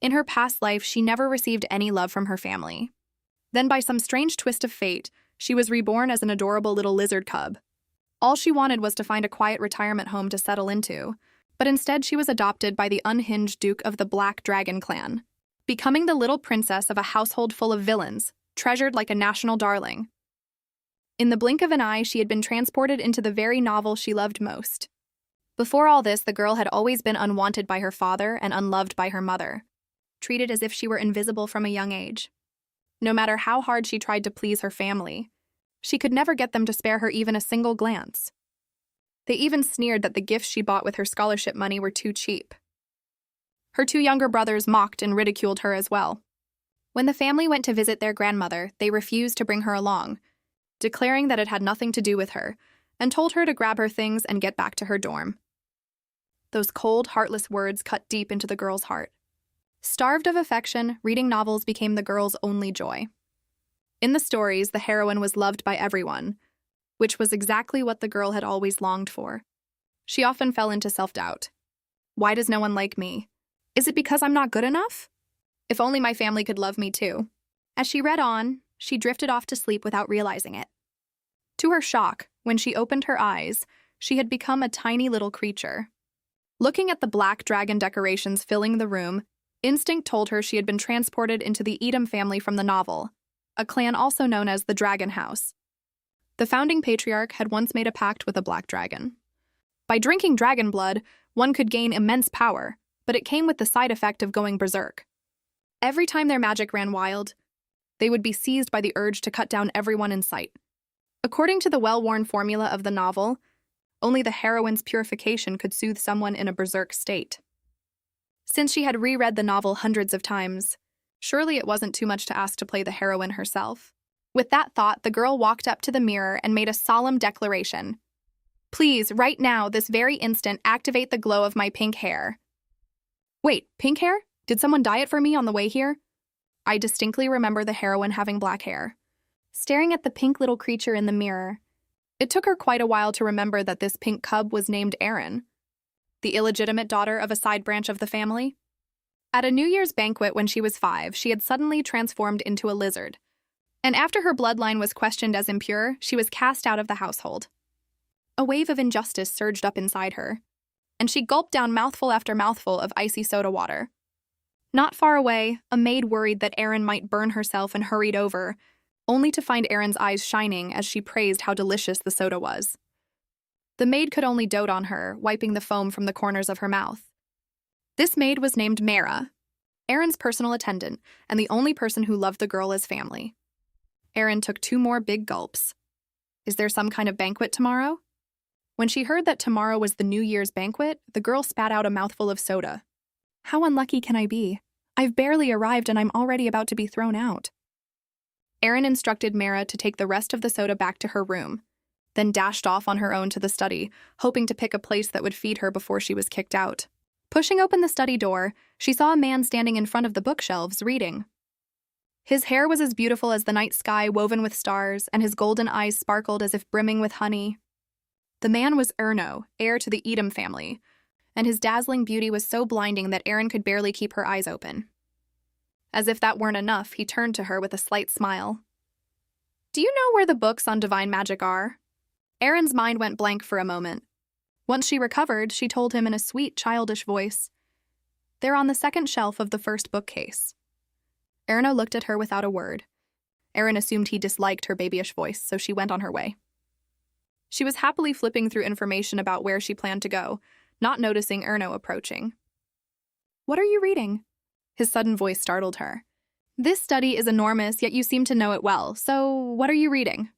In her past life, she never received any love from her family. Then, by some strange twist of fate, she was reborn as an adorable little lizard cub. All she wanted was to find a quiet retirement home to settle into, but instead she was adopted by the unhinged Duke of the Black Dragon clan, becoming the little princess of a household full of villains, treasured like a national darling. In the blink of an eye, she had been transported into the very novel she loved most. Before all this, the girl had always been unwanted by her father and unloved by her mother, treated as if she were invisible from a young age. No matter how hard she tried to please her family, she could never get them to spare her even a single glance. They even sneered that the gifts she bought with her scholarship money were too cheap. Her two younger brothers mocked and ridiculed her as well. When the family went to visit their grandmother, they refused to bring her along, declaring that it had nothing to do with her, and told her to grab her things and get back to her dorm. Those cold, heartless words cut deep into the girl's heart. Starved of affection, reading novels became the girl's only joy. In the stories, the heroine was loved by everyone, which was exactly what the girl had always longed for. She often fell into self-doubt. Why does no one like me? Is it because I'm not good enough? If only my family could love me too. As she read on, she drifted off to sleep without realizing it. To her shock, when she opened her eyes, she had become a tiny little creature. Looking at the black dragon decorations filling the room, instinct told her she had been transported into the Edom family from the novel, a clan also known as the Dragon House. The founding patriarch had once made a pact with a black dragon. By drinking dragon blood, one could gain immense power, but it came with the side effect of going berserk. Every time their magic ran wild, they would be seized by the urge to cut down everyone in sight. According to the well-worn formula of the novel, only the heroine's purification could soothe someone in a berserk state. Since she had reread the novel hundreds of times, surely it wasn't too much to ask to play the heroine herself. With that thought, the girl walked up to the mirror and made a solemn declaration. "Please, right now, this very instant, activate the glow of my pink hair." Wait, pink hair? Did someone dye it for me on the way here? I distinctly remember the heroine having black hair. Staring at the pink little creature in the mirror, it took her quite a while to remember that this pink cub was named Ailen, the illegitimate daughter of a side branch of the family. At a New Year's banquet when she was 5, she had suddenly transformed into a lizard. And after her bloodline was questioned as impure, she was cast out of the household. A wave of injustice surged up inside her, and she gulped down mouthful after mouthful of icy soda water. Not far away, a maid worried that Ailen might burn herself and hurried over, only to find Ailen's eyes shining as she praised how delicious the soda was. The maid could only dote on her, wiping the foam from the corners of her mouth. This maid was named Mara, Ailen's personal attendant, and the only person who loved the girl as family. Ailen took 2 more big gulps. Is there some kind of banquet tomorrow? When she heard that tomorrow was the New Year's banquet, the girl spat out a mouthful of soda. How unlucky can I be? I've barely arrived and I'm already about to be thrown out. Ailen instructed Mara to take the rest of the soda back to her room, then dashed off on her own to the study, hoping to pick a place that would feed her before she was kicked out. Pushing open the study door, she saw a man standing in front of the bookshelves, reading. His hair was as beautiful as the night sky woven with stars, and his golden eyes sparkled as if brimming with honey. The man was Erno, heir to the Edom family, and his dazzling beauty was so blinding that Ailen could barely keep her eyes open. As if that weren't enough, he turned to her with a slight smile. Do you know where the books on divine magic are? Ailen's mind went blank for a moment. Once she recovered, she told him in a sweet, childish voice. They're on the second shelf of the first bookcase. Erno looked at her without a word. Ailen assumed he disliked her babyish voice, so she went on her way. She was happily flipping through information about where she planned to go, not noticing Erno approaching. What are you reading? His sudden voice startled her. This study is enormous, yet you seem to know it well, so what are you reading?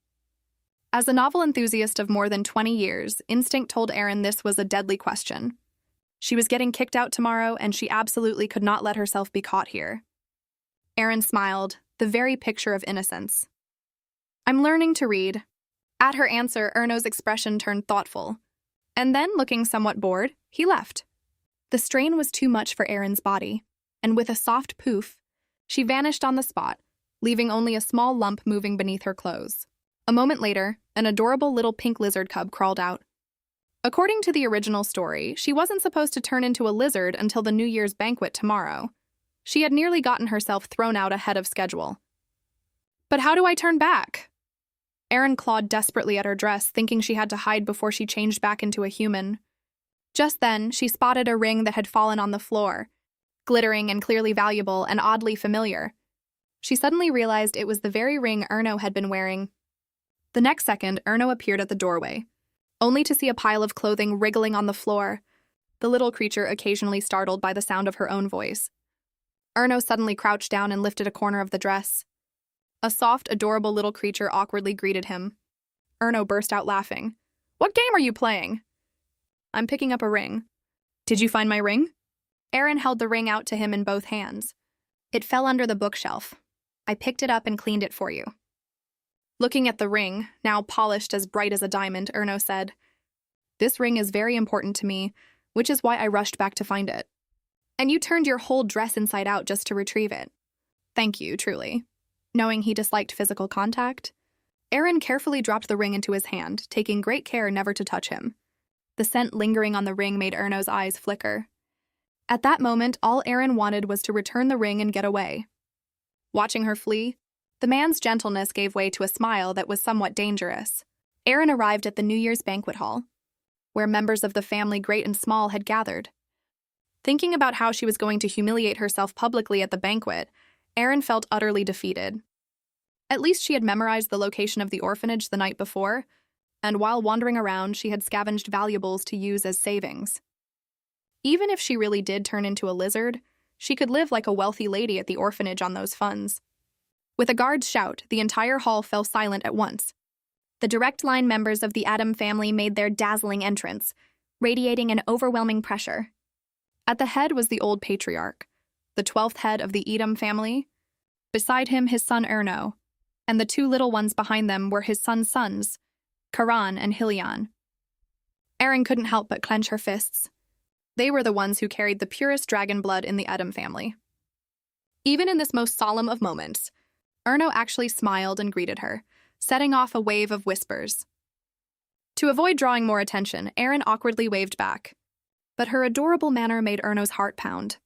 As a novel enthusiast of more than 20 years, instinct told Ailen this was a deadly question. She was getting kicked out tomorrow, and she absolutely could not let herself be caught here. Ailen smiled, the very picture of innocence. I'm learning to read. At her answer, Erno's expression turned thoughtful. And then, looking somewhat bored, he left. The strain was too much for Ailen's body, and with a soft poof, she vanished on the spot, leaving only a small lump moving beneath her clothes. A moment later, an adorable little pink lizard cub crawled out. According to the original story, she wasn't supposed to turn into a lizard until the New Year's banquet tomorrow. She had nearly gotten herself thrown out ahead of schedule. But how do I turn back? Ailen clawed desperately at her dress, thinking she had to hide before she changed back into a human. Just then, she spotted a ring that had fallen on the floor, glittering and clearly valuable and oddly familiar. She suddenly realized it was the very ring Erno had been wearing. The next second, Erno appeared at the doorway, only to see a pile of clothing wriggling on the floor, the little creature occasionally startled by the sound of her own voice. Erno suddenly crouched down and lifted a corner of the dress. A soft, adorable little creature awkwardly greeted him. Erno burst out laughing. "What game are you playing?" "I'm picking up a ring." "Did you find my ring?" Ailen held the ring out to him in both hands. "It fell under the bookshelf. I picked it up and cleaned it for you." Looking at the ring, now polished as bright as a diamond, Erno said, "This ring is very important to me, which is why I rushed back to find it. And you turned your whole dress inside out just to retrieve it. Thank you, truly." Knowing he disliked physical contact, Ailen carefully dropped the ring into his hand, taking great care never to touch him. The scent lingering on the ring made Erno's eyes flicker. At that moment, all Ailen wanted was to return the ring and get away. Watching her flee, the man's gentleness gave way to a smile that was somewhat dangerous. Ailen arrived at the New Year's banquet hall, where members of the family, great and small, had gathered. Thinking about how she was going to humiliate herself publicly at the banquet, Ailen felt utterly defeated. At least she had memorized the location of the orphanage the night before, and while wandering around, she had scavenged valuables to use as savings. Even if she really did turn into a lizard, she could live like a wealthy lady at the orphanage on those funds. With a guard's shout, the entire hall fell silent at once. The direct line members of the Adam family made their dazzling entrance, radiating an overwhelming pressure. At the head was the old patriarch, the 12th head of the Edom family. Beside him, his son Erno, and the two little ones behind them were his son's sons, Corin and Hillian. Ailen couldn't help but clench her fists. They were the ones who carried the purest dragon blood in the Adam family. Even in this most solemn of moments, Erno actually smiled and greeted her, setting off a wave of whispers. To avoid drawing more attention, Ailen awkwardly waved back, but her adorable manner made Erno's heart pound.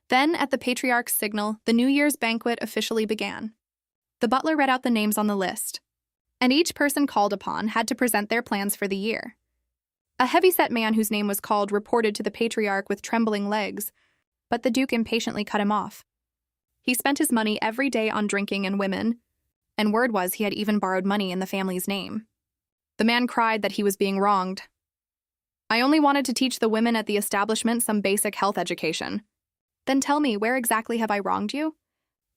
Then, at the patriarch's signal, the New Year's banquet officially began. The butler read out the names on the list, and each person called upon had to present their plans for the year. A heavy-set man whose name was called reported to the patriarch with trembling legs, but the Duke impatiently cut him off. He spent his money every day on drinking and women, and word was he had even borrowed money in the family's name. The man cried that he was being wronged. "I only wanted to teach the women at the establishment some basic health education." "Then tell me, where exactly have I wronged you?"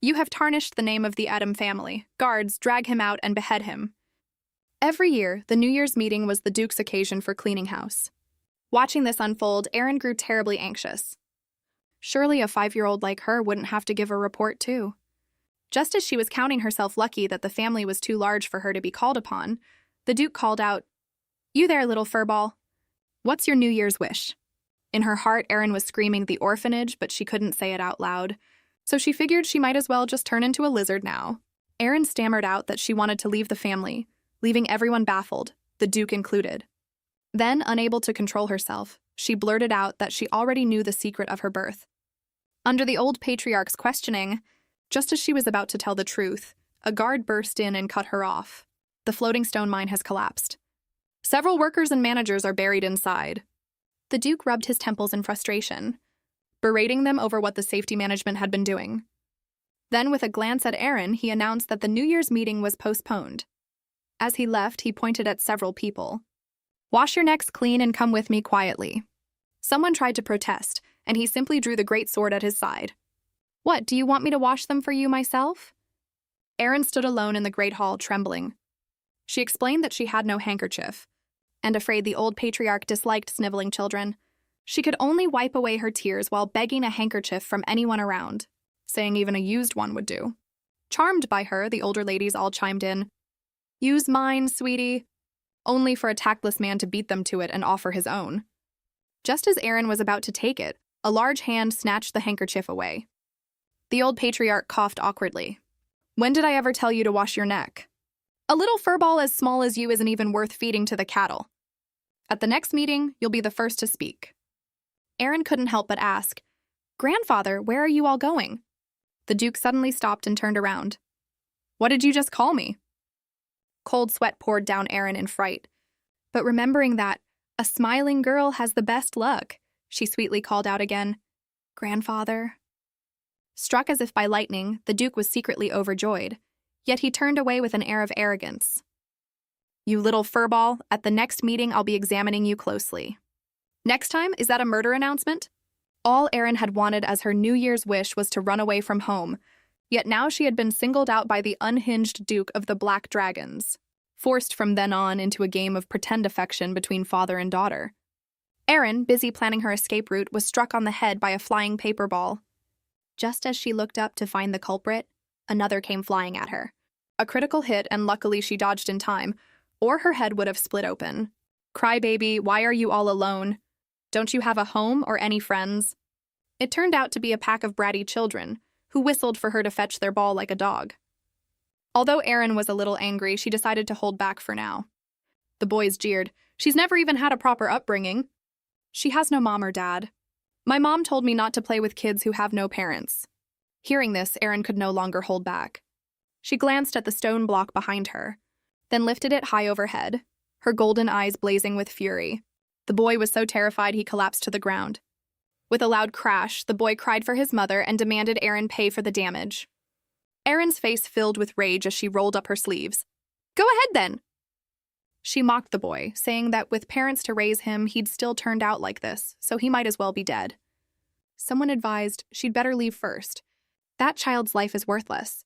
"You have tarnished the name of the Adam family. Guards, drag him out and behead him." Every year, the New Year's meeting was the Duke's occasion for cleaning house. Watching this unfold, Ailen grew terribly anxious. Surely a 5-year-old like her wouldn't have to give a report too. Just as she was counting herself lucky that the family was too large for her to be called upon, the Duke called out, "You there, little furball. What's your New Year's wish?" In her heart, Ailen was screaming the orphanage, but she couldn't say it out loud, so she figured she might as well just turn into a lizard now. Ailen stammered out that she wanted to leave the family, leaving everyone baffled, the Duke included. Then, unable to control herself, she blurted out that she already knew the secret of her birth. Under the old patriarch's questioning, just as she was about to tell the truth, a guard burst in and cut her off. "The floating stone mine has collapsed. Several workers and managers are buried inside." The Duke rubbed his temples in frustration, berating them over what the safety management had been doing. Then, with a glance at Ailen, he announced that the New Year's meeting was postponed. As he left, he pointed at several people. "Wash your necks clean and come with me quietly." Someone tried to protest, and he simply drew the great sword at his side. "What, do you want me to wash them for you myself?" Ailen stood alone in the great hall, trembling. She explained that she had no handkerchief, and afraid the old patriarch disliked sniveling children, she could only wipe away her tears while begging a handkerchief from anyone around, saying even a used one would do. Charmed by her, the older ladies all chimed in, "Use mine, sweetie," only for a tactless man to beat them to it and offer his own. Just as Ailen was about to take it, a large hand snatched the handkerchief away. The old patriarch coughed awkwardly. "When did I ever tell you to wash your neck? A little furball as small as you isn't even worth feeding to the cattle. At the next meeting, you'll be the first to speak." Ailen couldn't help but ask, Grandfather, where are you all going? The Duke suddenly stopped and turned around. What did you just call me? Cold sweat poured down Ailen in fright. But remembering that a smiling girl has the best luck, she sweetly called out again, Grandfather. Struck as if by lightning, the Duke was secretly overjoyed, yet he turned away with an air of arrogance. You little furball, at the next meeting I'll be examining you closely. Next time, is that a murder announcement? All Ailen had wanted as her New Year's wish was to run away from home, yet now she had been singled out by the unhinged Duke of the Black Dragons, forced from then on into a game of pretend affection between father and daughter. Ailen, busy planning her escape route, was struck on the head by a flying paper ball. Just as she looked up to find the culprit, another came flying at her. A critical hit, and luckily she dodged in time, or her head would have split open. Crybaby, why are you all alone? Don't you have a home or any friends? It turned out to be a pack of bratty children, who whistled for her to fetch their ball like a dog. Although Ailen was a little angry, she decided to hold back for now. The boys jeered. She's never even had a proper upbringing. She has no mom or dad. My mom told me not to play with kids who have no parents. Hearing this, Ailen could no longer hold back. She glanced at the stone block behind her, then lifted it high overhead, her golden eyes blazing with fury. The boy was so terrified he collapsed to the ground. With a loud crash, the boy cried for his mother and demanded Ailen pay for the damage. Ailen's face filled with rage as she rolled up her sleeves. Go ahead then! She mocked the boy, saying that with parents to raise him, he'd still turned out like this, so he might as well be dead. Someone advised she'd better leave first. That child's life is worthless.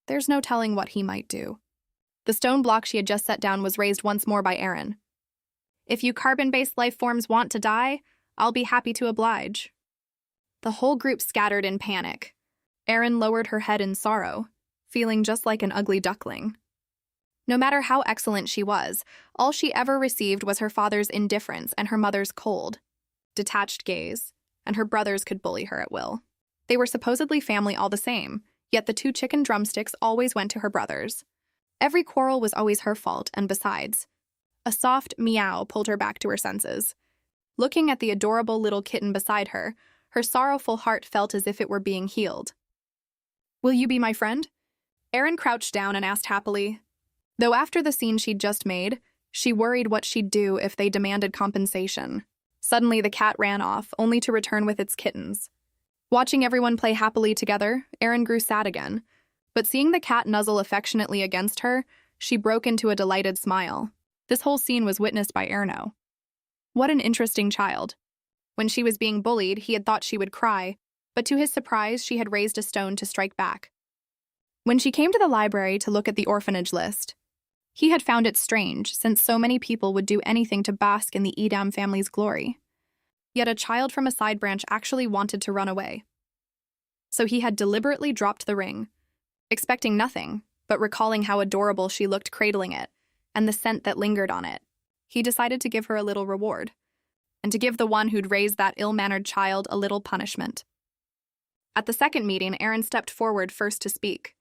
There's no telling what he might do. The stone block she had just set down was raised once more by Ailen. If you carbon-based life forms want to die, I'll be happy to oblige. The whole group scattered in panic. Ailen lowered her head in sorrow, feeling just like an ugly duckling. No matter how excellent she was, all she ever received was her father's indifference and her mother's cold, detached gaze, and her brothers could bully her at will. They were supposedly family all the same, yet the 2 chicken drumsticks always went to her brothers. Every quarrel was always her fault, and besides, a soft meow pulled her back to her senses. Looking at the adorable little kitten beside her, her sorrowful heart felt as if it were being healed. Will you be my friend? Ailen crouched down and asked happily. Though after the scene she'd just made, she worried what she'd do if they demanded compensation. Suddenly the cat ran off, only to return with its kittens. Watching everyone play happily together, Ailen grew sad again, but seeing the cat nuzzle affectionately against her, she broke into a delighted smile. This whole scene was witnessed by Erno. What an interesting child. When she was being bullied, he had thought she would cry, but to his surprise, she had raised a stone to strike back. When she came to the library to look at the orphanage list, he had found it strange, since so many people would do anything to bask in the Edam family's glory. Yet a child from a side branch actually wanted to run away. So he had deliberately dropped the ring, expecting nothing, but recalling how adorable she looked cradling it, and the scent that lingered on it. He decided to give her a little reward, and to give the one who'd raised that ill-mannered child a little punishment. At the second meeting, Ailen stepped forward first to speak,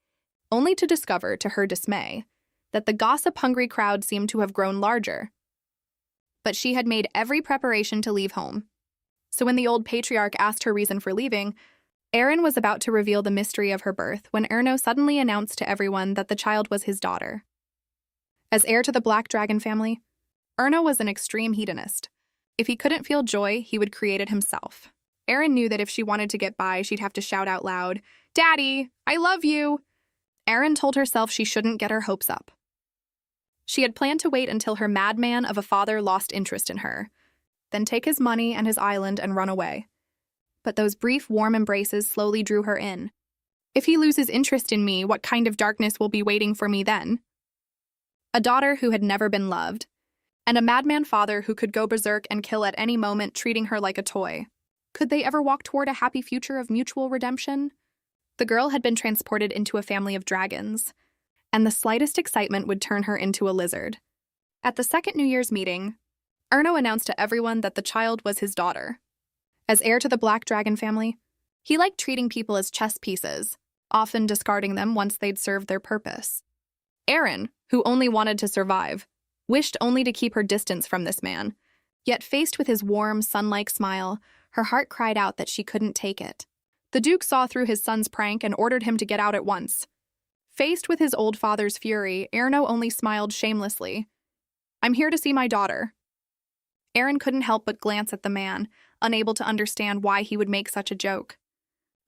only to discover, to her dismay, that the gossip-hungry crowd seemed to have grown larger. But she had made every preparation to leave home. So when the old patriarch asked her reason for leaving, Ailen was about to reveal the mystery of her birth when Erno suddenly announced to everyone that the child was his daughter. As heir to the Black Dragon family, Erno was an extreme hedonist. If he couldn't feel joy, he would create it himself. Ailen knew that if she wanted to get by, she'd have to shout out loud, "Daddy, I love you!" Ailen told herself she shouldn't get her hopes up. She had planned to wait until her madman of a father lost interest in her, then take his money and his island and run away. But those brief, warm embraces slowly drew her in. If he loses interest in me, what kind of darkness will be waiting for me then? A daughter who had never been loved, and a madman father who could go berserk and kill at any moment, treating her like a toy. Could they ever walk toward a happy future of mutual redemption? The girl had been transported into a family of dragons, and the slightest excitement would turn her into a lizard. At the second New Year's meeting, Erno announced to everyone that the child was his daughter. As heir to the Black Dragon family, he liked treating people as chess pieces, often discarding them once they'd served their purpose. Ailen, who only wanted to survive, wished only to keep her distance from this man, yet faced with his warm, sun-like smile, her heart cried out that she couldn't take it. The Duke saw through his son's prank and ordered him to get out at once. Faced with his old father's fury, Erno only smiled shamelessly. "I'm here to see my daughter." Aaron couldn't help but glance at the man, unable to understand why he would make such a joke.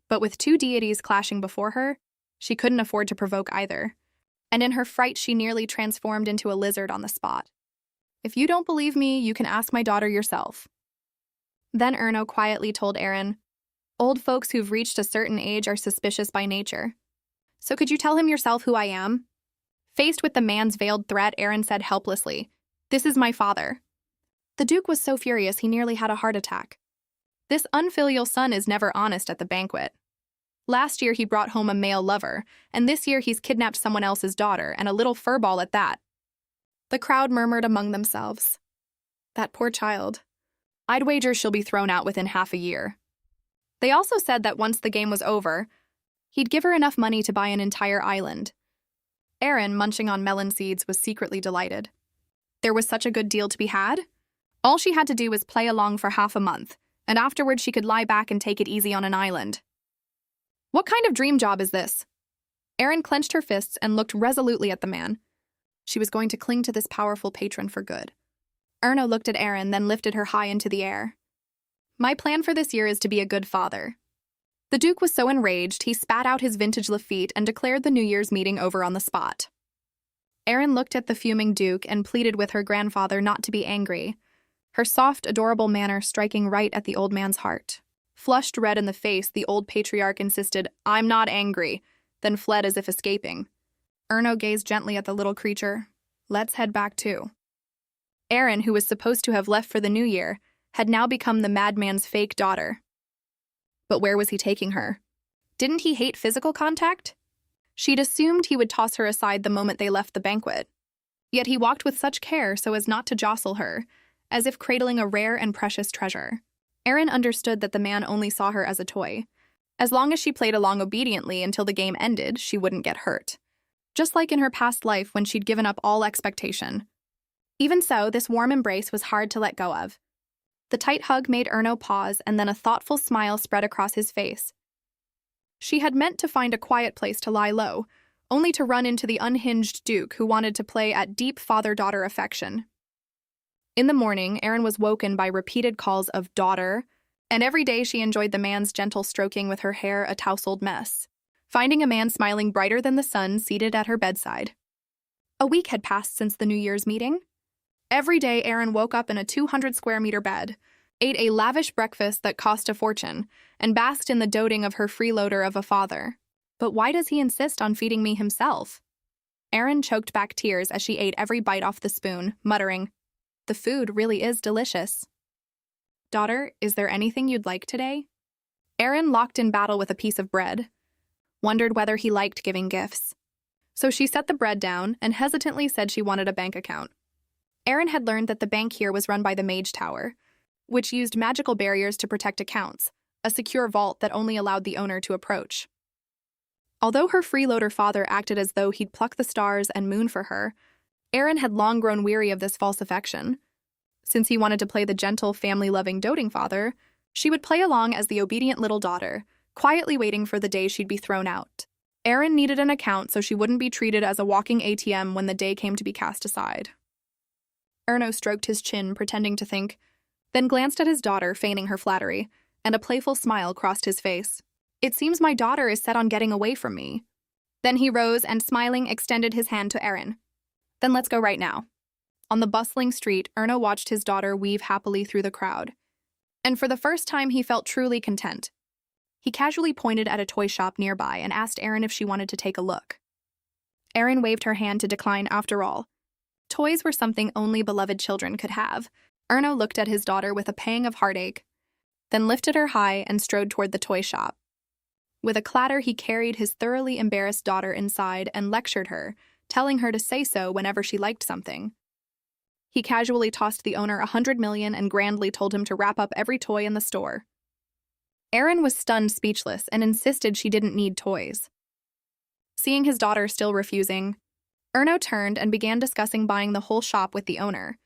But with two deities clashing before her, she couldn't afford to provoke either. And in her fright, she nearly transformed into a lizard on the spot. "If you don't believe me, you can ask my daughter yourself." Then Erno quietly told Aaron, "Old folks who've reached a certain age are suspicious by nature. So could you tell him yourself who I am?" Faced with the man's veiled threat, Aaron said helplessly, "This is my father." The Duke was so furious he nearly had a heart attack. This unfilial son is never honest at the banquet. Last year he brought home a male lover, and this year he's kidnapped someone else's daughter, and a little furball at that. The crowd murmured among themselves, "That poor child. I'd wager she'll be thrown out within half a year." They also said that once the game was over, he'd give her enough money to buy an entire island. Aaron, munching on melon seeds, was secretly delighted. There was such a good deal to be had. All she had to do was play along for half a month, and afterward she could lie back and take it easy on an island. What kind of dream job is this? Aaron clenched her fists and looked resolutely at the man. She was going to cling to this powerful patron for good. Erno looked at Aaron, then lifted her high into the air. "My plan for this year is to be a good father." The Duke was so enraged, he spat out his vintage Lafitte and declared the New Year's meeting over on the spot. Aaron looked at the fuming Duke and pleaded with her grandfather not to be angry, her soft, adorable manner striking right at the old man's heart. Flushed red in the face, the old patriarch insisted, "I'm not angry," then fled as if escaping. Erno gazed gently at the little creature. "Let's head back too." Aaron, who was supposed to have left for the new year, had now become the madman's fake daughter. But where was he taking her? Didn't he hate physical contact? She'd assumed he would toss her aside the moment they left the banquet. Yet he walked with such care so as not to jostle her, as if cradling a rare and precious treasure. Aaron understood that the man only saw her as a toy. As long as she played along obediently until the game ended, she wouldn't get hurt. Just like in her past life when she'd given up all expectation. Even so, this warm embrace was hard to let go of. The tight hug made Erno pause, and then a thoughtful smile spread across his face. She had meant to find a quiet place to lie low, only to run into the unhinged Duke who wanted to play at deep father-daughter affection. In the morning, Aaron was woken by repeated calls of "daughter," and every day she enjoyed the man's gentle stroking with her hair a tousled mess, finding a man smiling brighter than the sun seated at her bedside. A week had passed since the New Year's meeting. Every day, Aaron woke up in a 200-square-meter bed, ate a lavish breakfast that cost a fortune, and basked in the doting of her freeloader of a father. But why does he insist on feeding me himself? Aaron choked back tears as she ate every bite off the spoon, muttering, "The food really is delicious." "Daughter, is there anything you'd like today?" Aaron, locked in battle with a piece of bread, wondered whether he liked giving gifts. So she set the bread down and hesitantly said she wanted a bank account. Aaron had learned that the bank here was run by the Mage Tower, which used magical barriers to protect accounts, a secure vault that only allowed the owner to approach. Although her freeloader father acted as though he'd pluck the stars and moon for her, Aaron had long grown weary of this false affection. Since he wanted to play the gentle, family-loving, doting father, she would play along as the obedient little daughter, quietly waiting for the day she'd be thrown out. Aaron needed an account so she wouldn't be treated as a walking ATM when the day came to be cast aside. Erno stroked his chin, pretending to think, then glanced at his daughter, feigning her flattery, and a playful smile crossed his face. "It seems my daughter is set on getting away from me." Then he rose and, smiling, extended his hand to Aaron. "Then let's go right now." On the bustling street, Erno watched his daughter weave happily through the crowd. And for the first time, he felt truly content. He casually pointed at a toy shop nearby and asked Aaron if she wanted to take a look. Aaron waved her hand to decline after all. Toys were something only beloved children could have. Erno looked at his daughter with a pang of heartache, then lifted her high and strode toward the toy shop. With a clatter, he carried his thoroughly embarrassed daughter inside and lectured her, telling her to say so whenever she liked something. He casually tossed the owner $100 million and grandly told him to wrap up every toy in the store. Aaron was stunned speechless and insisted she didn't need toys. Seeing his daughter still refusing, Erno turned and began discussing buying the whole shop with the owner,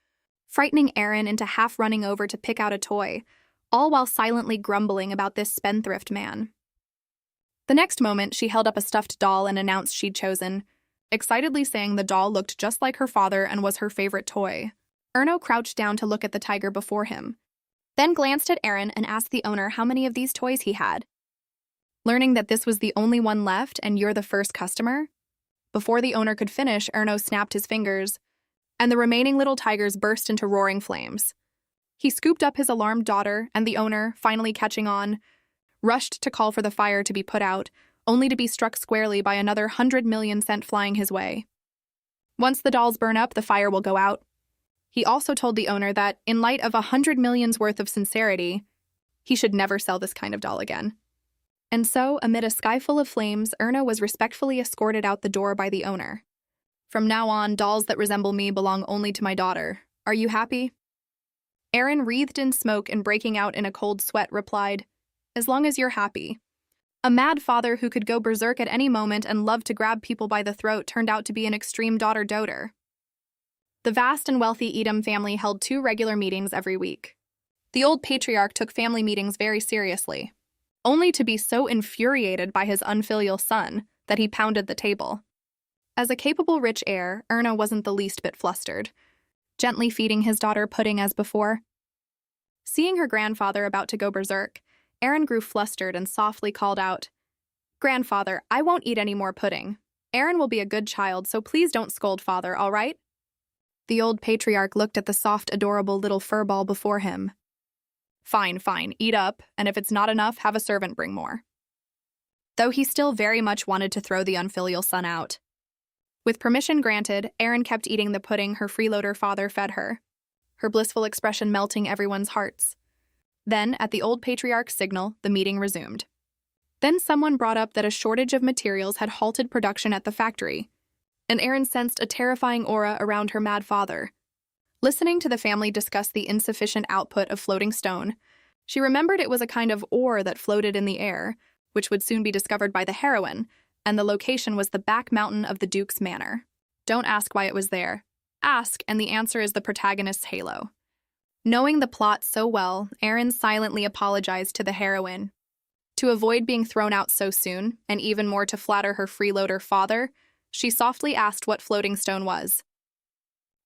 frightening Aaron into half running over to pick out a toy, all while silently grumbling about this spendthrift man. The next moment, she held up a stuffed doll and announced she'd chosen, excitedly saying the doll looked just like her father and was her favorite toy. Erno crouched down to look at the tiger before him, then glanced at Ailen and asked the owner how many of these toys he had. Learning that this was the only one left and you're the first customer? Before the owner could finish, Erno snapped his fingers, and the remaining little tigers burst into roaring flames. He scooped up his alarmed daughter, and the owner, finally catching on, rushed to call for the fire to be put out, only to be struck squarely by another 100 million sent flying his way. Once the dolls burn up, the fire will go out. He also told the owner that, in light of 100 million's worth of sincerity, he should never sell this kind of doll again. And so, amid a sky full of flames, Erno was respectfully escorted out the door by the owner. From now on, dolls that resemble me belong only to my daughter. Are you happy? Ailen, wreathed in smoke and breaking out in a cold sweat, replied, as long as you're happy. A mad father who could go berserk at any moment and loved to grab people by the throat turned out to be an extreme daughter doter. The vast and wealthy Edom family held 2 regular meetings every week. The old patriarch took family meetings very seriously, only to be so infuriated by his unfilial son that he pounded the table. As a capable rich heir, Erno wasn't the least bit flustered, gently feeding his daughter pudding as before. Seeing her grandfather about to go berserk, Ailen grew flustered and softly called out, "Grandfather, I won't eat any more pudding. Ailen will be a good child, so please don't scold father, all right?" The old patriarch looked at the soft, adorable little furball before him. Fine, eat up, and if it's not enough, have a servant bring more. Though he still very much wanted to throw the unfilial son out. With permission granted, Ailen kept eating the pudding her freeloader father fed her, her blissful expression melting everyone's hearts. Then, at the old patriarch's signal, the meeting resumed. Then someone brought up that a shortage of materials had halted production at the factory, and Ailen sensed a terrifying aura around her mad father. Listening to the family discuss the insufficient output of floating stone, she remembered it was a kind of ore that floated in the air, which would soon be discovered by the heroine, and the location was the back mountain of the Duke's manor. Don't ask why it was there. Ask, and the answer is the protagonist's halo. Knowing the plot so well, Ailen silently apologized to the heroine. To avoid being thrown out so soon, and even more to flatter her freeloader father, she softly asked what floating stone was.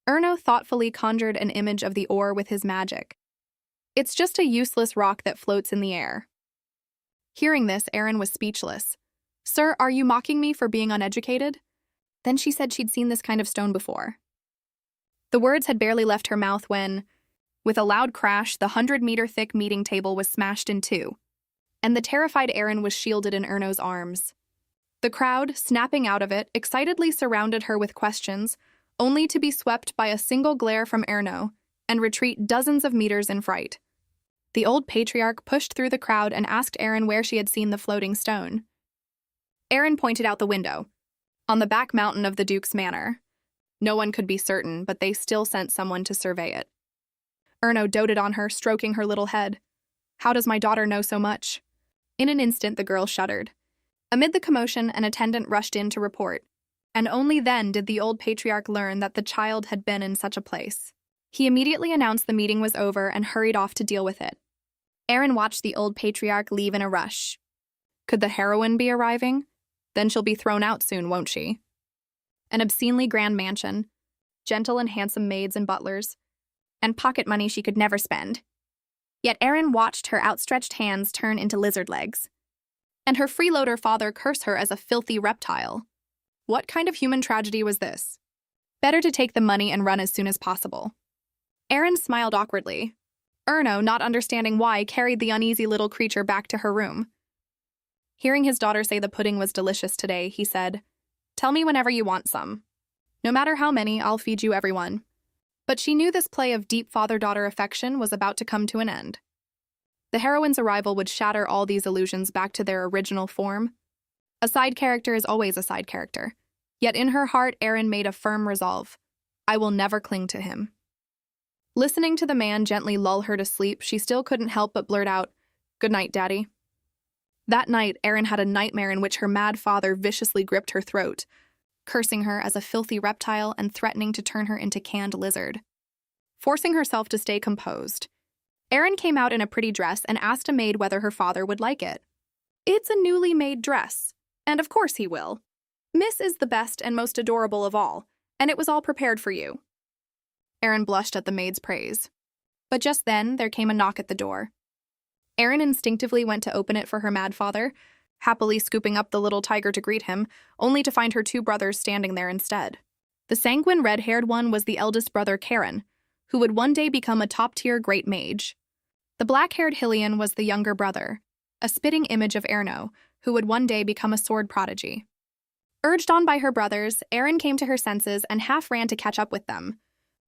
Erno thoughtfully conjured an image of the ore with his magic. It's just a useless rock that floats in the air. Hearing this, Ailen was speechless. Sir, are you mocking me for being uneducated? Then she said she'd seen this kind of stone before. The words had barely left her mouth when, with a loud crash, the 100-meter-thick meeting table was smashed in 2, and the terrified Ailen was shielded in Erno's arms. The crowd, snapping out of it, excitedly surrounded her with questions, only to be swept by a single glare from Erno and retreat dozens of meters in fright. The old patriarch pushed through the crowd and asked Ailen where she had seen the floating stone. Ailen pointed out the window, on the back mountain of the Duke's manor. No one could be certain, but they still sent someone to survey it. Erno doted on her, stroking her little head. How does my daughter know so much? In an instant, the girl shuddered. Amid the commotion, an attendant rushed in to report, and only then did the old patriarch learn that the child had been in such a place. He immediately announced the meeting was over and hurried off to deal with it. Ailen watched the old patriarch leave in a rush. Could the heroine be arriving? Then she'll be thrown out soon, won't she? An obscenely grand mansion, gentle and handsome maids and butlers, and pocket money she could never spend. Yet Ailen watched her outstretched hands turn into lizard legs, and her freeloader father curse her as a filthy reptile. What kind of human tragedy was this? Better to take the money and run as soon as possible. Ailen smiled awkwardly. Erno, not understanding why, carried the uneasy little creature back to her room. Hearing his daughter say the pudding was delicious today, he said, "Tell me whenever you want some. No matter how many, I'll feed you everyone." But she knew this play of deep father-daughter affection was about to come to an end. The heroine's arrival would shatter all these illusions back to their original form. A side character is always a side character. Yet in her heart, Ailen made a firm resolve. I will never cling to him. Listening to the man gently lull her to sleep, she still couldn't help but blurt out, "Good night, Daddy." That night, Ailen had a nightmare in which her mad father viciously gripped her throat, cursing her as a filthy reptile and threatening to turn her into canned lizard. Forcing herself to stay composed, Ailen came out in a pretty dress and asked a maid whether her father would like it. It's a newly made dress, and of course he will. Miss is the best and most adorable of all, and it was all prepared for you. Aaron blushed at the maid's praise. But just then, there came a knock at the door. Aaron instinctively went to open it for her mad father, happily scooping up the little tiger to greet him, only to find her two brothers standing there instead. The sanguine red-haired one was the eldest brother Corin, who would one day become a top-tier great mage. The black-haired Hylian was the younger brother, a spitting image of Erno, who would one day become a sword prodigy. Urged on by her brothers, Aaron came to her senses and half ran to catch up with them.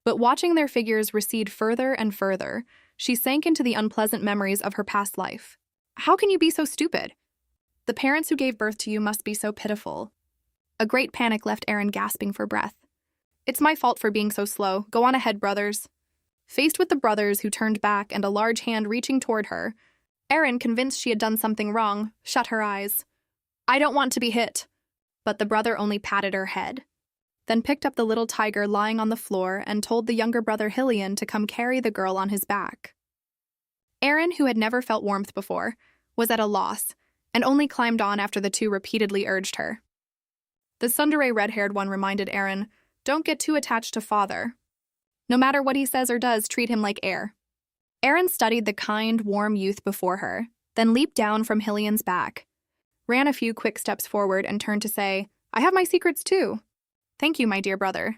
But watching their figures recede further and further, she sank into the unpleasant memories of her past life. How can you be so stupid? The parents who gave birth to you must be so pitiful. A great panic left Aaron gasping for breath. It's my fault for being so slow. Go on ahead, brothers. Faced with the brothers who turned back and a large hand reaching toward her, Aaron, convinced she had done something wrong, shut her eyes. I don't want to be hit. But the brother only patted her head, then picked up the little tiger lying on the floor and told the younger brother Hylian to come carry the girl on his back. Aaron, who had never felt warmth before, was at a loss, and only climbed on after the two repeatedly urged her. The tsundere red-haired one reminded Aaron, don't get too attached to father. No matter what he says or does, treat him like air. Aaron studied the kind, warm youth before her, then leaped down from Hylian's back, ran a few quick steps forward and turned to say, I have my secrets too. Thank you, my dear brother.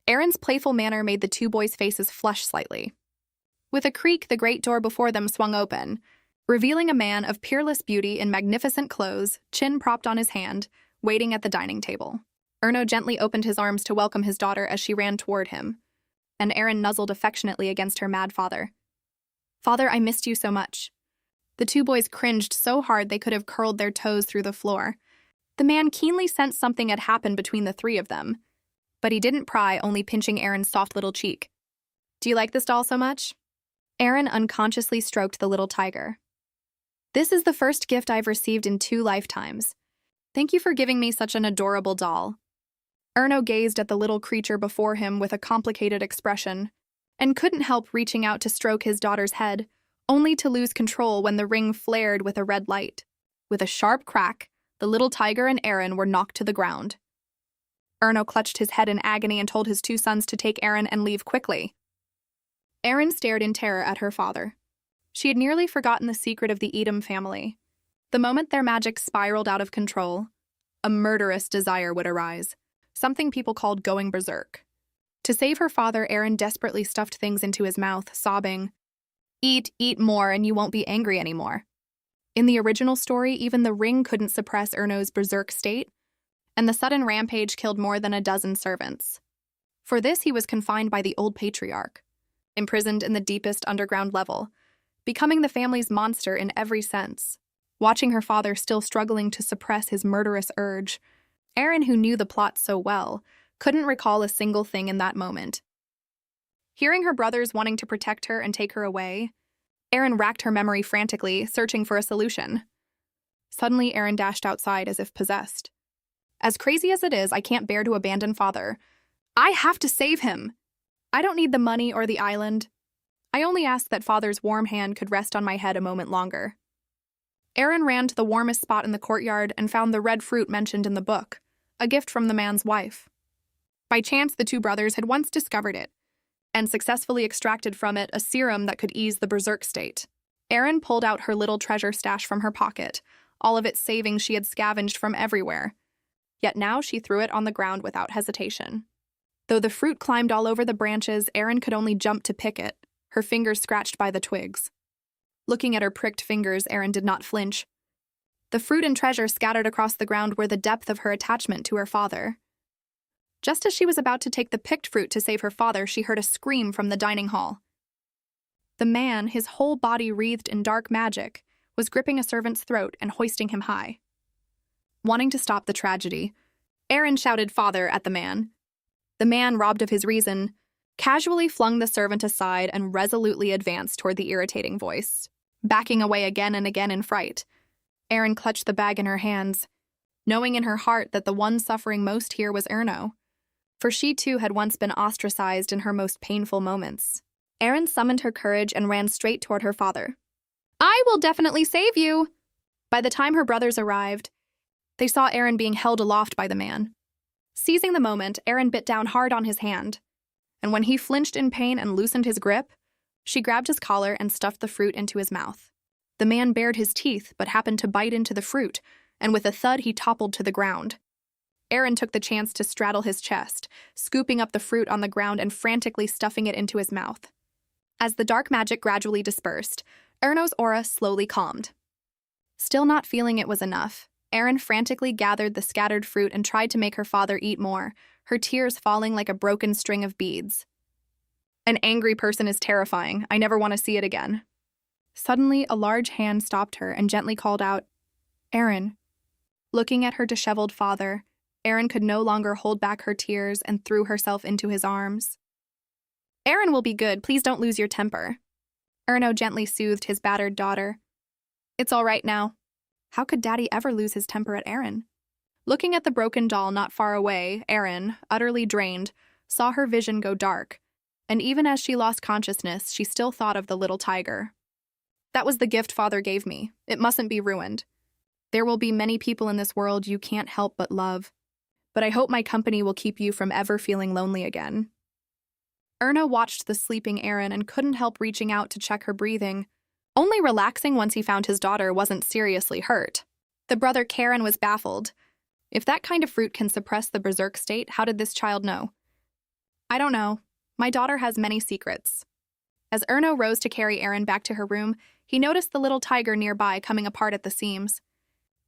Aaron's playful manner made the two boys' faces flush slightly. With a creak, the great door before them swung open, revealing a man of peerless beauty in magnificent clothes, chin propped on his hand, waiting at the dining table. Erno gently opened his arms to welcome his daughter as she ran toward him, and Aaron nuzzled affectionately against her mad father. Father, I missed you so much. The two boys cringed so hard they could have curled their toes through the floor. The man keenly sensed something had happened between the three of them, but he didn't pry, only pinching Aaron's soft little cheek. Do you like this doll so much? Aaron unconsciously stroked the little tiger. This is the first gift I've received in 2 lifetimes. Thank you for giving me such an adorable doll. Erno gazed at the little creature before him with a complicated expression, and couldn't help reaching out to stroke his daughter's head, only to lose control when the ring flared with a red light. With a sharp crack, the little tiger and Aaron were knocked to the ground. Erno clutched his head in agony and told his 2 sons to take Aaron and leave quickly. Aaron stared in terror at her father. She had nearly forgotten the secret of the Edom family. The moment their magic spiraled out of control, a murderous desire would arise, something people called going berserk. To save her father, Aaron desperately stuffed things into his mouth, sobbing, eat more, and you won't be angry anymore. In the original story, even the ring couldn't suppress Erno's berserk state, and the sudden rampage killed more than a dozen servants. For this, he was confined by the old patriarch, imprisoned in the deepest underground level, becoming the family's monster in every sense. Watching her father still struggling to suppress his murderous urge, Aaron, who knew the plot so well, couldn't recall a single thing in that moment. Hearing her brothers wanting to protect her and take her away, Aaron racked her memory frantically, searching for a solution. Suddenly, Aaron dashed outside as if possessed. As crazy as it is, I can't bear to abandon father. I have to save him. I don't need the money or the island. I only ask that father's warm hand could rest on my head a moment longer. Aaron ran to the warmest spot in the courtyard and found the red fruit mentioned in the book, a gift from the man's wife. By chance, the 2 brothers had once discovered it, and successfully extracted from it a serum that could ease the berserk state. Aaron pulled out her little treasure stash from her pocket, all of its savings she had scavenged from everywhere. Yet now she threw it on the ground without hesitation. Though the fruit climbed all over the branches, Aaron could only jump to pick it, her fingers scratched by the twigs. Looking at her pricked fingers, Aaron did not flinch. The fruit and treasure scattered across the ground were the depth of her attachment to her father. Just as she was about to take the picked fruit to save her father, she heard a scream from the dining hall. The man, his whole body wreathed in dark magic, was gripping a servant's throat and hoisting him high. Wanting to stop the tragedy, Aaron shouted "Father" at the man. The man, robbed of his reason, casually flung the servant aside and resolutely advanced toward the irritating voice, backing away again and again in fright. Aaron clutched the bag in her hands, knowing in her heart that the one suffering most here was Erno, for she too had once been ostracized in her most painful moments. Aaron summoned her courage and ran straight toward her father. I will definitely save you! By the time her brothers arrived, they saw Ailen being held aloft by the man. Seizing the moment, Ailen bit down hard on his hand, and when he flinched in pain and loosened his grip, she grabbed his collar and stuffed the fruit into his mouth. The man bared his teeth but happened to bite into the fruit, and with a thud he toppled to the ground. Ailen took the chance to straddle his chest, scooping up the fruit on the ground and frantically stuffing it into his mouth. As the dark magic gradually dispersed, Erno's aura slowly calmed. Still not feeling it was enough, Ailen frantically gathered the scattered fruit and tried to make her father eat more, her tears falling like a broken string of beads. An angry person is terrifying. I never want to see it again. Suddenly, a large hand stopped her and gently called out, Ailen. Looking at her disheveled father, Ailen could no longer hold back her tears and threw herself into his arms. Ailen will be good. Please don't lose your temper. Erno gently soothed his battered daughter. It's all right now. How could Daddy ever lose his temper at Ailen? Looking at the broken doll not far away, Ailen, utterly drained, saw her vision go dark, and even as she lost consciousness, she still thought of the little tiger. That was the gift Father gave me. It mustn't be ruined. There will be many people in this world you can't help but love, but I hope my company will keep you from ever feeling lonely again. Erno watched the sleeping Ailen and couldn't help reaching out to check her breathing, only relaxing once he found his daughter wasn't seriously hurt. The brother Corin was baffled. If that kind of fruit can suppress the berserk state, how did this child know? I don't know. My daughter has many secrets. As Erno rose to carry Ailen back to her room, he noticed the little tiger nearby coming apart at the seams.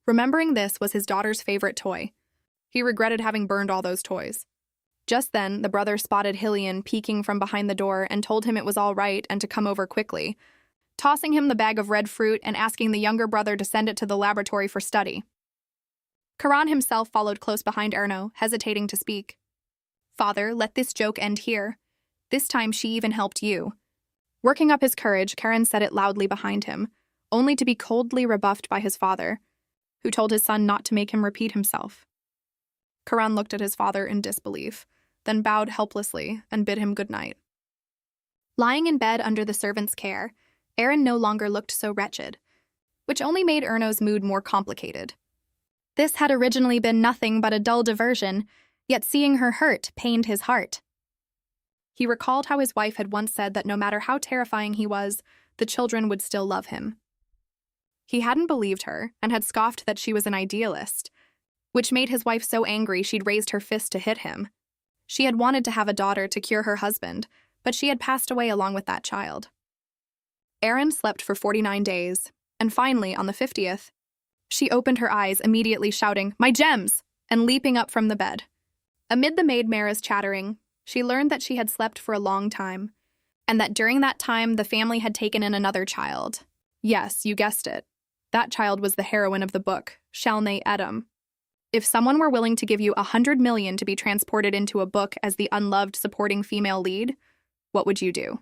Remembering this was his daughter's favorite toy. He regretted having burned all those toys. Just then, the brother spotted Hillian peeking from behind the door and told him it was all right and to come over quickly, tossing him the bag of red fruit and asking the younger brother to send it to the laboratory for study. Corin himself followed close behind Erno, hesitating to speak. Father, let this joke end here. This time she even helped you. Working up his courage, Corin said it loudly behind him, only to be coldly rebuffed by his father, who told his son not to make him repeat himself. Corin looked at his father in disbelief, then bowed helplessly and bid him good night. Lying in bed under the servant's care, Ailen no longer looked so wretched, which only made Erno's mood more complicated. This had originally been nothing but a dull diversion, yet seeing her hurt pained his heart. He recalled how his wife had once said that no matter how terrifying he was, the children would still love him. He hadn't believed her and had scoffed that she was an idealist, which made his wife so angry she'd raised her fist to hit him. She had wanted to have a daughter to cure her husband, but she had passed away along with that child. Ailen slept for 49 days, and finally, on the 50th, she opened her eyes, immediately shouting, "My gems!" and leaping up from the bed. Amid the maid Mara's chattering, she learned that she had slept for a long time, and that during that time the family had taken in another child. Yes, you guessed it. That child was the heroine of the book, Shalnay Edom. If someone were willing to give you 100 million to be transported into a book as the unloved supporting female lead, what would you do?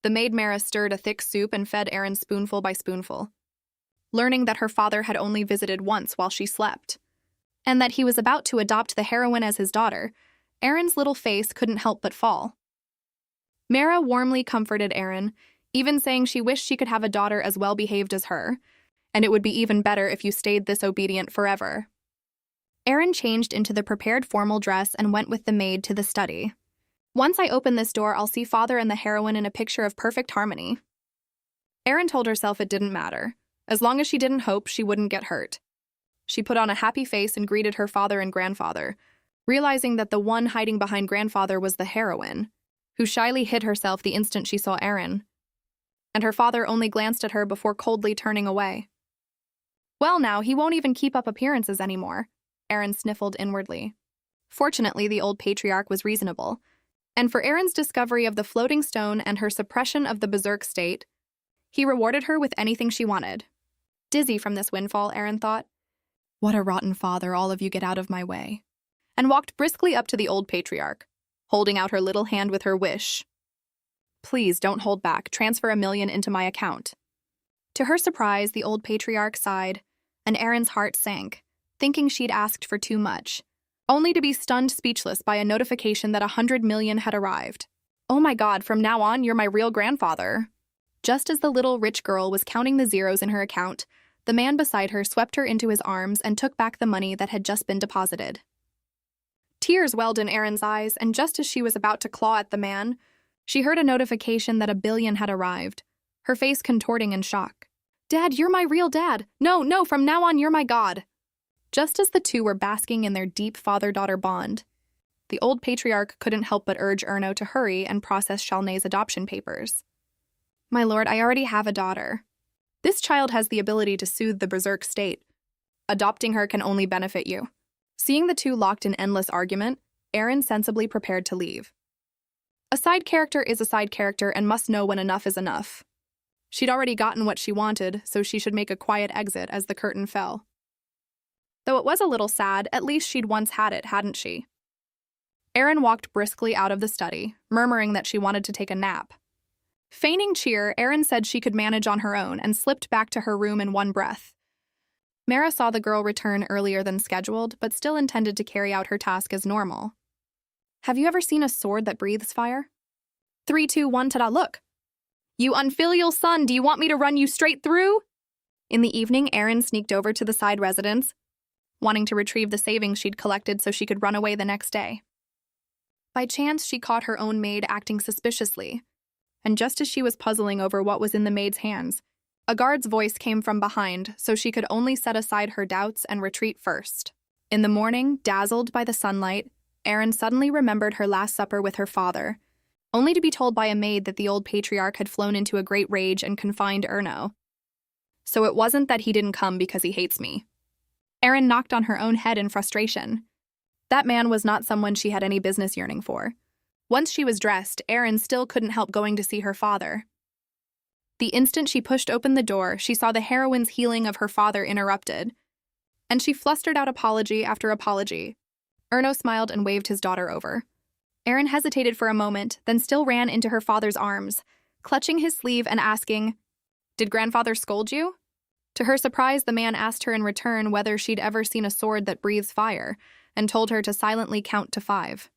The maid Mara stirred a thick soup and fed Ailen spoonful by spoonful, learning that her father had only visited once while she slept, and that he was about to adopt the heroine as his daughter. Ailen's little face couldn't help but fall. Mara warmly comforted Ailen, even saying she wished she could have a daughter as well-behaved as her, and it would be even better if you stayed this obedient forever. Ailen changed into the prepared formal dress and went with the maid to the study. Once I open this door, I'll see Father and the heroine in a picture of perfect harmony. Ailen told herself it didn't matter. As long as she didn't hope, she wouldn't get hurt. She put on a happy face and greeted her father and grandfather, realizing that the one hiding behind grandfather was the heroine, who shyly hid herself the instant she saw Ailen. And her father only glanced at her before coldly turning away. Well now, he won't even keep up appearances anymore, Ailen sniffled inwardly. Fortunately, the old patriarch was reasonable, and for Ailen's discovery of the floating stone and her suppression of the berserk state, he rewarded her with anything she wanted. Dizzy from this windfall, Ailen thought, "What a rotten father, all of you get out of my way," and walked briskly up to the old patriarch, holding out her little hand with her wish. "Please don't hold back, transfer 1 million into my account." To her surprise, the old patriarch sighed, and Ailen's heart sank, thinking she'd asked for too much, only to be stunned speechless by a notification that 100 million had arrived. "Oh my God, from now on, you're my real grandfather." Just as the little rich girl was counting the zeros in her account, the man beside her swept her into his arms and took back the money that had just been deposited. Tears welled in Ailen's eyes, and just as she was about to claw at the man, she heard a notification that $1 billion had arrived, her face contorting in shock. "Dad, you're my real dad. No, from now on you're my god." Just as the two were basking in their deep father-daughter bond, the old patriarch couldn't help but urge Erno to hurry and process Shalnay's adoption papers. "My lord, I already have a daughter. This child has the ability to soothe the berserk state. Adopting her can only benefit you." Seeing the two locked in endless argument, Ailen sensibly prepared to leave. A side character is a side character and must know when enough is enough. She'd already gotten what she wanted, so she should make a quiet exit as the curtain fell. Though it was a little sad, at least she'd once had it, hadn't she? Ailen walked briskly out of the study, murmuring that she wanted to take a nap. Feigning cheer, Ailen said she could manage on her own and slipped back to her room in one breath. Mara saw the girl return earlier than scheduled, but still intended to carry out her task as normal. "Have you ever seen a sword that breathes fire?" 3, 2, 1, ta-da, look! "You unfilial son, do you want me to run you straight through?" In the evening, Ailen sneaked over to the side residence, wanting to retrieve the savings she'd collected so she could run away the next day. By chance, she caught her own maid acting suspiciously, and just as she was puzzling over what was in the maid's hands, a guard's voice came from behind, so she could only set aside her doubts and retreat first. In the morning, dazzled by the sunlight, Ailen suddenly remembered her last supper with her father, only to be told by a maid that the old patriarch had flown into a great rage and confined Erno. So it wasn't that he didn't come because he hates me. Ailen knocked on her own head in frustration. That man was not someone she had any business yearning for. Once she was dressed, Ailen still couldn't help going to see her father. The instant she pushed open the door, she saw the heroine's healing of her father interrupted, and she flustered out apology after apology. Erno smiled and waved his daughter over. Ailen hesitated for a moment, then still ran into her father's arms, clutching his sleeve and asking, "Did grandfather scold you?" To her surprise, the man asked her in return whether she'd ever seen a sword that breathes fire, and told her to silently count to 5.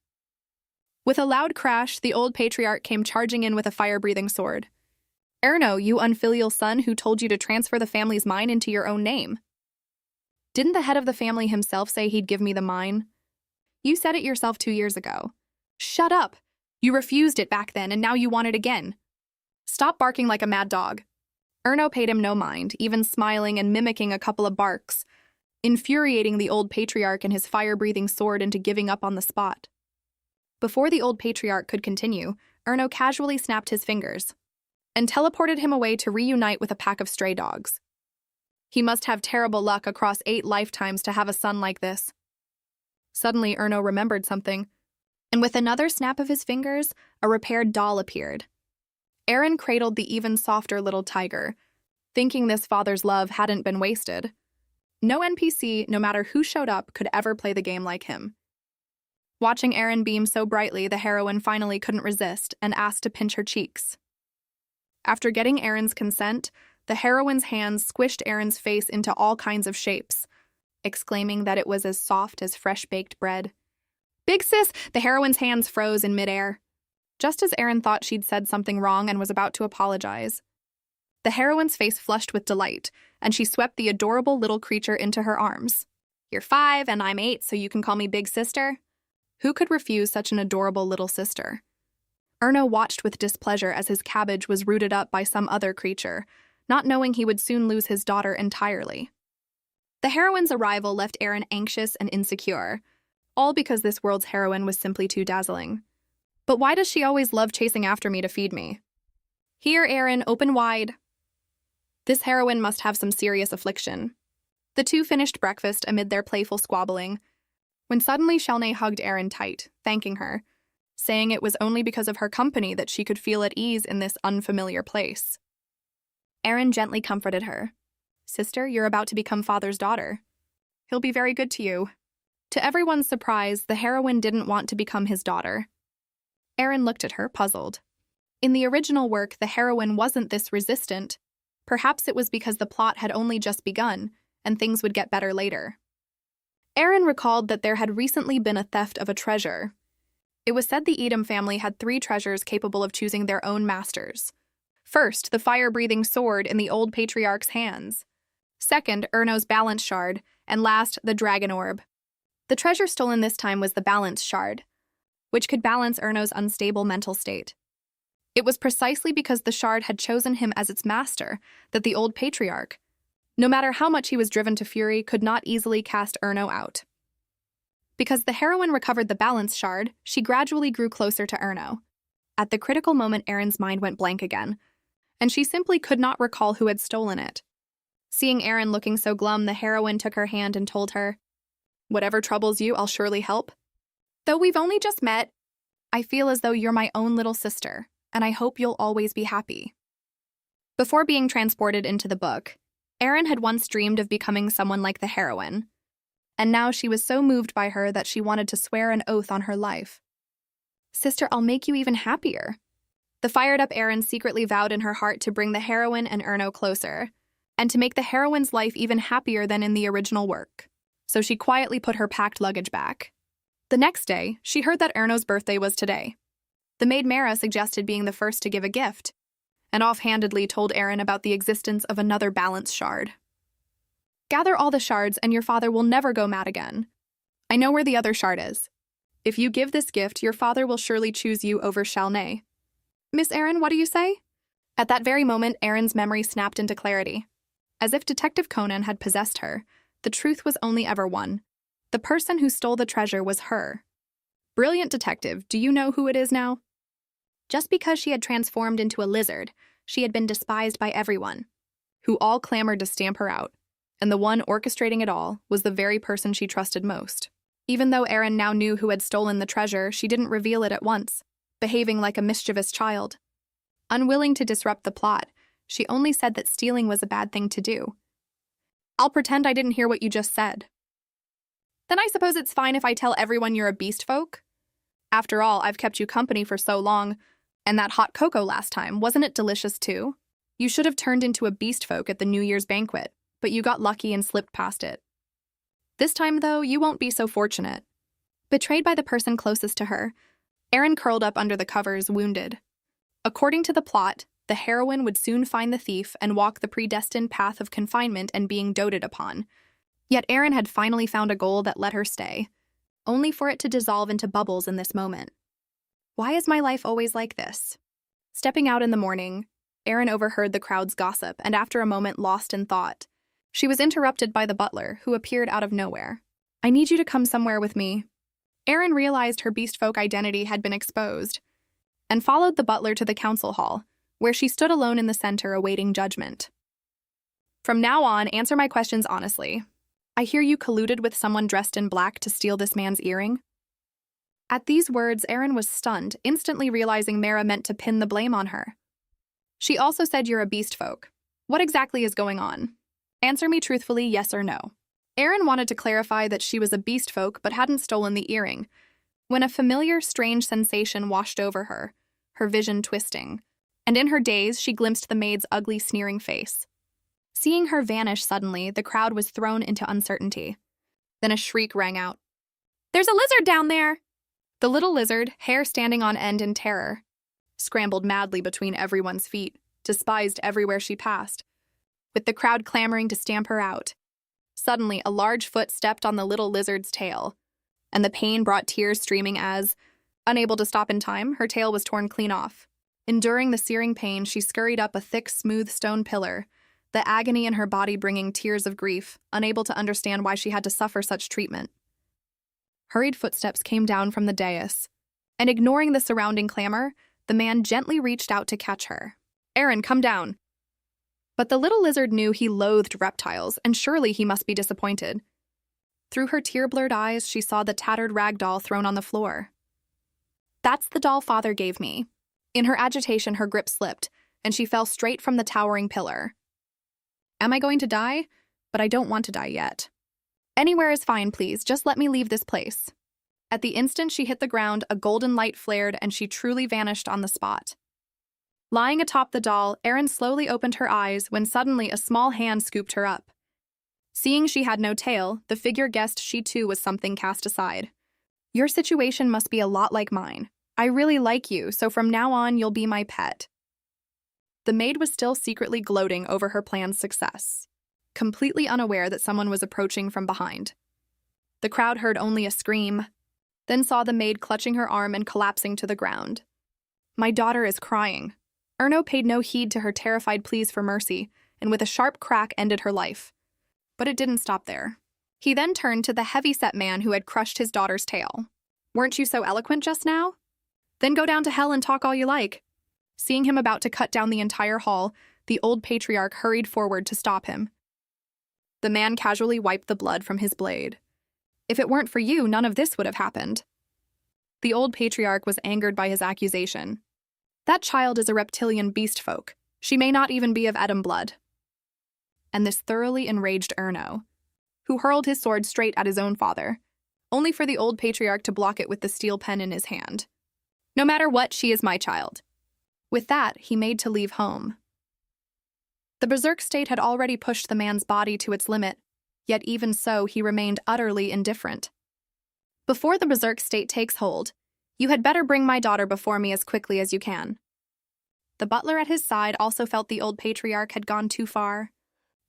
With a loud crash, the old patriarch came charging in with a fire-breathing sword. "Erno, you unfilial son who told you to transfer the family's mine into your own name. Didn't the head of the family himself say he'd give me the mine? You said it yourself 2 years ago. Shut up! You refused it back then, and now you want it again. Stop barking like a mad dog." Erno paid him no mind, even smiling and mimicking a couple of barks, infuriating the old patriarch and his fire-breathing sword into giving up on the spot. Before the old patriarch could continue, Erno casually snapped his fingers and teleported him away to reunite with a pack of stray dogs. He must have terrible luck across 8 lifetimes to have a son like this. Suddenly, Erno remembered something, and with another snap of his fingers, a repaired doll appeared. Ailen cradled the even softer little tiger, thinking this father's love hadn't been wasted. No NPC, no matter who showed up, could ever play the game like him. Watching Ailen beam so brightly, the heroine finally couldn't resist and asked to pinch her cheeks. After getting Ailen's consent, the heroine's hands squished Ailen's face into all kinds of shapes, exclaiming that it was as soft as fresh-baked bread. "Big sis!" The heroine's hands froze in midair. Just as Ailen thought she'd said something wrong and was about to apologize, the heroine's face flushed with delight, and she swept the adorable little creature into her arms. "You're 5 and I'm 8, so you can call me Big Sister." Who could refuse such an adorable little sister? Erno watched with displeasure as his cabbage was rooted up by some other creature, not knowing he would soon lose his daughter entirely. The heroine's arrival left Ailen anxious and insecure, all because this world's heroine was simply too dazzling. But why does she always love chasing after me to feed me? Here, Ailen, open wide. This heroine must have some serious affliction. The two finished breakfast amid their playful squabbling, when suddenly Shalnay hugged Ailen tight, thanking her, saying it was only because of her company that she could feel at ease in this unfamiliar place. Ailen gently comforted her. "Sister, you're about to become father's daughter. He'll be very good to you." To everyone's surprise, the heroine didn't want to become his daughter. Ailen looked at her, puzzled. In the original work, the heroine wasn't this resistant. Perhaps it was because the plot had only just begun, and things would get better later. Ailen recalled that there had recently been a theft of a treasure. It was said the Edom family had 3 treasures capable of choosing their own masters. First, the fire-breathing sword in the old patriarch's hands. Second, Erno's balance shard, and last, the dragon orb. The treasure stolen this time was the balance shard, which could balance Erno's unstable mental state. It was precisely because the shard had chosen him as its master that the old patriarch, no matter how much he was driven to fury, could not easily cast Erno out. Because the heroine recovered the balance shard, she gradually grew closer to Erno. At the critical moment, Erin's mind went blank again, and she simply could not recall who had stolen it. Seeing Ailen looking so glum, the heroine took her hand and told her, "Whatever troubles you, I'll surely help. Though we've only just met, I feel as though you're my own little sister, and I hope you'll always be happy." Before being transported into the book, Ailen had once dreamed of becoming someone like the heroine, and now she was so moved by her that she wanted to swear an oath on her life. "Sister, I'll make you even happier." The fired-up Ailen secretly vowed in her heart to bring the heroine and Erno closer, and to make the heroine's life even happier than in the original work. So she quietly put her packed luggage back. The next day, she heard that Erno's birthday was today. The maid Mara suggested being the first to give a gift, and offhandedly told Ailen about the existence of another balance shard. "Gather all the shards and your father will never go mad again. I know where the other shard is. If you give this gift, your father will surely choose you over Shalnay." "Miss Ailen, what do you say?" At that very moment, Erin's memory snapped into clarity. As if Detective Conan had possessed her, the truth was only ever one. The person who stole the treasure was her. Brilliant detective, do you know who it is now? Just because she had transformed into a lizard, she had been despised by everyone, who all clamored to stamp her out, and the one orchestrating it all was the very person she trusted most. Even though Ailen now knew who had stolen the treasure, she didn't reveal it at once, behaving like a mischievous child. Unwilling to disrupt the plot, she only said that stealing was a bad thing to do. "I'll pretend I didn't hear what you just said." "Then I suppose it's fine if I tell everyone you're a beast folk? After all, I've kept you company for so long, and that hot cocoa last time, wasn't it delicious too? You should have turned into a beast folk at the New Year's banquet, but you got lucky and slipped past it. This time, though, you won't be so fortunate." Betrayed by the person closest to her, Ailen curled up under the covers, wounded. According to the plot, the heroine would soon find the thief and walk the predestined path of confinement and being doted upon. Yet Ailen had finally found a goal that let her stay, only for it to dissolve into bubbles in this moment. Why is my life always like this? Stepping out in the morning, Ailen overheard the crowd's gossip, and after a moment lost in thought, she was interrupted by the butler, who appeared out of nowhere. "I need you to come somewhere with me." Ailen realized her beast folk identity had been exposed, and followed the butler to the council hall, where she stood alone in the center awaiting judgment. "From now on, answer my questions honestly. I hear you colluded with someone dressed in black to steal this man's earring." At these words, Ailen was stunned, instantly realizing Mara meant to pin the blame on her. "She also said you're a beast folk. What exactly is going on? Answer me truthfully, yes or no." Ailen wanted to clarify that she was a beast folk but hadn't stolen the earring, when a familiar, strange sensation washed over her, her vision twisting, and in her daze she glimpsed the maid's ugly, sneering face. Seeing her vanish suddenly, the crowd was thrown into uncertainty. Then a shriek rang out. "There's a lizard down there!" The little lizard, hair standing on end in terror, scrambled madly between everyone's feet, despised everywhere she passed, with the crowd clamoring to stamp her out. Suddenly, a large foot stepped on the little lizard's tail, and the pain brought tears streaming as, unable to stop in time, her tail was torn clean off. Enduring the searing pain, she scurried up a thick, smooth stone pillar, the agony in her body bringing tears of grief, unable to understand why she had to suffer such treatment. Hurried footsteps came down from the dais, and ignoring the surrounding clamor, the man gently reached out to catch her. "Ailen, come down." But the little lizard knew he loathed reptiles, and surely he must be disappointed. Through her tear-blurred eyes, she saw the tattered rag doll thrown on the floor. "That's the doll Father gave me." In her agitation, her grip slipped, and she fell straight from the towering pillar. "Am I going to die? But I don't want to die yet." "Anywhere is fine, please. Just let me leave this place." At the instant she hit the ground, a golden light flared, and she truly vanished on the spot. Lying atop the doll, Ailen slowly opened her eyes when suddenly a small hand scooped her up. Seeing she had no tail, the figure guessed she too was something cast aside. "Your situation must be a lot like mine. I really like you, so from now on you'll be my pet." The maid was still secretly gloating over her plan's success. completely unaware that someone was approaching from behind. The crowd heard only a scream, then saw the maid clutching her arm and collapsing to the ground. "My daughter is crying." Erno paid no heed to her terrified pleas for mercy, and with a sharp crack ended her life. But it didn't stop there. He then turned to the heavy-set man who had crushed his daughter's tail. "Weren't you so eloquent just now? Then go down to hell and talk all you like." Seeing him about to cut down the entire hall, the old patriarch hurried forward to stop him. The man casually wiped the blood from his blade. "If it weren't for you, none of this would have happened." The old patriarch was angered by his accusation. "That child is a reptilian beast folk. She may not even be of Edom blood." And this thoroughly enraged Erno, who hurled his sword straight at his own father, only for the old patriarch to block it with the steel pen in his hand. "No matter what, she is my child." With that, he made to leave home. The berserk state had already pushed the man's body to its limit, yet even so, he remained utterly indifferent. "Before the berserk state takes hold, you had better bring my daughter before me as quickly as you can." The butler at his side also felt the old patriarch had gone too far.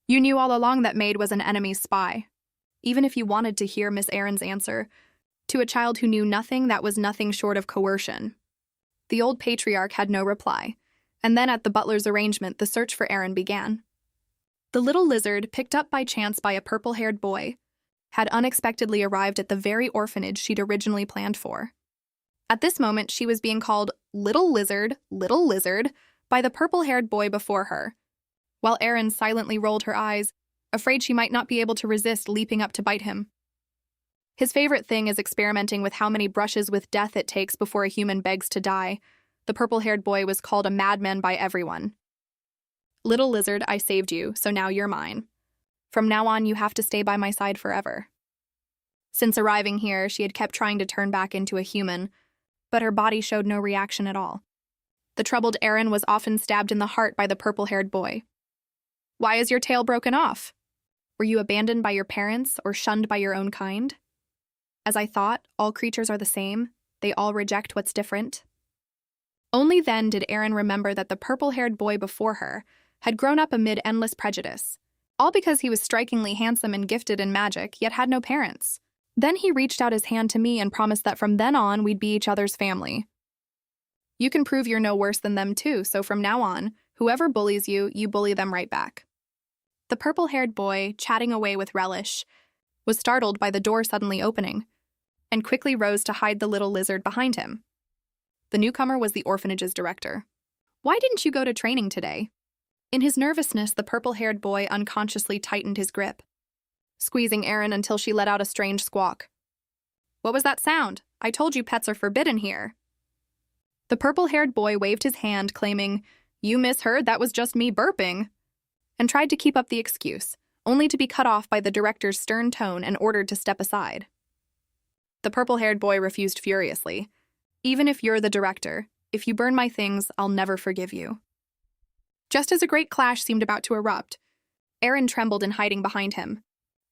"You knew all along that maid was an enemy's spy." Even if you wanted to hear Miss Erin's answer, to a child who knew nothing, that was nothing short of coercion. The old patriarch had no reply, and then at the butler's arrangement, the search for Ailen began. The little lizard, picked up by chance by a purple-haired boy, had unexpectedly arrived at the very orphanage she'd originally planned for. At this moment, she was being called little lizard," by the purple-haired boy before her, while Ailen silently rolled her eyes, afraid she might not be able to resist leaping up to bite him. His favorite thing is experimenting with how many brushes with death it takes before a human begs to die. The purple-haired boy was called a madman by everyone. "Little lizard, I saved you, so now you're mine. From now on, you have to stay by my side forever." Since arriving here, she had kept trying to turn back into a human, but her body showed no reaction at all. The troubled Ailen was often stabbed in the heart by the purple-haired boy. "Why is your tail broken off? Were you abandoned by your parents or shunned by your own kind?" As I thought, all creatures are the same. They all reject what's different. Only then did Ailen remember that the purple-haired boy before her had grown up amid endless prejudice, all because he was strikingly handsome and gifted in magic, yet had no parents. Then he reached out his hand to me and promised that from then on we'd be each other's family. "You can prove you're no worse than them too, so from now on, whoever bullies you, you bully them right back." The purple-haired boy, chatting away with relish, was startled by the door suddenly opening, and quickly rose to hide the little lizard behind him. The newcomer was the orphanage's director. "Why didn't you go to training today?" In his nervousness, the purple-haired boy unconsciously tightened his grip, squeezing Ailen until she let out a strange squawk. "What was that sound? I told you pets are forbidden here." The purple-haired boy waved his hand, claiming, "You misheard, that was just me burping," and tried to keep up the excuse, only to be cut off by the director's stern tone and ordered to step aside. The purple-haired boy refused furiously. "Even if you're the director, if you burn my things, I'll never forgive you." Just as a great clash seemed about to erupt, Ailen trembled in hiding behind him.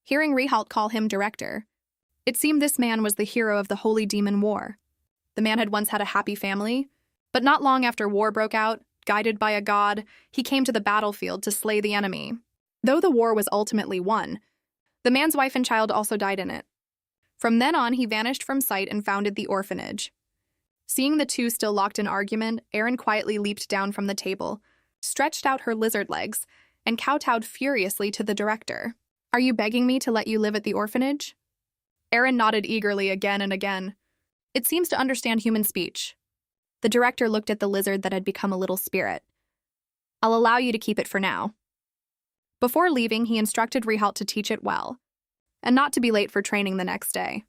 Hearing Riart call him director, it seemed this man was the hero of the Holy Demon War. The man had once had a happy family, but not long after war broke out, guided by a god, he came to the battlefield to slay the enemy. Though the war was ultimately won, the man's wife and child also died in it. From then on, he vanished from sight and founded the orphanage. Seeing the two still locked in argument, Ailen quietly leaped down from the table, stretched out her lizard legs, and kowtowed furiously to the director. "Are you begging me to let you live at the orphanage?" Ailen nodded eagerly again and again. It seems to understand human speech. The director looked at the lizard that had become a little spirit. "I'll allow you to keep it for now." Before leaving, he instructed Riart to teach it well, and not to be late for training the next day.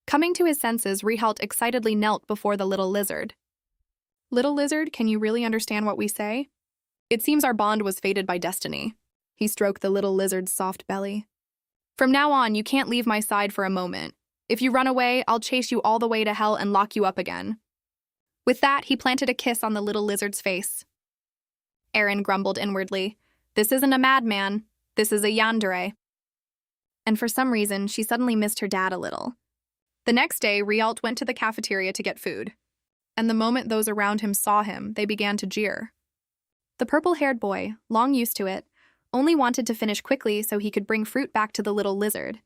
Coming to his senses, Riart excitedly knelt before the little lizard. "Little lizard, can you really understand what we say? It seems our bond was fated by destiny." He stroked the little lizard's soft belly. "From now on, you can't leave my side for a moment. If you run away, I'll chase you all the way to hell and lock you up again." With that, he planted a kiss on the little lizard's face. Ailen grumbled inwardly. This isn't a madman. This is a yandere. And for some reason, she suddenly missed her dad a little. The next day, Riart went to the cafeteria to get food. And the moment those around him saw him, they began to jeer. The purple-haired boy, long used to it, only wanted to finish quickly so he could bring fruit back to the little lizard.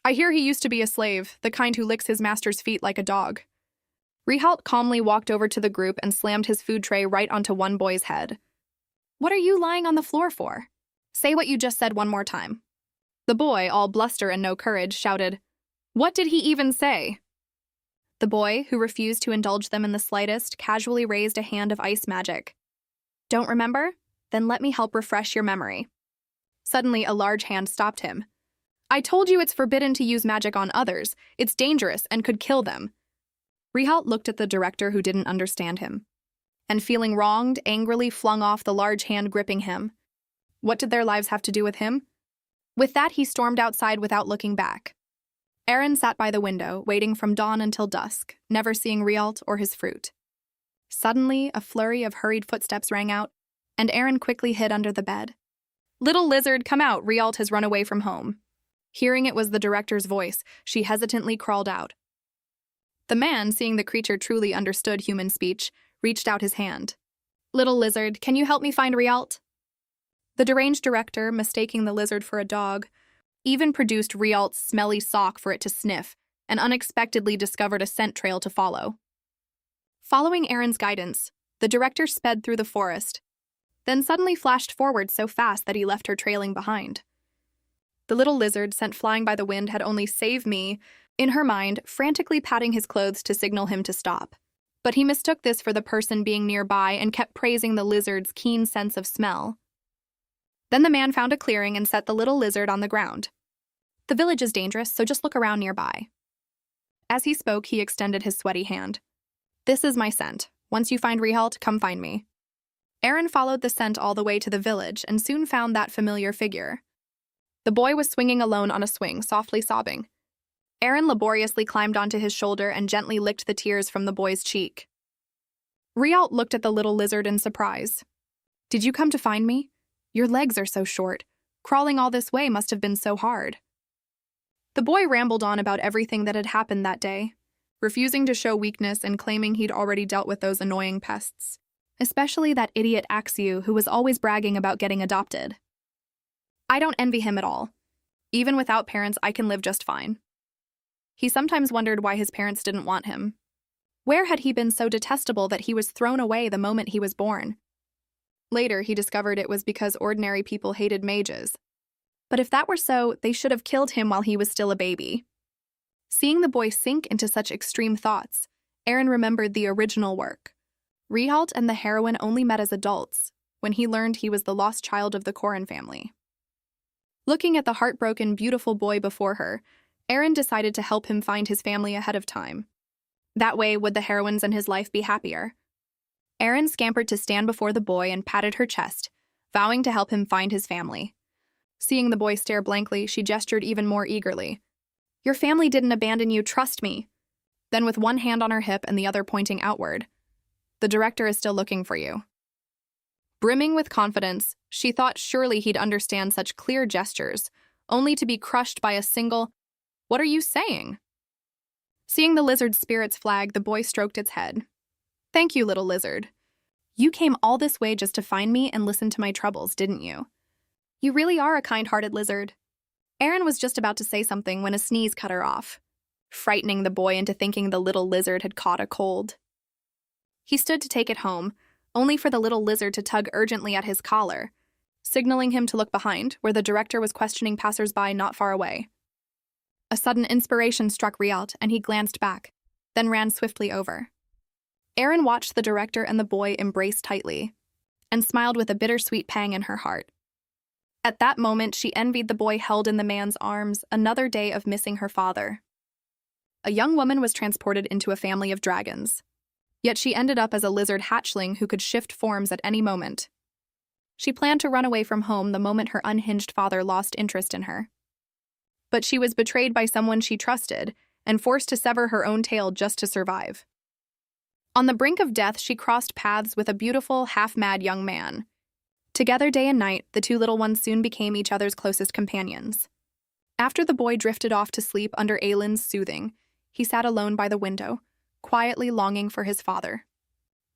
I hear he used to be a slave, the kind who licks his master's feet like a dog. Riart calmly walked over to the group and slammed his food tray right onto one boy's head. What are you lying on the floor for? Say what you just said one more time. The boy, all bluster and no courage, shouted, What did he even say? The boy, who refused to indulge them in the slightest, casually raised a hand of ice magic. Don't remember? Then let me help refresh your memory. Suddenly, a large hand stopped him. I told you it's forbidden to use magic on others. It's dangerous and could kill them. Riart looked at the director who didn't understand him, and feeling wronged, angrily flung off the large hand gripping him. What did their lives have to do with him? With that, he stormed outside without looking back. Ailen sat by the window, waiting from dawn until dusk, never seeing Riart or his fruit. Suddenly, a flurry of hurried footsteps rang out, and Ailen quickly hid under the bed. Little lizard, come out, Riart has run away from home. Hearing it was the director's voice, she hesitantly crawled out. The man, seeing the creature truly understood human speech, reached out his hand. Little lizard, can you help me find Riart? The deranged director, mistaking the lizard for a dog, even produced Riart's smelly sock for it to sniff, and unexpectedly discovered a scent trail to follow. Following Ailen's guidance, the director sped through the forest, then suddenly flashed forward so fast that he left her trailing behind. The little lizard, sent flying by the wind, had only saved me, in her mind, frantically patting his clothes to signal him to stop. But he mistook this for the person being nearby and kept praising the lizard's keen sense of smell. Then the man found a clearing and set the little lizard on the ground. The village is dangerous, so just look around nearby. As he spoke, he extended his sweaty hand. This is my scent. Once you find Riart, come find me. Ailen followed the scent all the way to the village and soon found that familiar figure. The boy was swinging alone on a swing, softly sobbing. Ailen laboriously climbed onto his shoulder and gently licked the tears from the boy's cheek. Riart looked at the little lizard in surprise. Did you come to find me? Your legs are so short. Crawling all this way must have been so hard. The boy rambled on about everything that had happened that day, refusing to show weakness and claiming he'd already dealt with those annoying pests, especially that idiot Axiu who was always bragging about getting adopted. I don't envy him at all. Even without parents, I can live just fine. He sometimes wondered why his parents didn't want him. Where had he been so detestable that he was thrown away the moment he was born? Later, he discovered it was because ordinary people hated mages. But if that were so, they should have killed him while he was still a baby. Seeing the boy sink into such extreme thoughts, Ailen remembered the original work. Riart and the heroine only met as adults, when he learned he was the lost child of the Corin family. Looking at the heartbroken, beautiful boy before her, Ailen decided to help him find his family ahead of time. That way, would the heroines and his life be happier? Ailen scampered to stand before the boy and patted her chest, vowing to help him find his family. Seeing the boy stare blankly, she gestured even more eagerly. Your family didn't abandon you, trust me. Then with one hand on her hip and the other pointing outward, the director is still looking for you. Brimming with confidence, she thought surely he'd understand such clear gestures, only to be crushed by a single, "What are you saying?" Seeing the lizard's spirit's flag, the boy stroked its head. Thank you, little lizard. You came all this way just to find me and listen to my troubles, didn't you? You really are a kind-hearted lizard. Ailen was just about to say something when a sneeze cut her off, frightening the boy into thinking the little lizard had caught a cold. He stood to take it home, only for the little lizard to tug urgently at his collar, signaling him to look behind, where the director was questioning passers-by not far away. A sudden inspiration struck Riart, and he glanced back, then ran swiftly over. Ailen watched the director and the boy embrace tightly, and smiled with a bittersweet pang in her heart. At that moment, she envied the boy held in the man's arms, another day of missing her father. A young woman was transported into a family of dragons, yet she ended up as a lizard hatchling who could shift forms at any moment. She planned to run away from home the moment her unhinged father lost interest in her. But she was betrayed by someone she trusted and forced to sever her own tail just to survive. On the brink of death, she crossed paths with a beautiful, half-mad young man. Together day and night, the two little ones soon became each other's closest companions. After the boy drifted off to sleep under Ailen's soothing, he sat alone by the window, quietly longing for his father.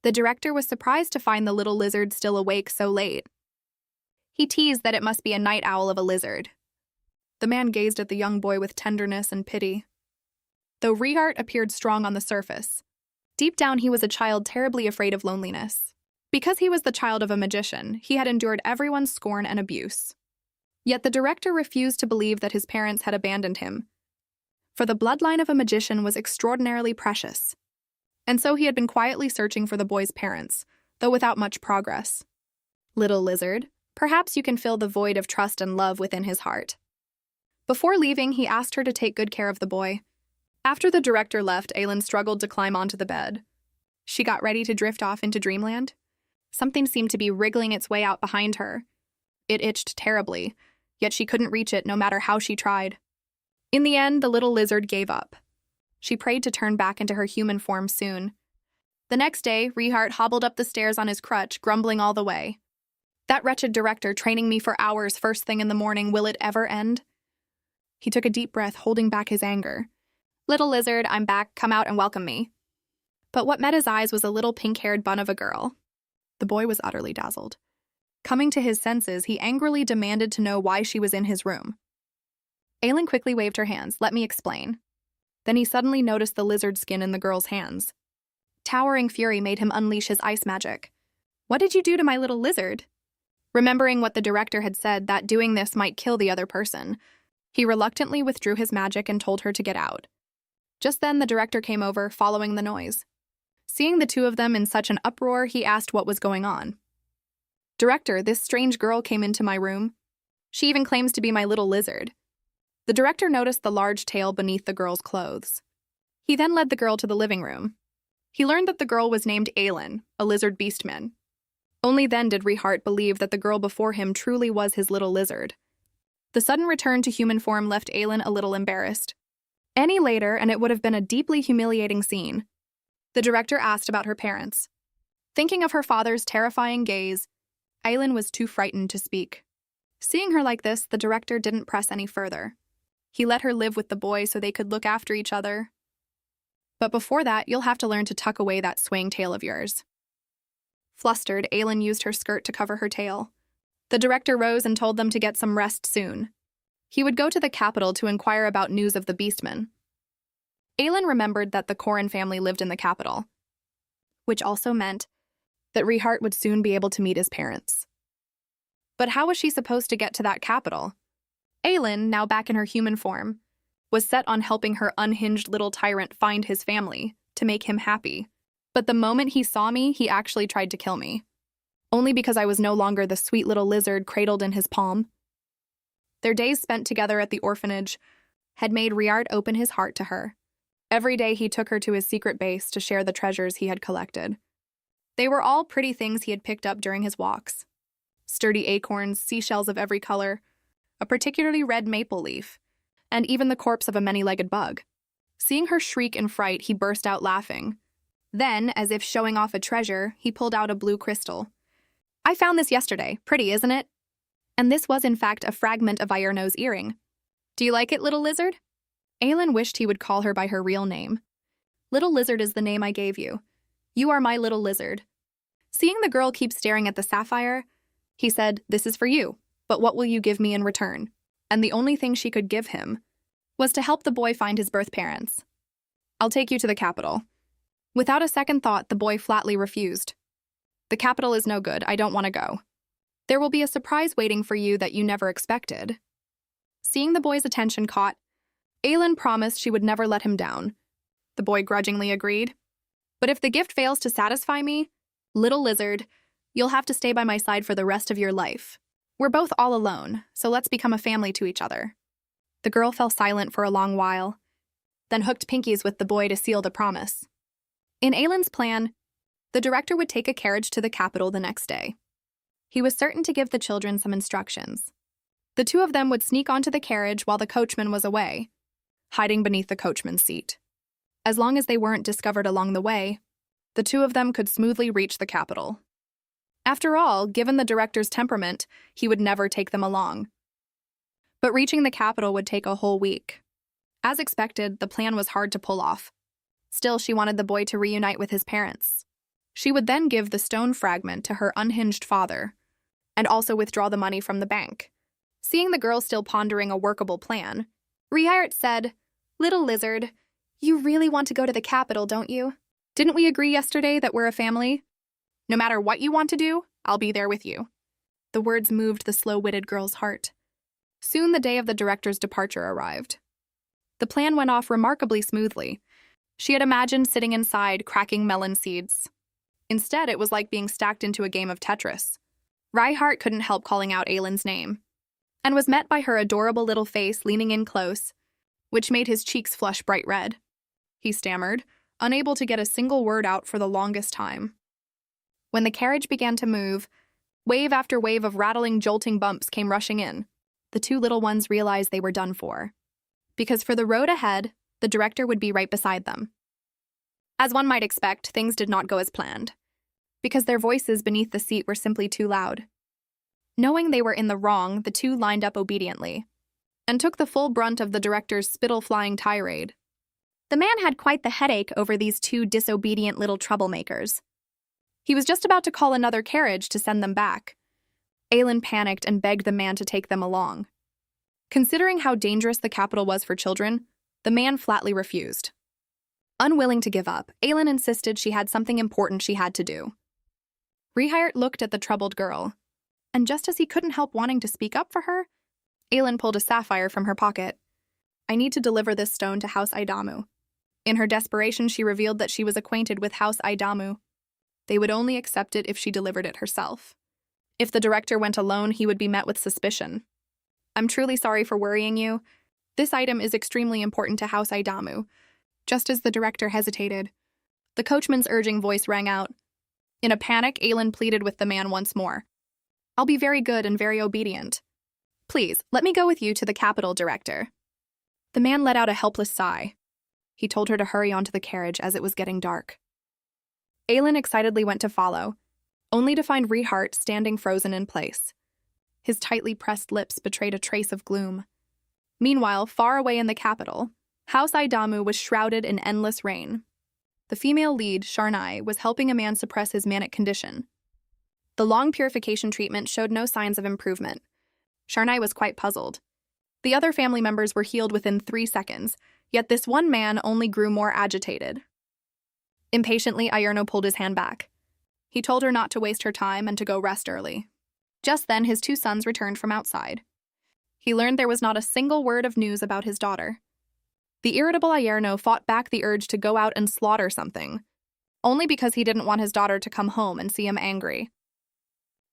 The director was surprised to find the little lizard still awake so late. He teased that it must be a night owl of a lizard. The man gazed at the young boy with tenderness and pity. Though Riart appeared strong on the surface, deep down he was a child terribly afraid of loneliness. Because he was the child of a magician, he had endured everyone's scorn and abuse. Yet the director refused to believe that his parents had abandoned him, for the bloodline of a magician was extraordinarily precious. And so he had been quietly searching for the boy's parents, though without much progress. Little lizard, perhaps you can fill the void of trust and love within his heart. Before leaving, he asked her to take good care of the boy. After the director left, Ailen struggled to climb onto the bed. She got ready to drift off into dreamland. Something seemed to be wriggling its way out behind her. It itched terribly, yet she couldn't reach it no matter how she tried. In the end, the little lizard gave up. She prayed to turn back into her human form soon. The next day, Riart hobbled up the stairs on his crutch, grumbling all the way. That wretched director training me for hours first thing in the morning, will it ever end? He took a deep breath, holding back his anger. Little lizard, I'm back, come out and welcome me. But what met his eyes was a little pink-haired bun of a girl. The boy was utterly dazzled. Coming to his senses, he angrily demanded to know why she was in his room. Ailen quickly waved her hands. Let me explain. Then he suddenly noticed the lizard skin in the girl's hands. Towering fury made him unleash his ice magic. What did you do to my little lizard? Remembering what the director had said, that doing this might kill the other person, he reluctantly withdrew his magic and told her to get out. Just then, the director came over, following the noise. Seeing the two of them in such an uproar, he asked what was going on. Director, this strange girl came into my room. She even claims to be my little lizard. The director noticed the large tail beneath the girl's clothes. He then led the girl to the living room. He learned that the girl was named Ailen, a lizard beastman. Only then did Riart believe that the girl before him truly was his little lizard. The sudden return to human form left Ailen a little embarrassed. Any later, and it would have been a deeply humiliating scene. The director asked about her parents. Thinking of her father's terrifying gaze, Ailen was too frightened to speak. Seeing her like this, the director didn't press any further. He let her live with the boy so they could look after each other. But before that, you'll have to learn to tuck away that swaying tail of yours. Flustered, Ailen used her skirt to cover her tail. The director rose and told them to get some rest soon. He would go to the capital to inquire about news of the beastmen. Ailen remembered that the Corin family lived in the capital, which also meant that Riart would soon be able to meet his parents. But how was she supposed to get to that capital? Ailen, now back in her human form, was set on helping her unhinged little tyrant find his family to make him happy. But the moment he saw me, he actually tried to kill me. Only because I was no longer the sweet little lizard cradled in his palm. Their days spent together at the orphanage had made Riart open his heart to her. Every day he took her to his secret base to share the treasures he had collected. They were all pretty things he had picked up during his walks. Sturdy acorns, seashells of every color, a particularly red maple leaf, and even the corpse of a many-legged bug. Seeing her shriek in fright, he burst out laughing. Then, as if showing off a treasure, he pulled out a blue crystal. I found this yesterday. Pretty, isn't it? And this was, in fact, a fragment of Ironow's earring. Do you like it, little lizard? Ailen wished he would call her by her real name. Little lizard is the name I gave you. You are my little lizard. Seeing the girl keep staring at the sapphire, he said, This is for you, but what will you give me in return? And the only thing she could give him was to help the boy find his birth parents. I'll take you to the capital. Without a second thought, the boy flatly refused. The capital is no good. I don't want to go. There will be a surprise waiting for you that you never expected. Seeing the boy's attention caught, Ailen promised she would never let him down. The boy grudgingly agreed. But if the gift fails to satisfy me, little lizard, you'll have to stay by my side for the rest of your life. We're both all alone, so let's become a family to each other. The girl fell silent for a long while, then hooked pinkies with the boy to seal the promise. In Ailen's plan, the director would take a carriage to the capital the next day. He was certain to give the children some instructions. The two of them would sneak onto the carriage while the coachman was away, hiding beneath the coachman's seat. As long as they weren't discovered along the way, the two of them could smoothly reach the capital. After all, given the director's temperament, he would never take them along. But reaching the capital would take a whole week. As expected, the plan was hard to pull off. Still, she wanted the boy to reunite with his parents. She would then give the stone fragment to her unhinged father, and also withdraw the money from the bank. Seeing the girl still pondering a workable plan, Riart said, "Little lizard, you really want to go to the capital, don't you? Didn't we agree yesterday that we're a family? No matter what you want to do, I'll be there with you." The words moved the slow-witted girl's heart. Soon the day of the director's departure arrived. The plan went off remarkably smoothly. She had imagined sitting inside, cracking melon seeds. Instead, it was like being stacked into a game of Tetris. Riart couldn't help calling out Ailen's name, and was met by her adorable little face leaning in close, which made his cheeks flush bright red. He stammered, unable to get a single word out for the longest time. When the carriage began to move, wave after wave of rattling, jolting bumps came rushing in. The two little ones realized they were done for, because for the road ahead, the director would be right beside them. As one might expect, things did not go as planned, because their voices beneath the seat were simply too loud. Knowing they were in the wrong, the two lined up obediently, and took the full brunt of the director's spittle-flying tirade. The man had quite the headache over these two disobedient little troublemakers. He was just about to call another carriage to send them back. Ailen panicked and begged the man to take them along. Considering how dangerous the capital was for children, the man flatly refused. Unwilling to give up, Ailen insisted she had something important she had to do. Riart looked at the troubled girl, and just as he couldn't help wanting to speak up for her, Ailen pulled a sapphire from her pocket. "I need to deliver this stone to House Aidamu." In her desperation, she revealed that she was acquainted with House Aidamu. They would only accept it if she delivered it herself. If the director went alone, he would be met with suspicion. "I'm truly sorry for worrying you. This item is extremely important to House Aidamu." Just as the director hesitated, the coachman's urging voice rang out. In a panic, Ailen pleaded with the man once more. "I'll be very good and very obedient. Please, let me go with you to the capital, director." The man let out a helpless sigh. He told her to hurry onto the carriage as it was getting dark. Ailen excitedly went to follow, only to find Riart standing frozen in place. His tightly pressed lips betrayed a trace of gloom. Meanwhile, far away in the capital, House Aidamu was shrouded in endless rain. The female lead, Sharnai, was helping a man suppress his manic condition. The long purification treatment showed no signs of improvement. Sharnai was quite puzzled. The other family members were healed within 3 seconds, yet this one man only grew more agitated. Impatiently, Ierno pulled his hand back. He told her not to waste her time and to go rest early. Just then, his 2 sons returned from outside. He learned there was not a single word of news about his daughter. The irritable Ierno fought back the urge to go out and slaughter something, only because he didn't want his daughter to come home and see him angry.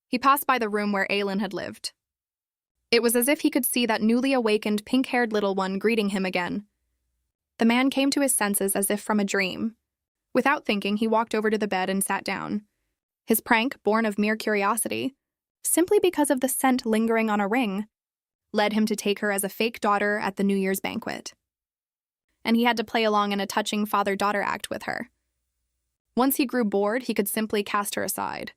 He passed by the room where Ailen had lived. It was as if he could see that newly awakened, pink-haired little one greeting him again. The man came to his senses as if from a dream. Without thinking, he walked over to the bed and sat down. His prank, born of mere curiosity, simply because of the scent lingering on a ring, led him to take her as a fake daughter at the New Year's banquet. And he had to play along in a touching father-daughter act with her. Once he grew bored, he could simply cast her aside.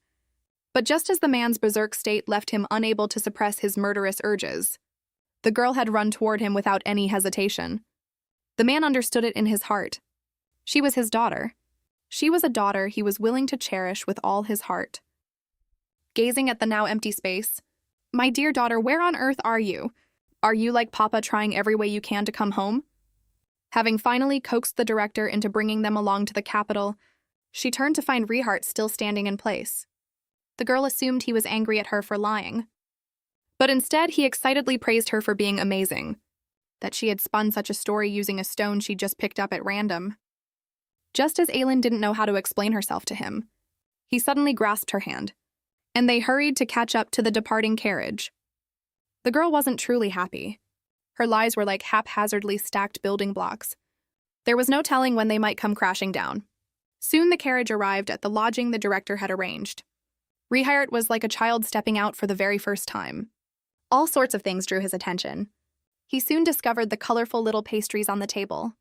But just as the man's berserk state left him unable to suppress his murderous urges, the girl had run toward him without any hesitation. The man understood it in his heart. She was his daughter. She was a daughter he was willing to cherish with all his heart. Gazing at the now empty space, "My dear daughter, where on earth are you? Are you like Papa trying every way you can to come home?" Having finally coaxed the director into bringing them along to the capital, she turned to find Riart still standing in place. The girl assumed he was angry at her for lying. But instead, he excitedly praised her for being amazing, that she had spun such a story using a stone she'd just picked up at random. Just as Ailen didn't know how to explain herself to him, he suddenly grasped her hand, and they hurried to catch up to the departing carriage. The girl wasn't truly happy. Her lies were like haphazardly stacked building blocks. There was no telling when they might come crashing down. Soon the carriage arrived at the lodging the director had arranged. Riart was like a child stepping out for the very first time. All sorts of things drew his attention. He soon discovered the colorful little pastries on the table.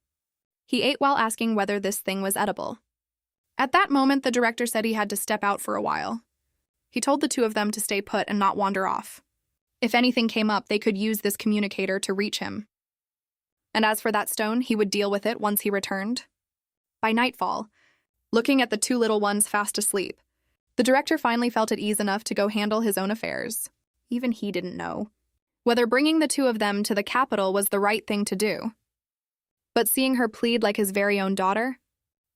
He ate while asking whether this thing was edible. At that moment, the director said he had to step out for a while. He told the two of them to stay put and not wander off. If anything came up, they could use this communicator to reach him. And as for that stone, he would deal with it once he returned. By nightfall, looking at the 2 little ones fast asleep, The director finally felt at ease enough to go handle his own affairs. Even he didn't know whether bringing the two of them to the capital was the right thing to do. But seeing her plead like his very own daughter,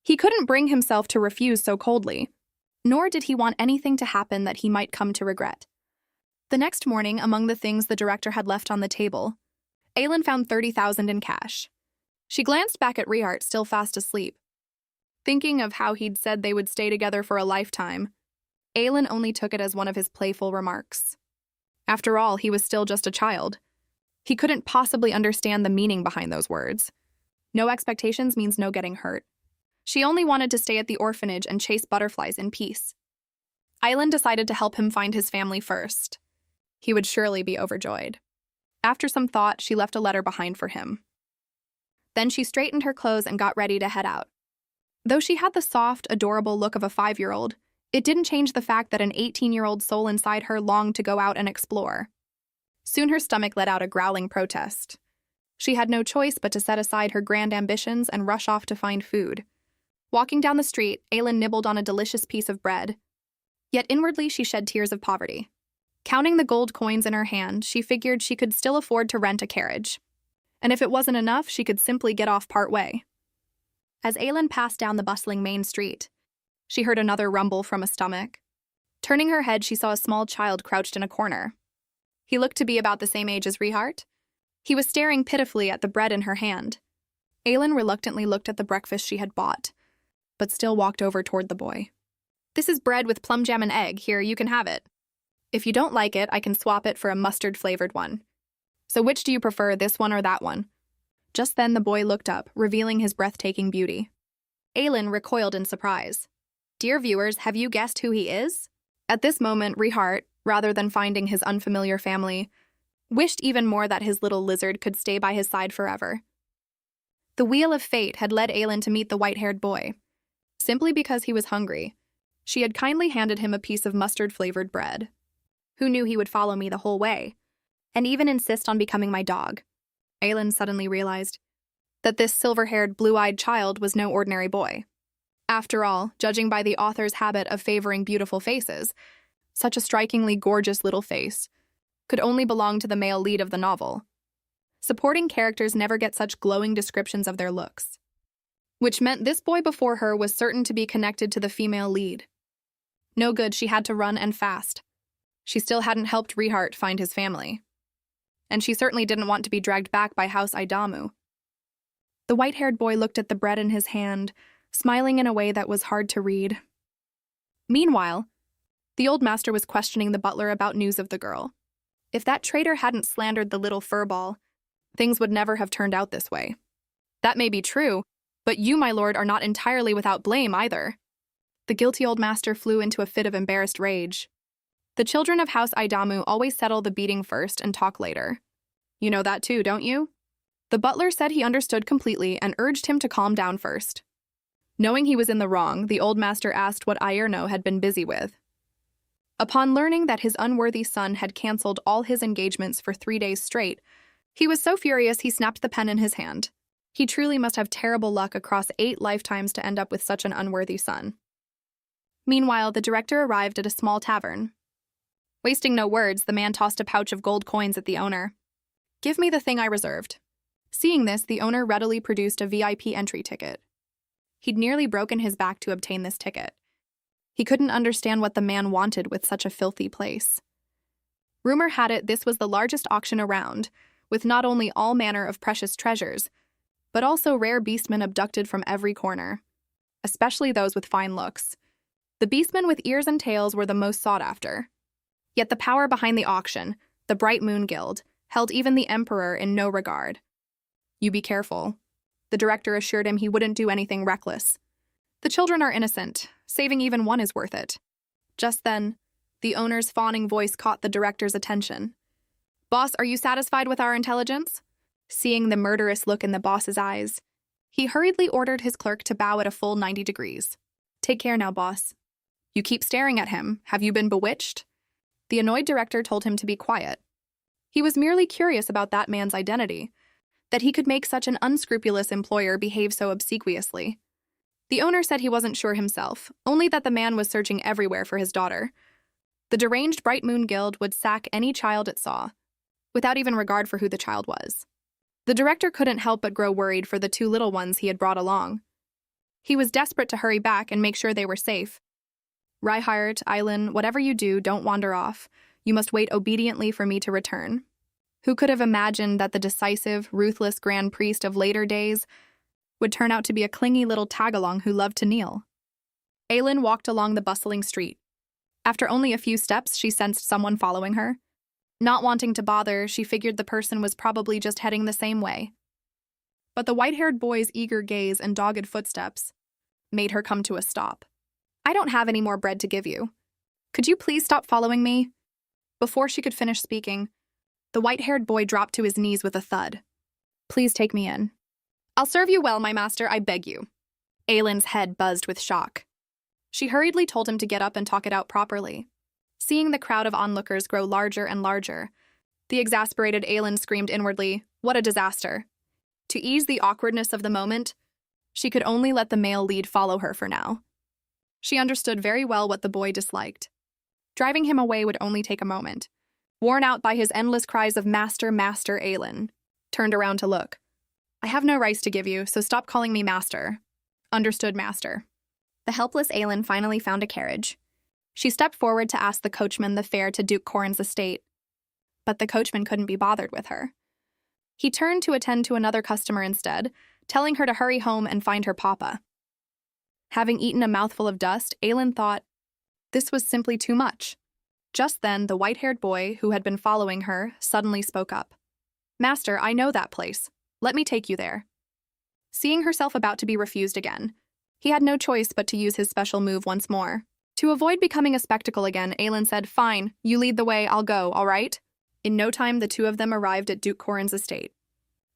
he couldn't bring himself to refuse so coldly, nor did he want anything to happen that he might come to regret. The next morning, among the things the director had left on the table, Ailen found 30,000 in cash. She glanced back at Riart, still fast asleep. Thinking of how he'd said they would stay together for a lifetime, Ailen only took it as one of his playful remarks. After all, he was still just a child. He couldn't possibly understand the meaning behind those words. No expectations means no getting hurt. She only wanted to stay at the orphanage and chase butterflies in peace. Ailen decided to help him find his family first. He would surely be overjoyed. After some thought, she left a letter behind for him. Then she straightened her clothes and got ready to head out. Though she had the soft, adorable look of a 5-year-old, it didn't change the fact that an 18-year-old soul inside her longed to go out and explore. Soon her stomach let out a growling protest. She had no choice but to set aside her grand ambitions and rush off to find food. Walking down the street, Ailen nibbled on a delicious piece of bread. Yet inwardly she shed tears of poverty. Counting the gold coins in her hand, she figured she could still afford to rent a carriage. And if it wasn't enough, she could simply get off part way. As Ailen passed down the bustling main street, she heard another rumble from a stomach. Turning her head, she saw a small child crouched in a corner. He looked to be about the same age as Riart. He was staring pitifully at the bread in her hand. Ailen reluctantly looked at the breakfast she had bought, but still walked over toward the boy. "This is bread with plum jam and egg. Here, you can have it. If you don't like it, I can swap it for a mustard-flavored one. So which do you prefer, this one or that one?" Just then the boy looked up, revealing his breathtaking beauty. Ailen recoiled in surprise. Dear viewers, have you guessed who he is? At this moment, Riart, rather than finding his unfamiliar family, wished even more that his little lizard could stay by his side forever. The wheel of fate had led Ailen to meet the white-haired boy. Simply because he was hungry, she had kindly handed him a piece of mustard-flavored bread. Who knew he would follow me the whole way, and even insist on becoming my dog? Ailen suddenly realized that this silver-haired, blue-eyed child was no ordinary boy. After all, judging by the author's habit of favoring beautiful faces, such a strikingly gorgeous little face could only belong to the male lead of the novel. Supporting characters never get such glowing descriptions of their looks, which meant this boy before her was certain to be connected to the female lead. No good, she had to run and fast. She still hadn't helped Riart find his family. And she certainly didn't want to be dragged back by House Aidamu. The white-haired boy looked at the bread in his hand, smiling in a way that was hard to read. Meanwhile, the old master was questioning the butler about news of the girl. If that traitor hadn't slandered the little furball, things would never have turned out this way. That may be true, but you, my lord, are not entirely without blame either. The guilty old master flew into a fit of embarrassed rage. The children of House Aidamu always settle the beating first and talk later. You know that too, don't you? The butler said he understood completely and urged him to calm down first. Knowing he was in the wrong, the old master asked what Ierno had been busy with. Upon learning that his unworthy son had cancelled all his engagements for 3 days straight, he was so furious he snapped the pen in his hand. He truly must have terrible luck across 8 lifetimes to end up with such an unworthy son. Meanwhile, the director arrived at a small tavern. Wasting no words, the man tossed a pouch of gold coins at the owner. "Give me the thing I reserved." Seeing this, the owner readily produced a VIP entry ticket. He'd nearly broken his back to obtain this ticket. He couldn't understand what the man wanted with such a filthy place. Rumor had it this was the largest auction around, with not only all manner of precious treasures, but also rare beastmen abducted from every corner, especially those with fine looks. The beastmen with ears and tails were the most sought after. Yet the power behind the auction, the Bright Moon Guild, held even the emperor in no regard. "You be careful." The director assured him he wouldn't do anything reckless. "The children are innocent. Saving even one is worth it." Just then, the owner's fawning voice caught the director's attention. "Boss, are you satisfied with our intelligence?" Seeing the murderous look in the boss's eyes, he hurriedly ordered his clerk to bow at a full 90 degrees. "Take care now, boss." "You keep staring at him. Have you been bewitched?" The annoyed director told him to be quiet. He was merely curious about that man's identity, that he could make such an unscrupulous employer behave so obsequiously. The owner said he wasn't sure himself, only that the man was searching everywhere for his daughter. The deranged Bright Moon Guild would sack any child it saw, without even regard for who the child was. The director couldn't help but grow worried for the two little ones he had brought along. He was desperate to hurry back and make sure they were safe. Riart, Ailen, whatever you do, don't wander off. You must wait obediently for me to return. Who could have imagined that the decisive, ruthless Grand Priest of later days would turn out to be a clingy little tag-along who loved to kneel? Ailen walked along the bustling street. After only a few steps, she sensed someone following her. Not wanting to bother, she figured the person was probably just heading the same way. But the white-haired boy's eager gaze and dogged footsteps made her come to a stop. I don't have any more bread to give you. Could you please stop following me? Before she could finish speaking, the white-haired boy dropped to his knees with a thud. Please take me in. I'll serve you well, my master, I beg you. Ailen's head buzzed with shock. She hurriedly told him to get up and talk it out properly. Seeing the crowd of onlookers grow larger and larger, the exasperated Ailen screamed inwardly, "What a disaster!" To ease the awkwardness of the moment, she could only let the male lead follow her for now. She understood very well what the boy disliked. Driving him away would only take a moment. Worn out by his endless cries of "Master, Master," Ailen turned around to look. I have no rice to give you, so stop calling me master. Understood, master. The helpless Ailen finally found a carriage. She stepped forward to ask the coachman the fare to Duke Corin's estate. But the coachman couldn't be bothered with her. He turned to attend to another customer instead, telling her to hurry home and find her papa. Having eaten a mouthful of dust, Ailen thought, this was simply too much. Just then, the white-haired boy, who had been following her, suddenly spoke up. Master, I know that place. Let me take you there. Seeing herself about to be refused again, he had no choice but to use his special move once more. To avoid becoming a spectacle again, Ailen said, Fine, you lead the way, I'll go, all right? In no time, the two of them arrived at Duke Corin's estate.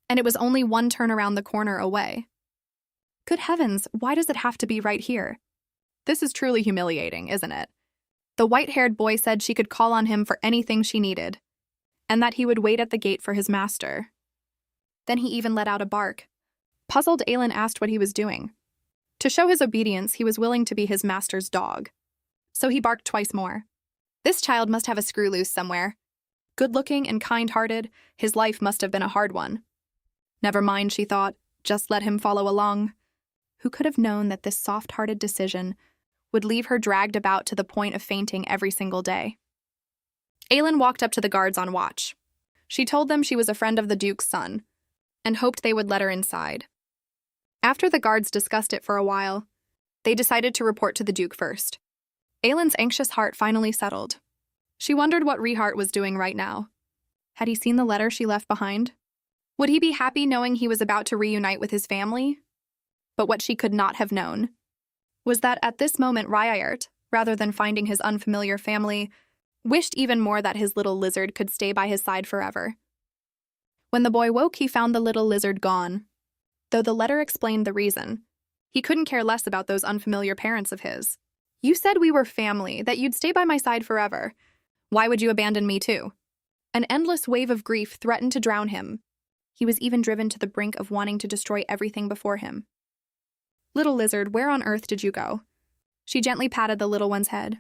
And it was only one turn around the corner away. Good heavens, why does it have to be right here? This is truly humiliating, isn't it? The white-haired boy said she could call on him for anything she needed, and that he would wait at the gate for his master. Then he even let out a bark. Puzzled, Ailen asked what he was doing. To show his obedience, he was willing to be his master's dog. So he barked twice more. This child must have a screw loose somewhere. Good-looking and kind-hearted, his life must have been a hard one. Never mind, she thought, just let him follow along. Who could have known that this soft-hearted decision would leave her dragged about to the point of fainting every single day? Ailen walked up to the guards on watch. She told them she was a friend of the Duke's son, and hoped they would let her inside. After the guards discussed it for a while, they decided to report to the Duke first. Ailen's anxious heart finally settled. She wondered what Riart was doing right now. Had he seen the letter she left behind? Would he be happy knowing he was about to reunite with his family? But what she could not have known was that at this moment Riart, rather than finding his unfamiliar family, wished even more that his little lizard could stay by his side forever. When the boy woke, he found the little lizard gone. Though the letter explained the reason, he couldn't care less about those unfamiliar parents of his. You said we were family, that you'd stay by my side forever. Why would you abandon me too? An endless wave of grief threatened to drown him. He was even driven to the brink of wanting to destroy everything before him. Little lizard, where on earth did you go? She gently patted the little one's head,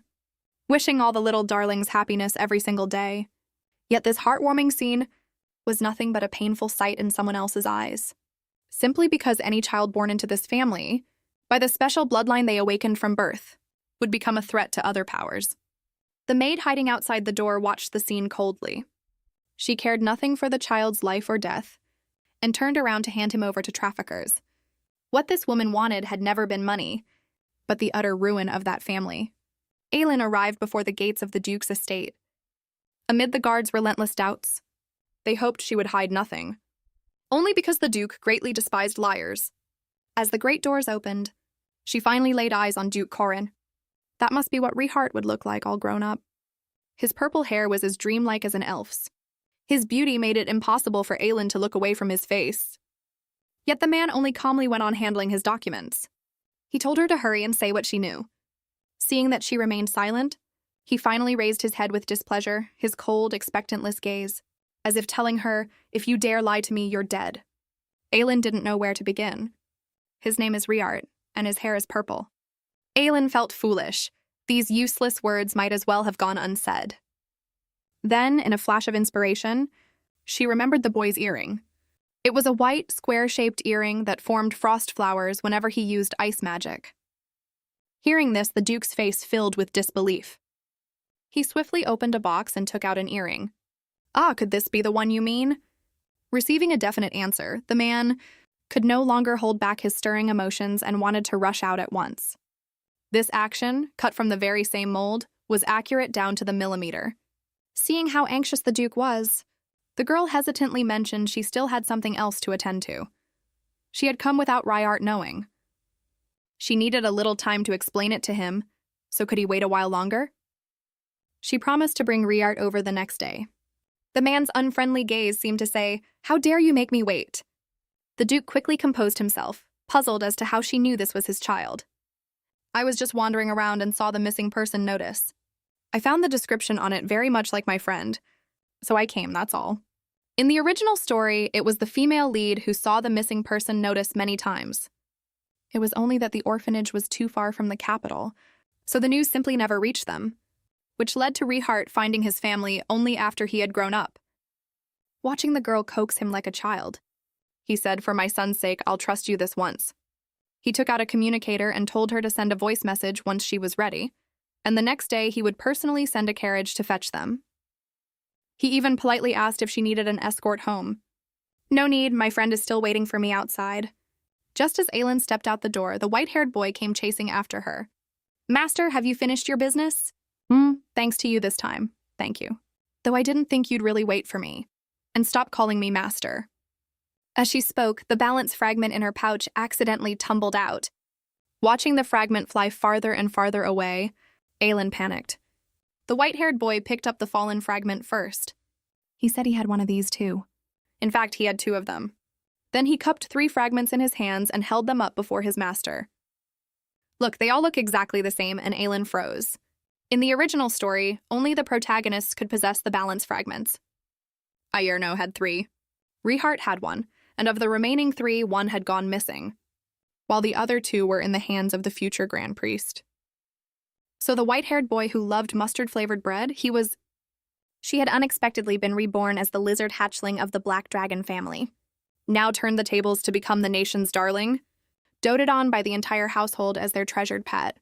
wishing all the little darlings happiness every single day. Yet this heartwarming scene was nothing but a painful sight in someone else's eyes. Simply because any child born into this family, by the special bloodline they awakened from birth, would become a threat to other powers. The maid hiding outside the door watched the scene coldly. She cared nothing for the child's life or death, and turned around to hand him over to traffickers. What this woman wanted had never been money, but the utter ruin of that family. Ailen arrived before the gates of the Duke's estate. Amid the guards' relentless doubts, they hoped she would hide nothing. Only because the Duke greatly despised liars. As the great doors opened, she finally laid eyes on Duke Corin. That must be what Riart would look like all grown up. His purple hair was as dreamlike as an elf's. His beauty made it impossible for Ailen to look away from his face. Yet the man only calmly went on handling his documents. He told her to hurry and say what she knew. Seeing that she remained silent, he finally raised his head with displeasure, his cold, expectantless gaze, as if telling her, if you dare lie to me, you're dead. Ailen didn't know where to begin. His name is Riart, and his hair is purple. Ailen felt foolish. These useless words might as well have gone unsaid. Then, in a flash of inspiration, she remembered the boy's earring. It was a white, square-shaped earring that formed frost flowers whenever he used ice magic. Hearing this, the Duke's face filled with disbelief. He swiftly opened a box and took out an earring. "Ah, could this be the one you mean?" Receiving a definite answer, the man could no longer hold back his stirring emotions and wanted to rush out at once. This action, cut from the very same mold, was accurate down to the millimeter. Seeing how anxious the Duke was, the girl hesitantly mentioned she still had something else to attend to. She had come without Riart knowing. She needed a little time to explain it to him, so could he wait a while longer? She promised to bring Riart over the next day. The man's unfriendly gaze seemed to say, "How dare you make me wait?" The Duke quickly composed himself, puzzled as to how she knew this was his child. "I was just wandering around and saw the missing person notice. I found the description on it very much like my friend, so I came, that's all." In the original story, it was the female lead who saw the missing person notice many times. It was only that the orphanage was too far from the capital, so the news simply never reached them, which led to Riart finding his family only after he had grown up. Watching the girl coax him like a child, he said, "For my son's sake, I'll trust you this once." He took out a communicator and told her to send a voice message once she was ready, and the next day he would personally send a carriage to fetch them. He even politely asked if she needed an escort home. "No need, my friend is still waiting for me outside." Just as Ailen stepped out the door, the white-haired boy came chasing after her. "Master, have you finished your business?" Thanks to you this time, thank you. Though I didn't think you'd really wait for me. And stop calling me master." As she spoke, the balance fragment in her pouch accidentally tumbled out. Watching the fragment fly farther and farther away, Ailen panicked. The white-haired boy picked up the fallen fragment first. He said he had one of these too. In fact, he had two of them. Then he cupped 3 fragments in his hands and held them up before his master. Look, they all look exactly the same, and Ailen froze. In the original story, only the protagonists could possess the balance fragments. Ayerno had 3. Riart had 1, and of the remaining 3, 1 had gone missing, while the other 2 were in the hands of the future Grand Priest. So the white-haired boy who loved mustard-flavored bread, she had unexpectedly been reborn as the lizard hatchling of the Black Dragon family. Now turned the tables to become the nation's darling, doted on by the entire household as their treasured pet.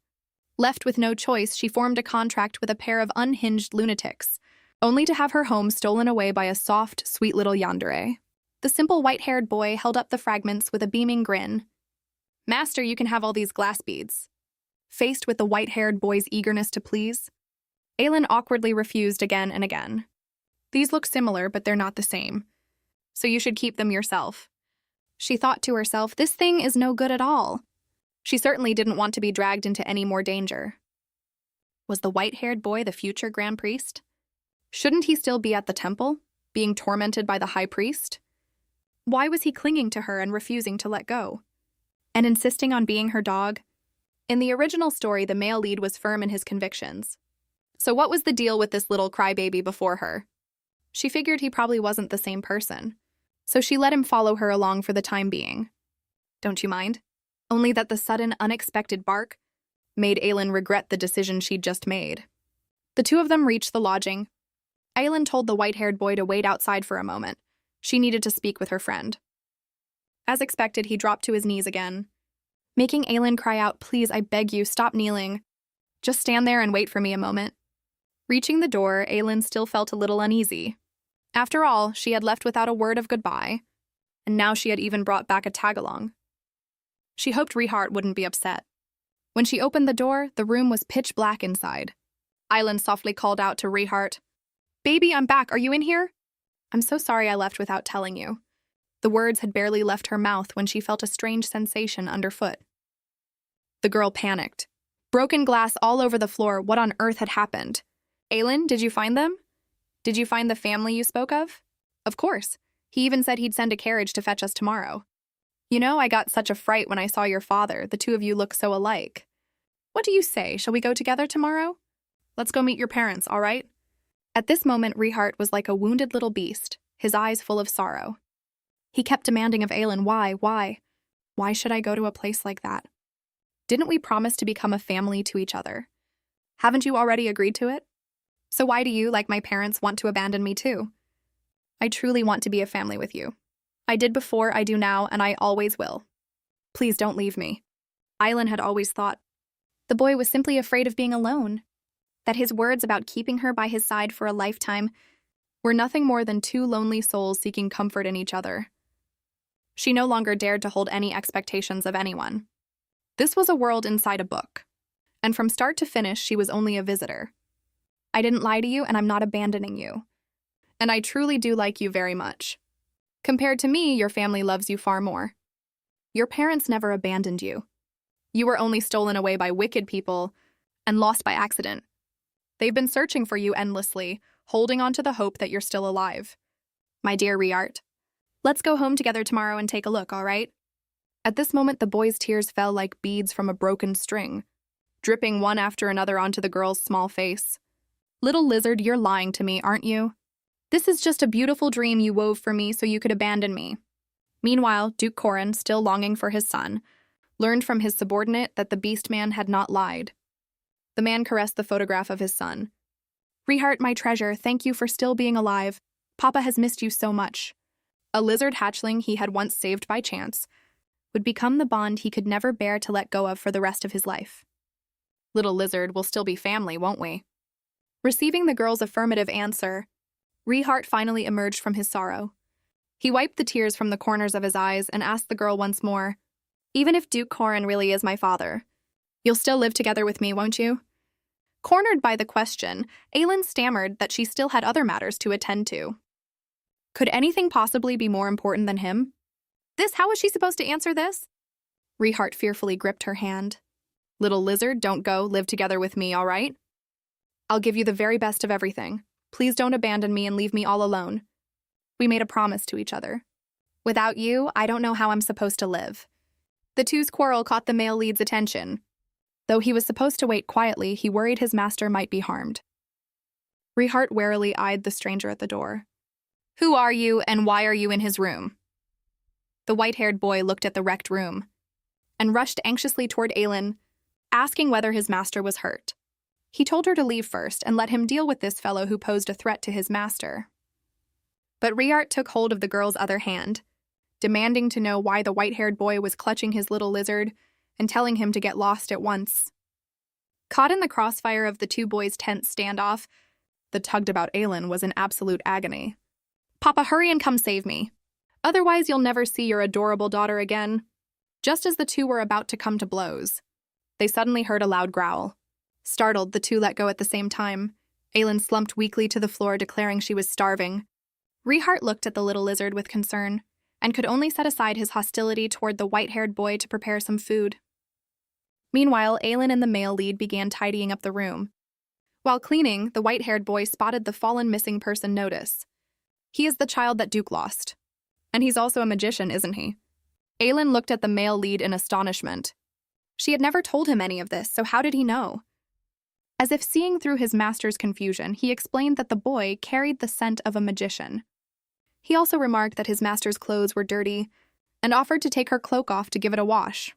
Left with no choice, she formed a contract with a pair of unhinged lunatics, only to have her home stolen away by a soft, sweet little yandere. The simple white-haired boy held up the fragments with a beaming grin. "Master, you can have all these glass beads." Faced with the white-haired boy's eagerness to please, Ailen awkwardly refused again and again. "These look similar, but they're not the same, so you should keep them yourself." She thought to herself, this thing is no good at all. She certainly didn't want to be dragged into any more danger. Was the white-haired boy the future Grand Priest? Shouldn't he still be at the temple, being tormented by the High Priest? Why was he clinging to her and refusing to let go? And insisting on being her dog? In the original story, the male lead was firm in his convictions. So what was the deal with this little crybaby before her? She figured he probably wasn't the same person, so she let him follow her along for the time being. Don't you mind? Only that the sudden, unexpected bark made Ailen regret the decision she'd just made. The two of them reached the lodging. Ailen told the white-haired boy to wait outside for a moment. She needed to speak with her friend. As expected, he dropped to his knees again, making Ailen cry out, "Please, I beg you, stop kneeling. Just stand there and wait for me a moment." Reaching the door, Ailen still felt a little uneasy. After all, she had left without a word of goodbye, and now she had even brought back a tag-along. She hoped Riart wouldn't be upset. When she opened the door, the room was pitch black inside. Ailen softly called out to Riart, "Baby, I'm back. Are you in here?" "I'm so sorry I left without telling you." The words had barely left her mouth when she felt a strange sensation underfoot. The girl panicked. Broken glass all over the floor. What on earth had happened? "Ailen, did you find them? Did you find the family you spoke of?" "Of course. He even said he'd send a carriage to fetch us tomorrow. You know, I got such a fright when I saw your father. The two of you look so alike." "What do you say? Shall we go together tomorrow?" "Let's go meet your parents, all right?" At this moment, Riart was like a wounded little beast, his eyes full of sorrow. He kept demanding of Ailen, Why should I go to a place like that? Didn't we promise to become a family to each other? Haven't you already agreed to it? So why do you, like my parents, want to abandon me too? I truly want to be a family with you. I did before, I do now, and I always will. Please don't leave me. Ailen had always thought the boy was simply afraid of being alone, that his words about keeping her by his side for a lifetime were nothing more than two lonely souls seeking comfort in each other. She no longer dared to hold any expectations of anyone. This was a world inside a book, and from start to finish she was only a visitor. I didn't lie to you, and I'm not abandoning you. And I truly do like you very much. Compared to me, your family loves you far more. Your parents never abandoned you. You were only stolen away by wicked people and lost by accident. They've been searching for you endlessly, holding on to the hope that you're still alive. My dear Riart, let's go home together tomorrow and take a look, all right? At this moment, the boy's tears fell like beads from a broken string, dripping one after another onto the girl's small face. Little lizard, you're lying to me, aren't you? This is just a beautiful dream you wove for me so you could abandon me. Meanwhile, Duke Corin, still longing for his son, learned from his subordinate that the beast man had not lied. The man caressed the photograph of his son. Riart, my treasure, thank you for still being alive. Papa has missed you so much. A lizard hatchling he had once saved by chance would become the bond he could never bear to let go of for the rest of his life. Little lizard, we'll still be family, won't we? Receiving the girl's affirmative answer, Riart finally emerged from his sorrow. He wiped the tears from the corners of his eyes and asked the girl once more, even if Duke Corin really is my father, you'll still live together with me, won't you? Cornered by the question, Ailen stammered that she still had other matters to attend to. Could anything possibly be more important than him? How was she supposed to answer this? Riart fearfully gripped her hand. Little lizard, don't go, live together with me, all right? I'll give you the very best of everything. Please don't abandon me and leave me all alone. We made a promise to each other. Without you, I don't know how I'm supposed to live. The two's quarrel caught the male lead's attention. Though he was supposed to wait quietly, he worried his master might be harmed. Riart warily eyed the stranger at the door. Who are you, and why are you in his room? The white-haired boy looked at the wrecked room and rushed anxiously toward Ailen, asking whether his master was hurt. He told her to leave first and let him deal with this fellow who posed a threat to his master. But Riart took hold of the girl's other hand, demanding to know why the white-haired boy was clutching his little lizard and telling him to get lost at once. Caught in the crossfire of the two boys' tense standoff, the tugged about Ailen was in absolute agony. Papa, hurry and come save me. Otherwise, you'll never see your adorable daughter again. Just as the two were about to come to blows, they suddenly heard a loud growl. Startled, the two let go at the same time. Ailen slumped weakly to the floor, declaring she was starving. Riart looked at the little lizard with concern, and could only set aside his hostility toward the white-haired boy to prepare some food. Meanwhile, Ailen and the male lead began tidying up the room. While cleaning, the white-haired boy spotted the fallen missing person notice. He is the child that Duke lost. And he's also a magician, isn't he? Ailen looked at the male lead in astonishment. She had never told him any of this, so how did he know? As if seeing through his master's confusion, he explained that the boy carried the scent of a magician. He also remarked that his master's clothes were dirty and offered to take her cloak off to give it a wash.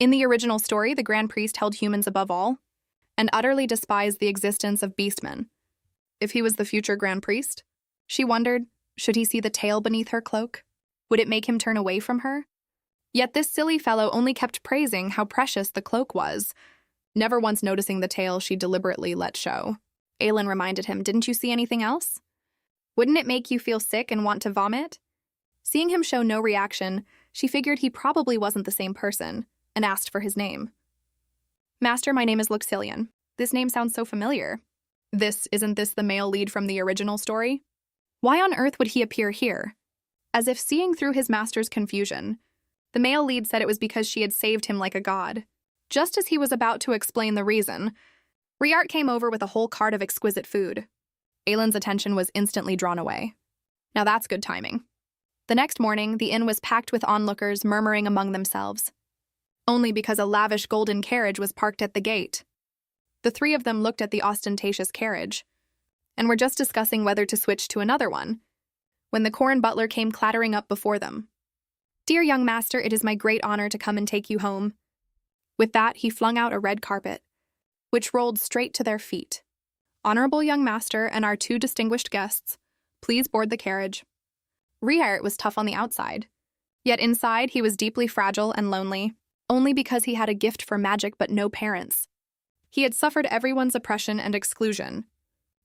In the original story, the Grand Priest held humans above all and utterly despised the existence of beastmen. If he was the future Grand Priest, she wondered, should he see the tail beneath her cloak? Would it make him turn away from her? Yet this silly fellow only kept praising how precious the cloak was, never once noticing the tail she deliberately let show. Ailen reminded him, didn't you see anything else? Wouldn't it make you feel sick and want to vomit? Seeing him show no reaction, she figured he probably wasn't the same person, and asked for his name. Master, my name is Luxillian. This name sounds so familiar. Isn't this the male lead from the original story? Why on earth would he appear here? As if seeing through his master's confusion, the male lead said it was because she had saved him like a god. Just as he was about to explain the reason, Riart came over with a whole cart of exquisite food. Ailen's attention was instantly drawn away. Now that's good timing. The next morning, the inn was packed with onlookers murmuring among themselves. Only because a lavish golden carriage was parked at the gate. The three of them looked at the ostentatious carriage, and were just discussing whether to switch to another one, when the Corin butler came clattering up before them. Dear young master, it is my great honor to come and take you home. With that, he flung out a red carpet, which rolled straight to their feet. "Honorable young master and our two distinguished guests, please board the carriage." Riart was tough on the outside, yet inside he was deeply fragile and lonely, only because he had a gift for magic but no parents. He had suffered everyone's oppression and exclusion.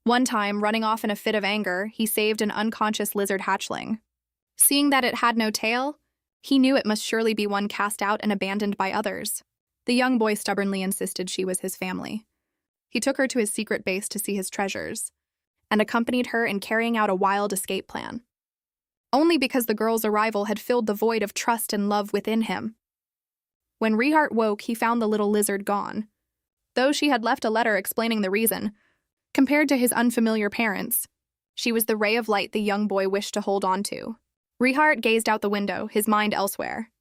One time, running off in a fit of anger, he saved an unconscious lizard hatchling. Seeing that it had no tail, he knew it must surely be one cast out and abandoned by others. The young boy stubbornly insisted she was his family. He took her to his secret base to see his treasures, and accompanied her in carrying out a wild escape plan. Only because the girl's arrival had filled the void of trust and love within him. When Riart woke, he found the little lizard gone. Though she had left a letter explaining the reason, compared to his unfamiliar parents, she was the ray of light the young boy wished to hold on to. Riart gazed out the window, his mind elsewhere.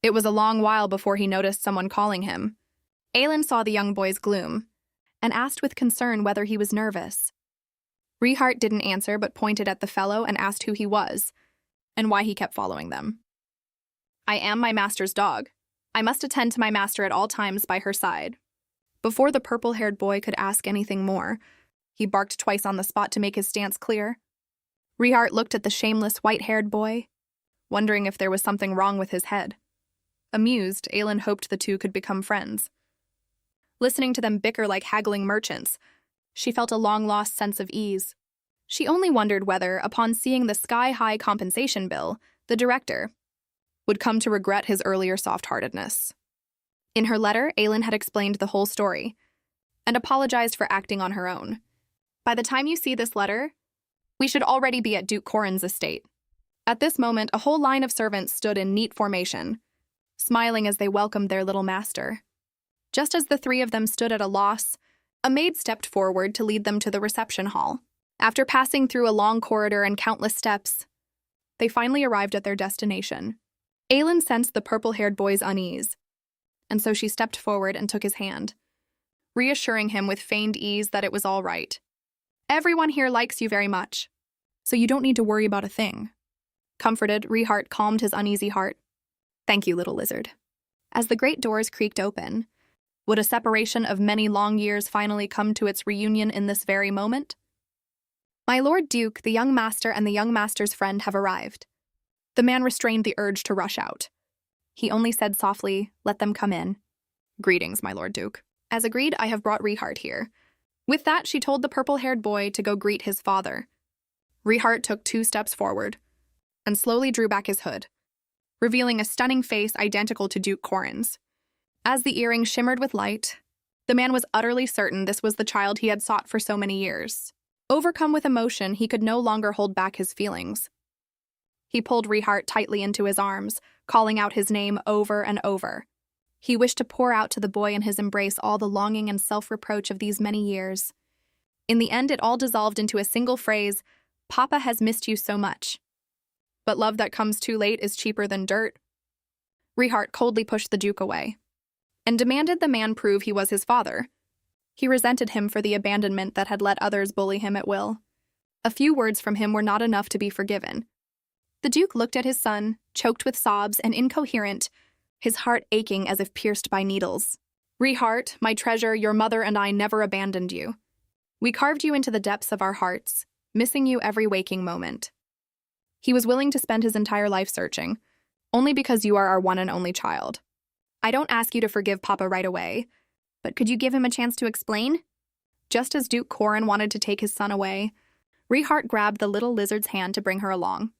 It was a long while before he noticed someone calling him. Ailen saw the young boy's gloom, and asked with concern whether he was nervous. Riart didn't answer but pointed at the fellow and asked who he was, and why he kept following them. "I am my master's dog. I must attend to my master at all times by her side." Before the purple-haired boy could ask anything more, he barked twice on the spot to make his stance clear. Riart looked at the shameless white-haired boy, wondering if there was something wrong with his head. Amused, Ailen hoped the two could become friends. Listening to them bicker like haggling merchants, she felt a long-lost sense of ease. She only wondered whether, upon seeing the sky-high compensation bill, the director would come to regret his earlier soft-heartedness. In her letter, Ailen had explained the whole story and apologized for acting on her own. "By the time you see this letter, we should already be at Duke Corin's estate." At this moment, a whole line of servants stood in neat formation, smiling as they welcomed their little master. Just as the three of them stood at a loss, a maid stepped forward to lead them to the reception hall. After passing through a long corridor and countless steps, they finally arrived at their destination. Ailen sensed the purple-haired boy's unease, and so she stepped forward and took his hand, reassuring him with feigned ease that it was all right. "Everyone here likes you very much, so you don't need to worry about a thing." Comforted, Riart calmed his uneasy heart. "Thank you, little lizard." As the great doors creaked open, would a separation of many long years finally come to its reunion in this very moment? "My Lord Duke, the young master and the young master's friend have arrived." The man restrained the urge to rush out. He only said softly, "Let them come in." "Greetings, my Lord Duke." "As agreed, I have brought Riart here." With that, she told the purple-haired boy to go greet his father. Riart took 2 steps forward and slowly drew back his hood, revealing a stunning face identical to Duke Corin's. As the earring shimmered with light, the man was utterly certain this was the child he had sought for so many years. Overcome with emotion, he could no longer hold back his feelings. He pulled Riart tightly into his arms, calling out his name over and over. He wished to pour out to the boy in his embrace all the longing and self-reproach of these many years. In the end, it all dissolved into a single phrase, "Papa has missed you so much." But love that comes too late is cheaper than dirt. Riart coldly pushed the Duke away and demanded the man prove he was his father. He resented him for the abandonment that had let others bully him at will. A few words from him were not enough to be forgiven. The Duke looked at his son, choked with sobs and incoherent, his heart aching as if pierced by needles. "Riart, my treasure, your mother and I never abandoned you. We carved you into the depths of our hearts, missing you every waking moment." He was willing to spend his entire life searching, only because you are our one and only child. "I don't ask you to forgive Papa right away, but could you give him a chance to explain?" Just as Duke Corin wanted to take his son away, Riart grabbed the little lizard's hand to bring her along.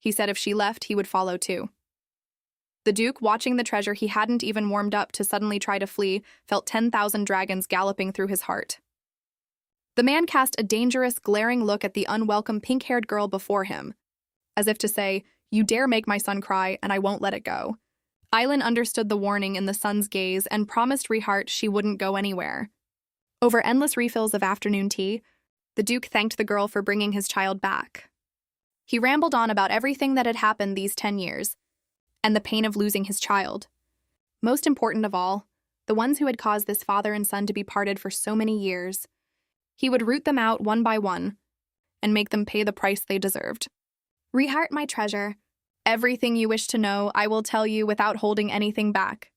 He said if she left, he would follow too. The Duke, watching the treasure he hadn't even warmed up to suddenly try to flee, felt 10,000 dragons galloping through his heart. The man cast a dangerous, glaring look at the unwelcome pink-haired girl before him, as if to say, "You dare make my son cry, and I won't let it go." Ailen understood the warning in the son's gaze and promised Riart she wouldn't go anywhere. Over endless refills of afternoon tea, the Duke thanked the girl for bringing his child back. He rambled on about everything that had happened these 10 years, and the pain of losing his child. Most important of all, the ones who had caused this father and son to be parted for so many years. He would root them out one by one and make them pay the price they deserved. "Riart, my treasure, everything you wish to know, I will tell you without holding anything back."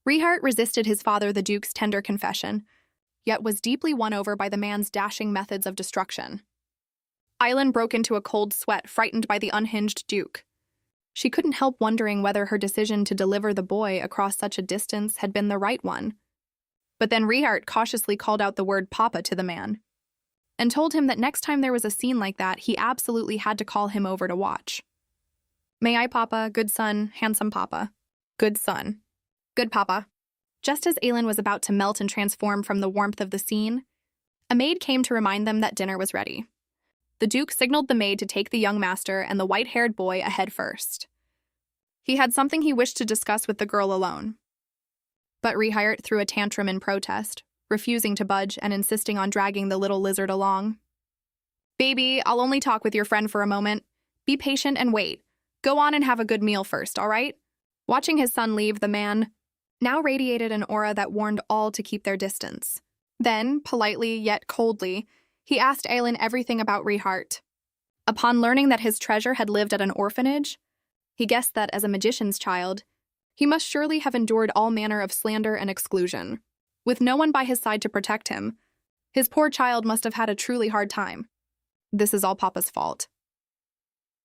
Riart resisted his father the Duke's tender confession, yet was deeply won over by the man's dashing methods of destruction. Ailen broke into a cold sweat, frightened by the unhinged Duke. She couldn't help wondering whether her decision to deliver the boy across such a distance had been the right one. But then Riart cautiously called out the word Papa to the man, and told him that next time there was a scene like that, he absolutely had to call him over to watch. "May I, Papa? Good son, handsome Papa. Good son. Good Papa." Just as Ailen was about to melt and transform from the warmth of the scene, a maid came to remind them that dinner was ready. The Duke signaled the maid to take the young master and the white-haired boy ahead first. He had something he wished to discuss with the girl alone. But Riart threw a tantrum in protest, refusing to budge and insisting on dragging the little lizard along. "Baby, I'll only talk with your friend for a moment. Be patient and wait. Go on and have a good meal first, all right?" Watching his son leave, the man now radiated an aura that warned all to keep their distance. Then, politely yet coldly, he asked Ailen everything about Riart. Upon learning that his treasure had lived at an orphanage, he guessed that as a magician's child, he must surely have endured all manner of slander and exclusion. With no one by his side to protect him, his poor child must have had a truly hard time. This is all Papa's fault.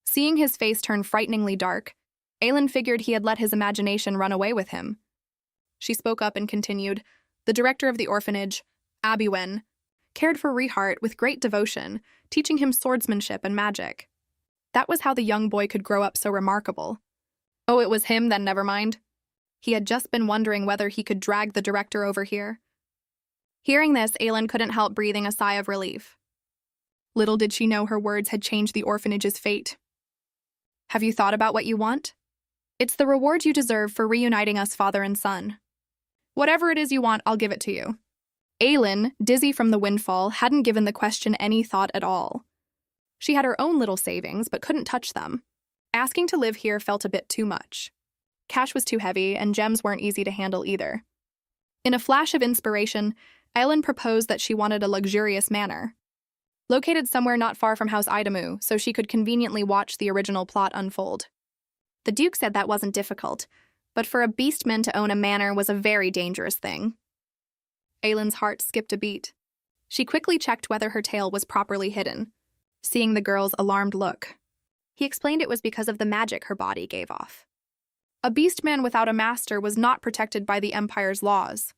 Seeing his face turn frighteningly dark, Ailen figured he had let his imagination run away with him. She spoke up and continued, "The director of the orphanage, Ailen, cared for Riart with great devotion, teaching him swordsmanship and magic. That was how the young boy could grow up so remarkable." Oh, it was him, then never mind. He had just been wondering whether he could drag the director over here. Hearing this, Ailen couldn't help breathing a sigh of relief. Little did she know her words had changed the orphanage's fate. "Have you thought about what you want? It's the reward you deserve for reuniting us father and son. Whatever it is you want, I'll give it to you." Ailen, dizzy from the windfall, hadn't given the question any thought at all. She had her own little savings, but couldn't touch them. Asking to live here felt a bit too much. Cash was too heavy, and gems weren't easy to handle either. In a flash of inspiration, Ailen proposed that she wanted a luxurious manor, located somewhere not far from House Idamu, so she could conveniently watch the original plot unfold. The Duke said that wasn't difficult, but for a beastman to own a manor was a very dangerous thing. Ailen's heart skipped a beat. She quickly checked whether her tail was properly hidden, seeing the girl's alarmed look. He explained it was because of the magic her body gave off. A beastman without a master was not protected by the Empire's laws,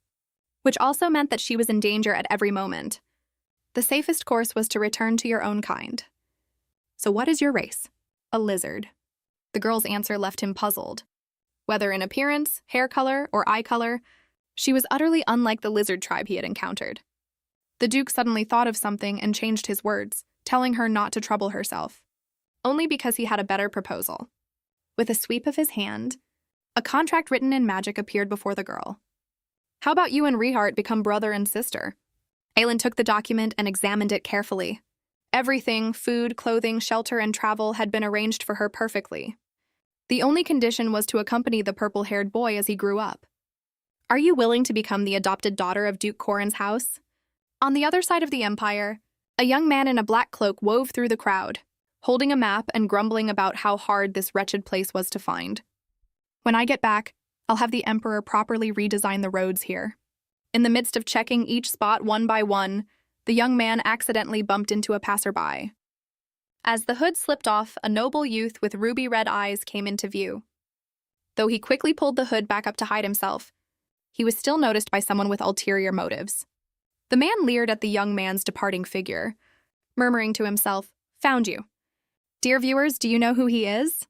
which also meant that she was in danger at every moment. The safest course was to return to your own kind. "So what is your race?" "A lizard." The girl's answer left him puzzled. Whether in appearance, hair color, or eye color, she was utterly unlike the lizard tribe he had encountered. The Duke suddenly thought of something and changed his words, telling her not to trouble herself, only because he had a better proposal. With a sweep of his hand, a contract written in magic appeared before the girl. "How about you and Riart become brother and sister?" Ailen took the document and examined it carefully. Everything, food, clothing, shelter, and travel, had been arranged for her perfectly. The only condition was to accompany the purple-haired boy as he grew up. "Are you willing to become the adopted daughter of Duke Corin's house?" On the other side of the Empire, a young man in a black cloak wove through the crowd, holding a map and grumbling about how hard this wretched place was to find. "When I get back, I'll have the Emperor properly redesign the roads here." In the midst of checking each spot one by one, the young man accidentally bumped into a passerby. As the hood slipped off, a noble youth with ruby-red eyes came into view. Though he quickly pulled the hood back up to hide himself, he was still noticed by someone with ulterior motives. The man leered at the young man's departing figure, murmuring to himself, "Found you. Dear viewers, do you know who he is?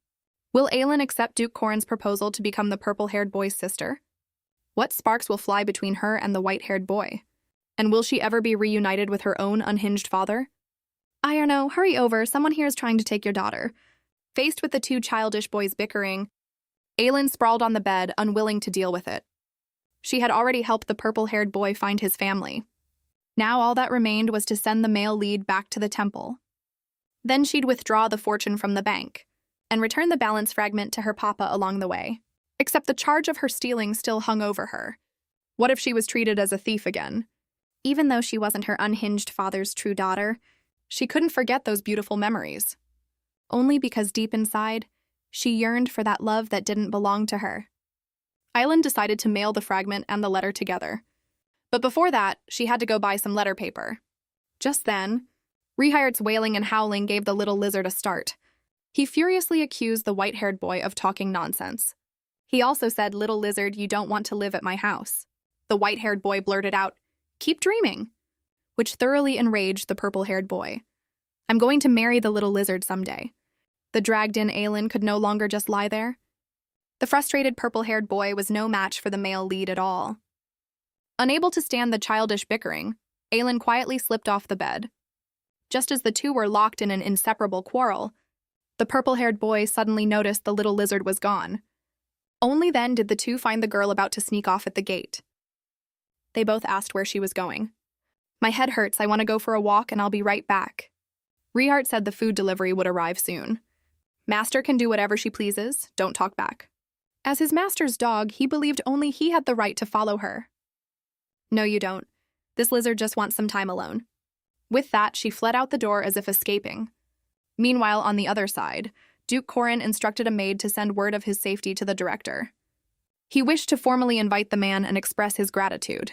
Will Ailen accept Duke Corin's proposal to become the purple-haired boy's sister? What sparks will fly between her and the white-haired boy? And will she ever be reunited with her own unhinged father?" "I don't know, hurry over, someone here is trying to take your daughter." Faced with the two childish boys bickering, Ailen sprawled on the bed, unwilling to deal with it. She had already helped the purple-haired boy find his family. Now all that remained was to send the male lead back to the temple. Then she'd withdraw the fortune from the bank and return the balance fragment to her papa along the way. Except the charge of her stealing still hung over her. What if she was treated as a thief again? Even though she wasn't her unhinged father's true daughter, she couldn't forget those beautiful memories. Only because deep inside, she yearned for that love that didn't belong to her. Ailen decided to mail the fragment and the letter together. But before that, she had to go buy some letter paper. Just then, Riart's wailing and howling gave the little lizard a start. He furiously accused the white-haired boy of talking nonsense. He also said, "Little lizard, you don't want to live at my house." The white-haired boy blurted out, "Keep dreaming," which thoroughly enraged the purple-haired boy. "I'm going to marry the little lizard someday." The dragged-in Ailen could no longer just lie there. The frustrated purple-haired boy was no match for the male lead at all. Unable to stand the childish bickering, Ailen quietly slipped off the bed. Just as the two were locked in an inseparable quarrel, the purple-haired boy suddenly noticed the little lizard was gone. Only then did the two find the girl about to sneak off at the gate. They both asked where she was going. "My head hurts, I want to go for a walk and I'll be right back." Riart said the food delivery would arrive soon. Master can do whatever she pleases, don't talk back. As his master's dog, he believed only he had the right to follow her. "No, you don't. This lizard just wants some time alone." With that, she fled out the door as if escaping. Meanwhile, on the other side, Duke Corin instructed a maid to send word of his safety to the director. He wished to formally invite the man and express his gratitude.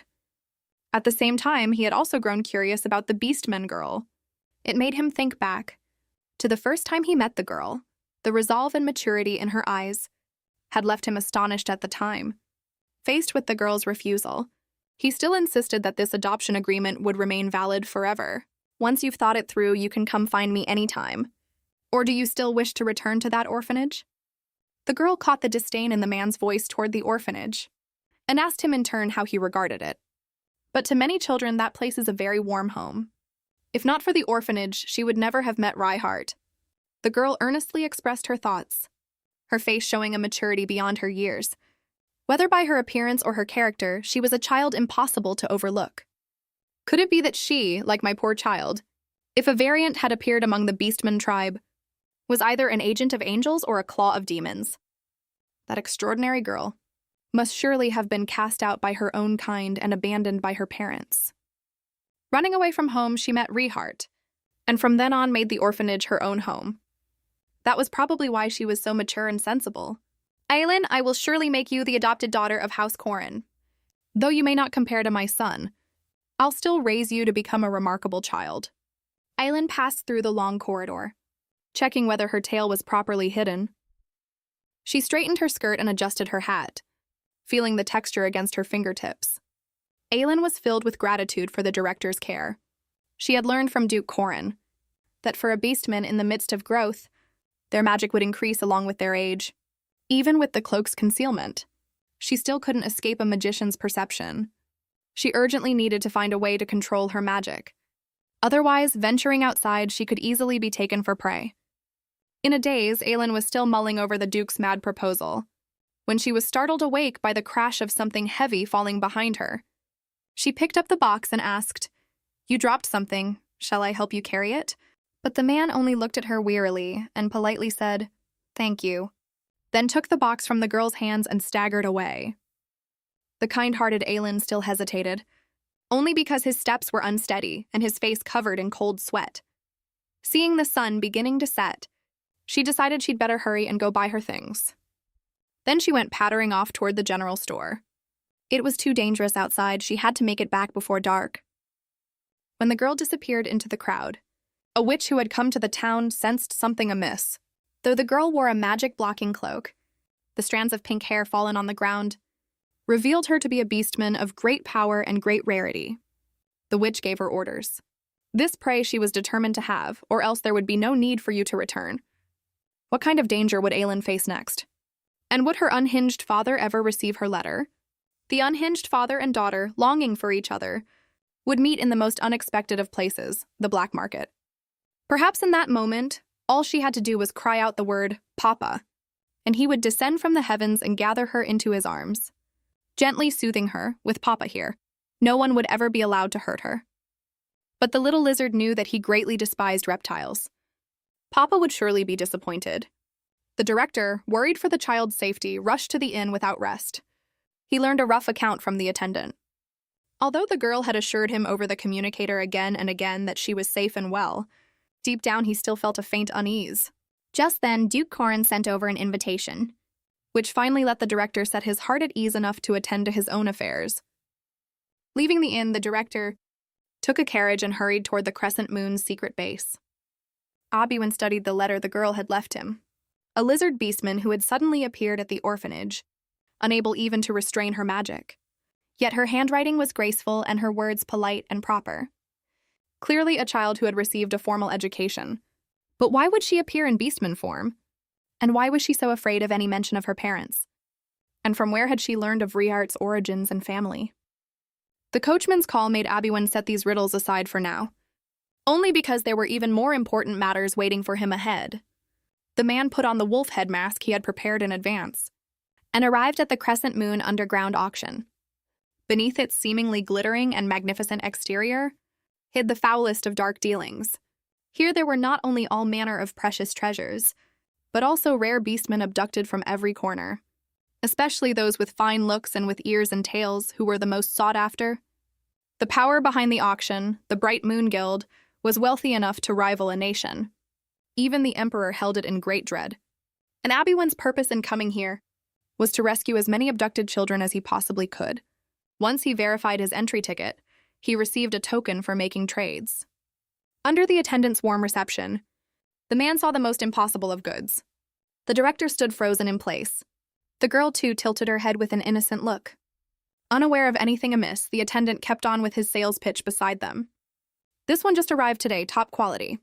At the same time, he had also grown curious about the Beastman girl. It made him think back to the first time he met the girl. The resolve and maturity in her eyes had left him astonished at the time. Faced with the girl's refusal, he still insisted that this adoption agreement would remain valid forever. "Once you've thought it through, you can come find me anytime. Or do you still wish to return to that orphanage?" The girl caught the disdain in the man's voice toward the orphanage and asked him in turn how he regarded it. But to many children, that place is a very warm home. If not for the orphanage, she would never have met Riart. The girl earnestly expressed her thoughts, her face showing a maturity beyond her years. Whether by her appearance or her character, she was a child impossible to overlook. Could it be that she, like my poor child, if a variant had appeared among the Beastman tribe, was either an agent of angels or a claw of demons? That extraordinary girl must surely have been cast out by her own kind and abandoned by her parents. Running away from home, she met Riart, and from then on made the orphanage her own home. That was probably why she was so mature and sensible. "Ailen, I will surely make you the adopted daughter of House Corin. Though you may not compare to my son, I'll still raise you to become a remarkable child." Ailen passed through the long corridor, checking whether her tail was properly hidden. She straightened her skirt and adjusted her hat, feeling the texture against her fingertips. Ailen was filled with gratitude for the director's care. She had learned from Duke Corin that for a beastman in the midst of growth, their magic would increase along with their age. Even with the cloak's concealment, she still couldn't escape a magician's perception. She urgently needed to find a way to control her magic. Otherwise, venturing outside, she could easily be taken for prey. In a daze, Ailen was still mulling over the Duke's mad proposal when she was startled awake by the crash of something heavy falling behind her. She picked up the box and asked, "You dropped something. Shall I help you carry it?" But the man only looked at her wearily and politely said, "Thank you," then took the box from the girl's hands and staggered away. The kind-hearted Ailen still hesitated, only because his steps were unsteady and his face covered in cold sweat. Seeing the sun beginning to set, she decided she'd better hurry and go buy her things. Then she went pattering off toward the general store. It was too dangerous outside, she had to make it back before dark. When the girl disappeared into the crowd, a witch who had come to the town sensed something amiss. Though the girl wore a magic-blocking cloak, the strands of pink hair fallen on the ground revealed her to be a beastman of great power and great rarity. The witch gave her orders. This prey she was determined to have, or else there would be no need for you to return. What kind of danger would Ailen face next? And would her unhinged father ever receive her letter? The unhinged father and daughter, longing for each other, would meet in the most unexpected of places, the black market. Perhaps in that moment, all she had to do was cry out the word, "Papa," and he would descend from the heavens and gather her into his arms, gently soothing her, with Papa here. No one would ever be allowed to hurt her. But the little lizard knew that he greatly despised reptiles. Papa would surely be disappointed. The director, worried for the child's safety, rushed to the inn without rest. He learned a rough account from the attendant. Although the girl had assured him over the communicator again and again that she was safe and well, deep down he still felt a faint unease. Just then, Duke Corin sent over an invitation. which finally let the director set his heart at ease enough to attend to his own affairs. Leaving the inn, the director took a carriage and hurried toward the Crescent Moon's secret base. Obi-Wan studied the letter the girl had left him. A lizard beastman who had suddenly appeared at the orphanage, unable even to restrain her magic. Yet her handwriting was graceful and her words polite and proper. Clearly a child who had received a formal education. But why would she appear in beastman form? And why was she so afraid of any mention of her parents? And from where had she learned of Riart's origins and family? The coachman's call made Obi-Wan set these riddles aside for now, only because there were even more important matters waiting for him ahead. The man put on the wolf head mask he had prepared in advance and arrived at the Crescent Moon underground auction. Beneath its seemingly glittering and magnificent exterior hid the foulest of dark dealings. Here there were not only all manner of precious treasures, but also rare beastmen abducted from every corner, especially those with fine looks and with ears and tails who were the most sought after. The power behind the auction, the Bright Moon Guild, was wealthy enough to rival a nation. Even the Emperor held it in great dread. And Obi-Wan's purpose in coming here was to rescue as many abducted children as he possibly could. Once he verified his entry ticket, he received a token for making trades. Under the attendant's warm reception, the man saw the most impossible of goods. The director stood frozen in place. The girl, too, tilted her head with an innocent look. Unaware of anything amiss, the attendant kept on with his sales pitch beside them. This one just arrived today, top quality.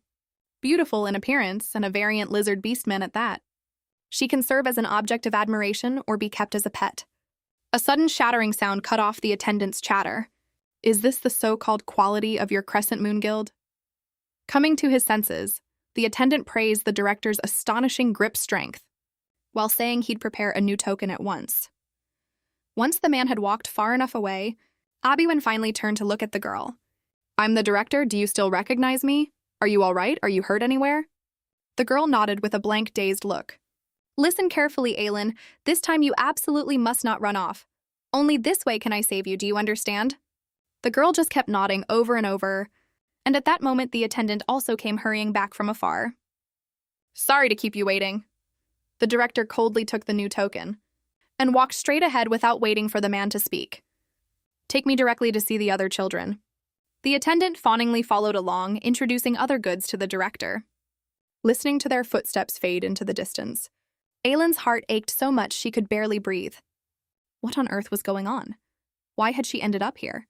Beautiful in appearance, and a variant lizard beastman at that. She can serve as an object of admiration or be kept as a pet. A sudden shattering sound cut off the attendant's chatter. Is this the so-called quality of your Crescent Moon Guild? Coming to his senses, the attendant praised the director's astonishing grip strength, while saying he'd prepare a new token at once. Once the man had walked far enough away, Obi-Wan finally turned to look at the girl. I'm the director, do you still recognize me? Are you all right? Are you hurt anywhere? The girl nodded with a blank, dazed look. Listen carefully, Ailen. This time you absolutely must not run off. Only this way can I save you, do you understand? The girl just kept nodding over and over, and at that moment the attendant also came hurrying back from afar. Sorry to keep you waiting. The director coldly took the new token and walked straight ahead without waiting for the man to speak. Take me directly to see the other children. The attendant fawningly followed along, introducing other goods to the director. Listening to their footsteps fade into the distance, Ailen's heart ached so much she could barely breathe. What on earth was going on? Why had she ended up here?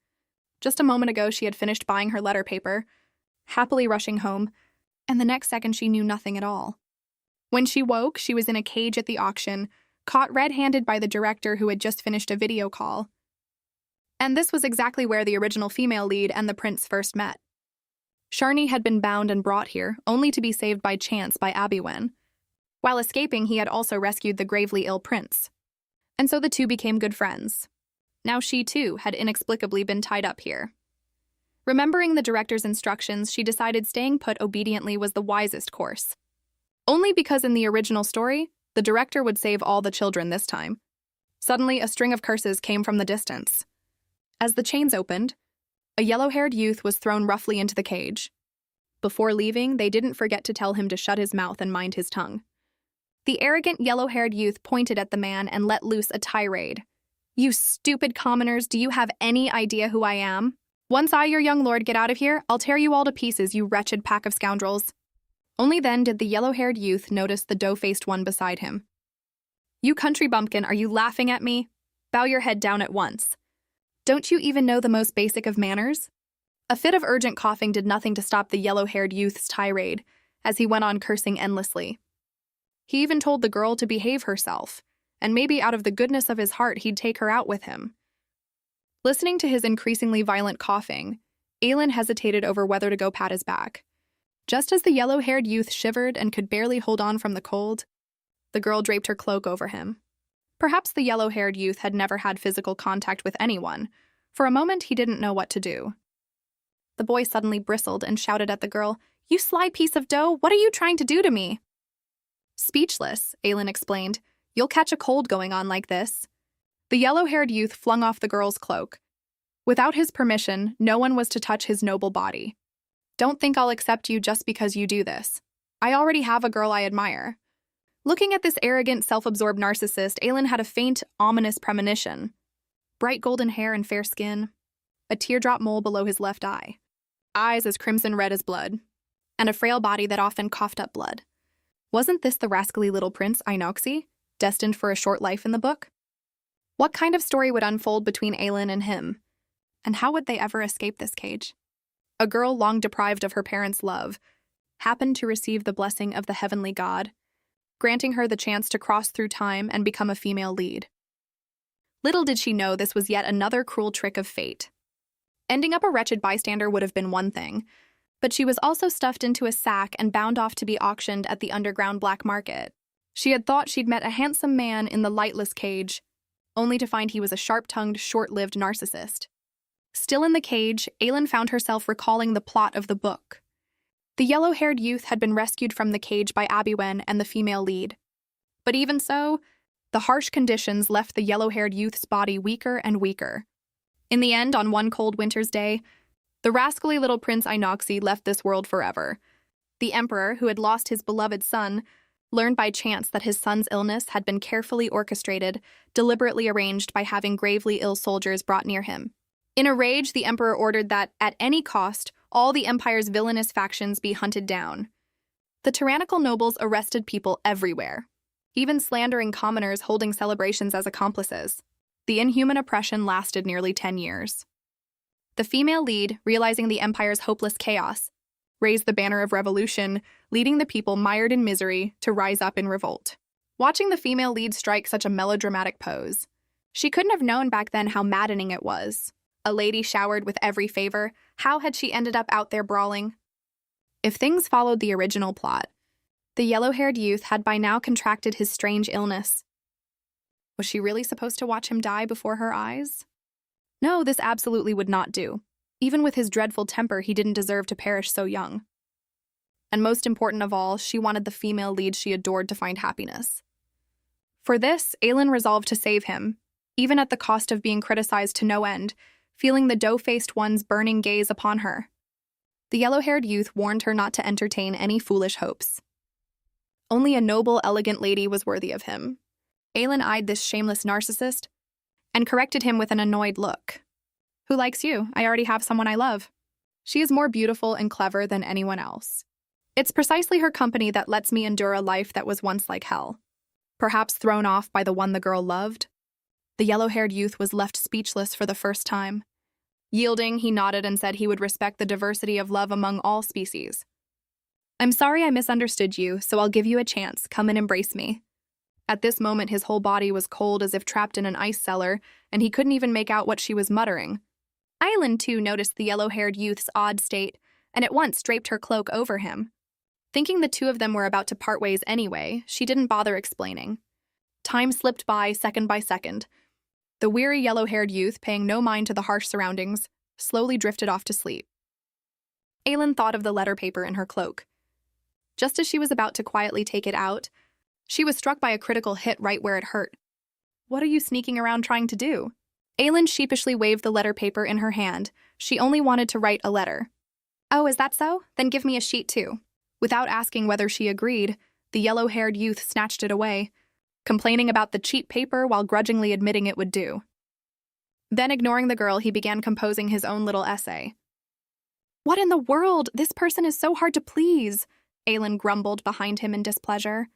Just a moment ago she had finished buying her letter paper, happily rushing home, and the next second she knew nothing at all. When she woke, she was in a cage at the auction, caught red-handed by the director who had just finished a video call. And this was exactly where the original female lead and the prince first met. Sharni had been bound and brought here, only to be saved by chance by Obi-Wan. While escaping, he had also rescued the gravely ill prince. And so the two became good friends. Now she, too, had inexplicably been tied up here. Remembering the director's instructions, she decided staying put obediently was the wisest course. Only because in the original story, the director would save all the children this time. Suddenly, a string of curses came from the distance. As the chains opened, a yellow-haired youth was thrown roughly into the cage. Before leaving, they didn't forget to tell him to shut his mouth and mind his tongue. The arrogant yellow-haired youth pointed at the man and let loose a tirade. You stupid commoners, do you have any idea who I am? Once I, your young lord, get out of here, I'll tear you all to pieces, you wretched pack of scoundrels. Only then did the yellow-haired youth notice the dough-faced one beside him. You country bumpkin, are you laughing at me? Bow your head down at once. Don't you even know the most basic of manners? A fit of urgent coughing did nothing to stop the yellow-haired youth's tirade, as he went on cursing endlessly. He even told the girl to behave herself, and maybe out of the goodness of his heart he'd take her out with him. Listening to his increasingly violent coughing, Ailen hesitated over whether to go pat his back. Just as the yellow-haired youth shivered and could barely hold on from the cold, the girl draped her cloak over him. Perhaps the yellow-haired youth had never had physical contact with anyone. For a moment, he didn't know what to do. The boy suddenly bristled and shouted at the girl, You sly piece of dough, what are you trying to do to me? Speechless, Ailen explained. You'll catch a cold going on like this. The yellow-haired youth flung off the girl's cloak. Without his permission, no one was to touch his noble body. Don't think I'll accept you just because you do this. I already have a girl I admire. Looking at this arrogant, self-absorbed narcissist, Ailen had a faint, ominous premonition. Bright golden hair and fair skin, a teardrop mole below his left eye, eyes as crimson red as blood, and a frail body that often coughed up blood. Wasn't this the rascally little prince, Inoxi, destined for a short life in the book? What kind of story would unfold between Ailen and him? And how would they ever escape this cage? A girl long deprived of her parents' love happened to receive the blessing of the heavenly god, granting her the chance to cross through time and become a female lead. Little did she know this was yet another cruel trick of fate. Ending up a wretched bystander would have been one thing, but she was also stuffed into a sack and bound off to be auctioned at the underground black market. She had thought she'd met a handsome man in the lightless cage, only to find he was a sharp-tongued, short-lived narcissist. Still in the cage, Ailen found herself recalling the plot of the book. The yellow-haired youth had been rescued from the cage by Abiwen and the female lead. But even so, the harsh conditions left the yellow-haired youth's body weaker and weaker. In the end, on one cold winter's day, the rascally little Prince Inoxi left this world forever. The emperor, who had lost his beloved son, learned by chance that his son's illness had been carefully orchestrated, deliberately arranged by having gravely ill soldiers brought near him. In a rage, the emperor ordered that, at any cost, all the empire's villainous factions be hunted down. The tyrannical nobles arrested people everywhere, even slandering commoners holding celebrations as accomplices. The inhuman oppression lasted nearly 10 years. The female lead, realizing the empire's hopeless chaos, raised the banner of revolution, leading the people mired in misery to rise up in revolt. Watching the female lead strike such a melodramatic pose, she couldn't have known back then how maddening it was. A lady showered with every favor, how had she ended up out there brawling? If things followed the original plot, the yellow-haired youth had by now contracted his strange illness. Was she really supposed to watch him die before her eyes? No, this absolutely would not do. Even with his dreadful temper, he didn't deserve to perish so young. And most important of all, she wanted the female lead she adored to find happiness. For this, Ailen resolved to save him, even at the cost of being criticized to no end, feeling the dough-faced one's burning gaze upon her. The yellow-haired youth warned her not to entertain any foolish hopes. Only a noble, elegant lady was worthy of him. Ailen eyed this shameless narcissist and corrected him with an annoyed look. Who likes you? I already have someone I love. She is more beautiful and clever than anyone else. It's precisely her company that lets me endure a life that was once like hell. Perhaps thrown off by the one the girl loved? The yellow-haired youth was left speechless for the first time. Yielding, he nodded and said he would respect the diversity of love among all species. I'm sorry I misunderstood you, so I'll give you a chance. Come and embrace me. At this moment, his whole body was cold as if trapped in an ice cellar, and he couldn't even make out what she was muttering. Ailen, too, noticed the yellow-haired youth's odd state, and at once draped her cloak over him. Thinking the two of them were about to part ways anyway, she didn't bother explaining. Time slipped by second. The weary yellow-haired youth, paying no mind to the harsh surroundings, slowly drifted off to sleep. Ailen thought of the letter paper in her cloak. Just as she was about to quietly take it out, she was struck by a critical hit right where it hurt. What are you sneaking around trying to do? Ailen sheepishly waved the letter paper in her hand. She only wanted to write a letter. Oh, is that so? Then give me a sheet too. Without asking whether she agreed, the yellow-haired youth snatched it away, complaining about the cheap paper while grudgingly admitting it would do. Then, ignoring the girl, he began composing his own little essay. What in the world? This person is so hard to please, Ailen grumbled behind him in displeasure.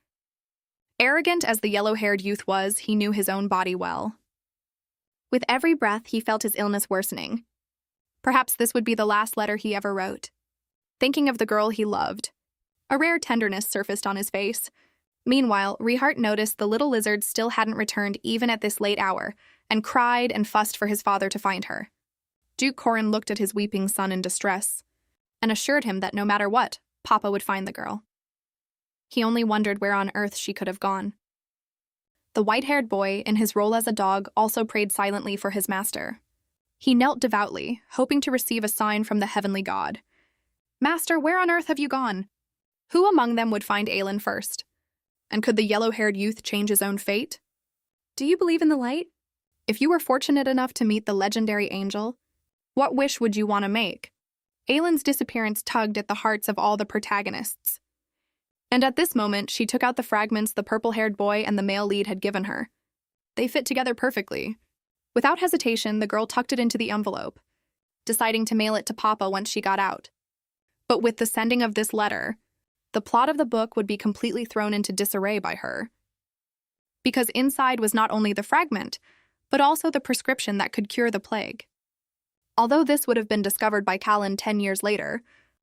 Arrogant as the yellow-haired youth was, he knew his own body well. With every breath, he felt his illness worsening. Perhaps this would be the last letter he ever wrote. Thinking of the girl he loved, a rare tenderness surfaced on his face. Meanwhile, Riart noticed the little lizard still hadn't returned even at this late hour, and cried and fussed for his father to find her. Duke Corin looked at his weeping son in distress, and assured him that no matter what, Papa would find the girl. He only wondered where on earth she could have gone. The white-haired boy, in his role as a dog, also prayed silently for his master. He knelt devoutly, hoping to receive a sign from the heavenly god. Master, where on earth have you gone? Who among them would find Ailen first? And could the yellow-haired youth change his own fate? Do you believe in the light? If you were fortunate enough to meet the legendary angel, what wish would you want to make? Ailen's disappearance tugged at the hearts of all the protagonists. And at this moment, she took out the fragments the purple-haired boy and the male lead had given her. They fit together perfectly. Without hesitation, the girl tucked it into the envelope, deciding to mail it to Papa once she got out. But with the sending of this letter, the plot of the book would be completely thrown into disarray by her. Because inside was not only the fragment, but also the prescription that could cure the plague. Although this would have been discovered by Callan 10 years later,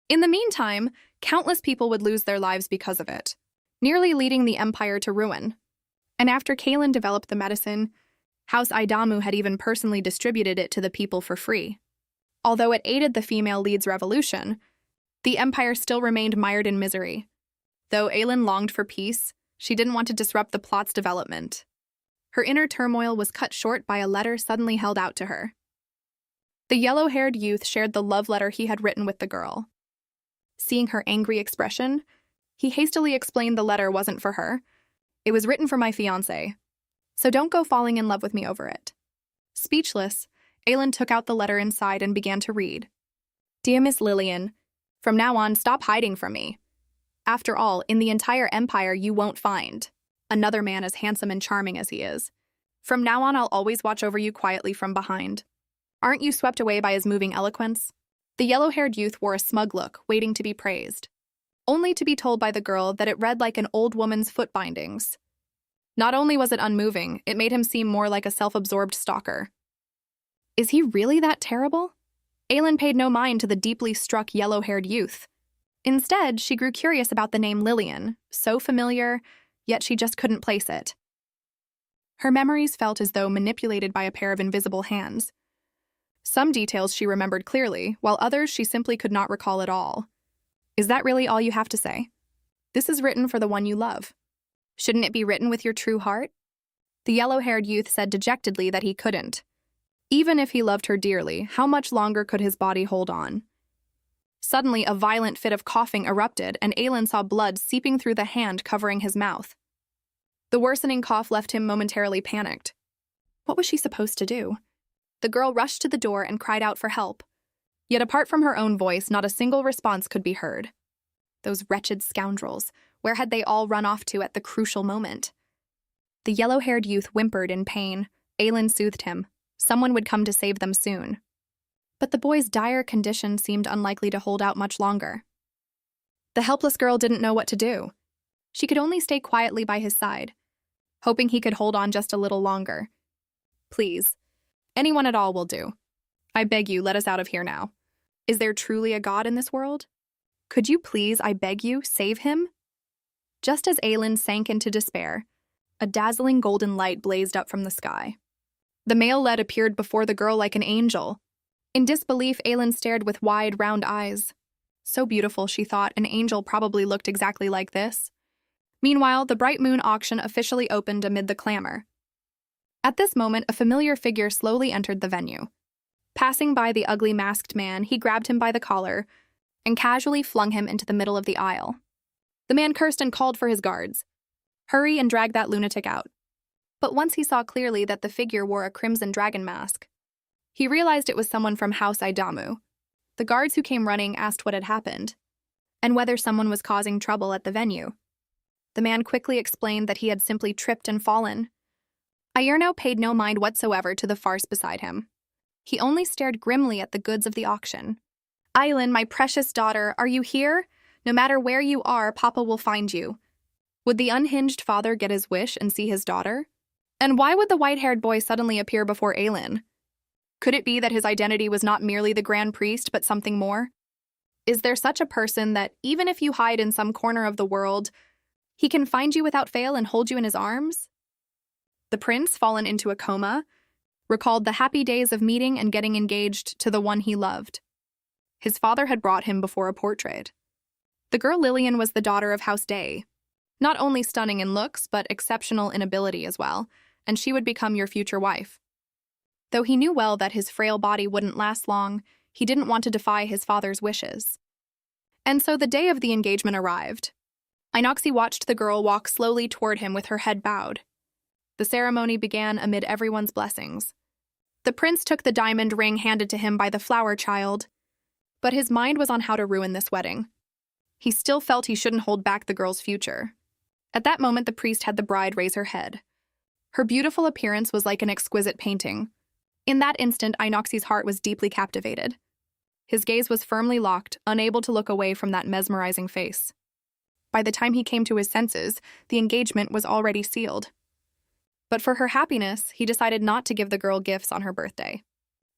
in the meantime, countless people would lose their lives because of it, nearly leading the empire to ruin. And after Callan developed the medicine, House Aidamu had even personally distributed it to the people for free. Although it aided the female lead's revolution, the empire still remained mired in misery. Though Ailen longed for peace, she didn't want to disrupt the plot's development. Her inner turmoil was cut short by a letter suddenly held out to her. The yellow-haired youth shared the love letter he had written with the girl. Seeing her angry expression, he hastily explained the letter wasn't for her. It was written for my fiancé, so don't go falling in love with me over it. Speechless, Ailen took out the letter inside and began to read. Dear Miss Lillian, from now on, stop hiding from me. After all, in the entire empire, you won't find another man as handsome and charming as he is. From now on, I'll always watch over you quietly from behind. Aren't you swept away by his moving eloquence? The yellow-haired youth wore a smug look, waiting to be praised, only to be told by the girl that it read like an old woman's foot bindings. Not only was it unmoving, it made him seem more like a self-absorbed stalker. Is he really that terrible? Ailen paid no mind to the deeply struck yellow-haired youth. Instead, she grew curious about the name Lillian, so familiar, yet she just couldn't place it. Her memories felt as though manipulated by a pair of invisible hands. Some details she remembered clearly, while others she simply could not recall at all. Is that really all you have to say? This is written for the one you love. Shouldn't it be written with your true heart? The yellow-haired youth said dejectedly that he couldn't. Even if he loved her dearly, how much longer could his body hold on? Suddenly, a violent fit of coughing erupted, and Ailen saw blood seeping through the hand covering his mouth. The worsening cough left him momentarily panicked. What was she supposed to do? The girl rushed to the door and cried out for help. Yet apart from her own voice, not a single response could be heard. Those wretched scoundrels, where had they all run off to at the crucial moment? The yellow-haired youth whimpered in pain. Ailen soothed him. Someone would come to save them soon. But the boy's dire condition seemed unlikely to hold out much longer. The helpless girl didn't know what to do. She could only stay quietly by his side, hoping he could hold on just a little longer. Please, anyone at all will do. I beg you, let us out of here now. Is there truly a God in this world? Could you please, I beg you, save him? Just as Ailen sank into despair, a dazzling golden light blazed up from the sky. The male lead appeared before the girl like an angel. In disbelief, Ailen stared with wide, round eyes. So beautiful, she thought, an angel probably looked exactly like this. Meanwhile, the bright moon auction officially opened amid the clamor. At this moment, a familiar figure slowly entered the venue. Passing by the ugly masked man, he grabbed him by the collar and casually flung him into the middle of the aisle. The man cursed and called for his guards. Hurry and drag that lunatic out. But once he saw clearly that the figure wore a crimson dragon mask, he realized it was someone from House Aidamu. The guards who came running asked what had happened, and whether someone was causing trouble at the venue. The man quickly explained that he had simply tripped and fallen. Ayerno paid no mind whatsoever to the farce beside him. He only stared grimly at the goods of the auction. Ailen, my precious daughter, are you here? No matter where you are, Papa will find you. Would the unhinged father get his wish and see his daughter? And why would the white-haired boy suddenly appear before Ailen? Could it be that his identity was not merely the Grand Priest, but something more? Is there such a person that, even if you hide in some corner of the world, he can find you without fail and hold you in his arms? The prince, fallen into a coma, recalled the happy days of meeting and getting engaged to the one he loved. His father had brought him before a portrait. The girl Lillian was the daughter of House Day, not only stunning in looks, but exceptional in ability as well, and she would become your future wife. Though he knew well that his frail body wouldn't last long, he didn't want to defy his father's wishes. And so the day of the engagement arrived. Inoxie watched the girl walk slowly toward him with her head bowed. The ceremony began amid everyone's blessings. The prince took the diamond ring handed to him by the flower child, but his mind was on how to ruin this wedding. He still felt he shouldn't hold back the girl's future. At that moment, the priest had the bride raise her head. Her beautiful appearance was like an exquisite painting. In that instant, Inoxi's heart was deeply captivated. His gaze was firmly locked, unable to look away from that mesmerizing face. By the time he came to his senses, the engagement was already sealed. But for her happiness, he decided not to give the girl gifts on her birthday.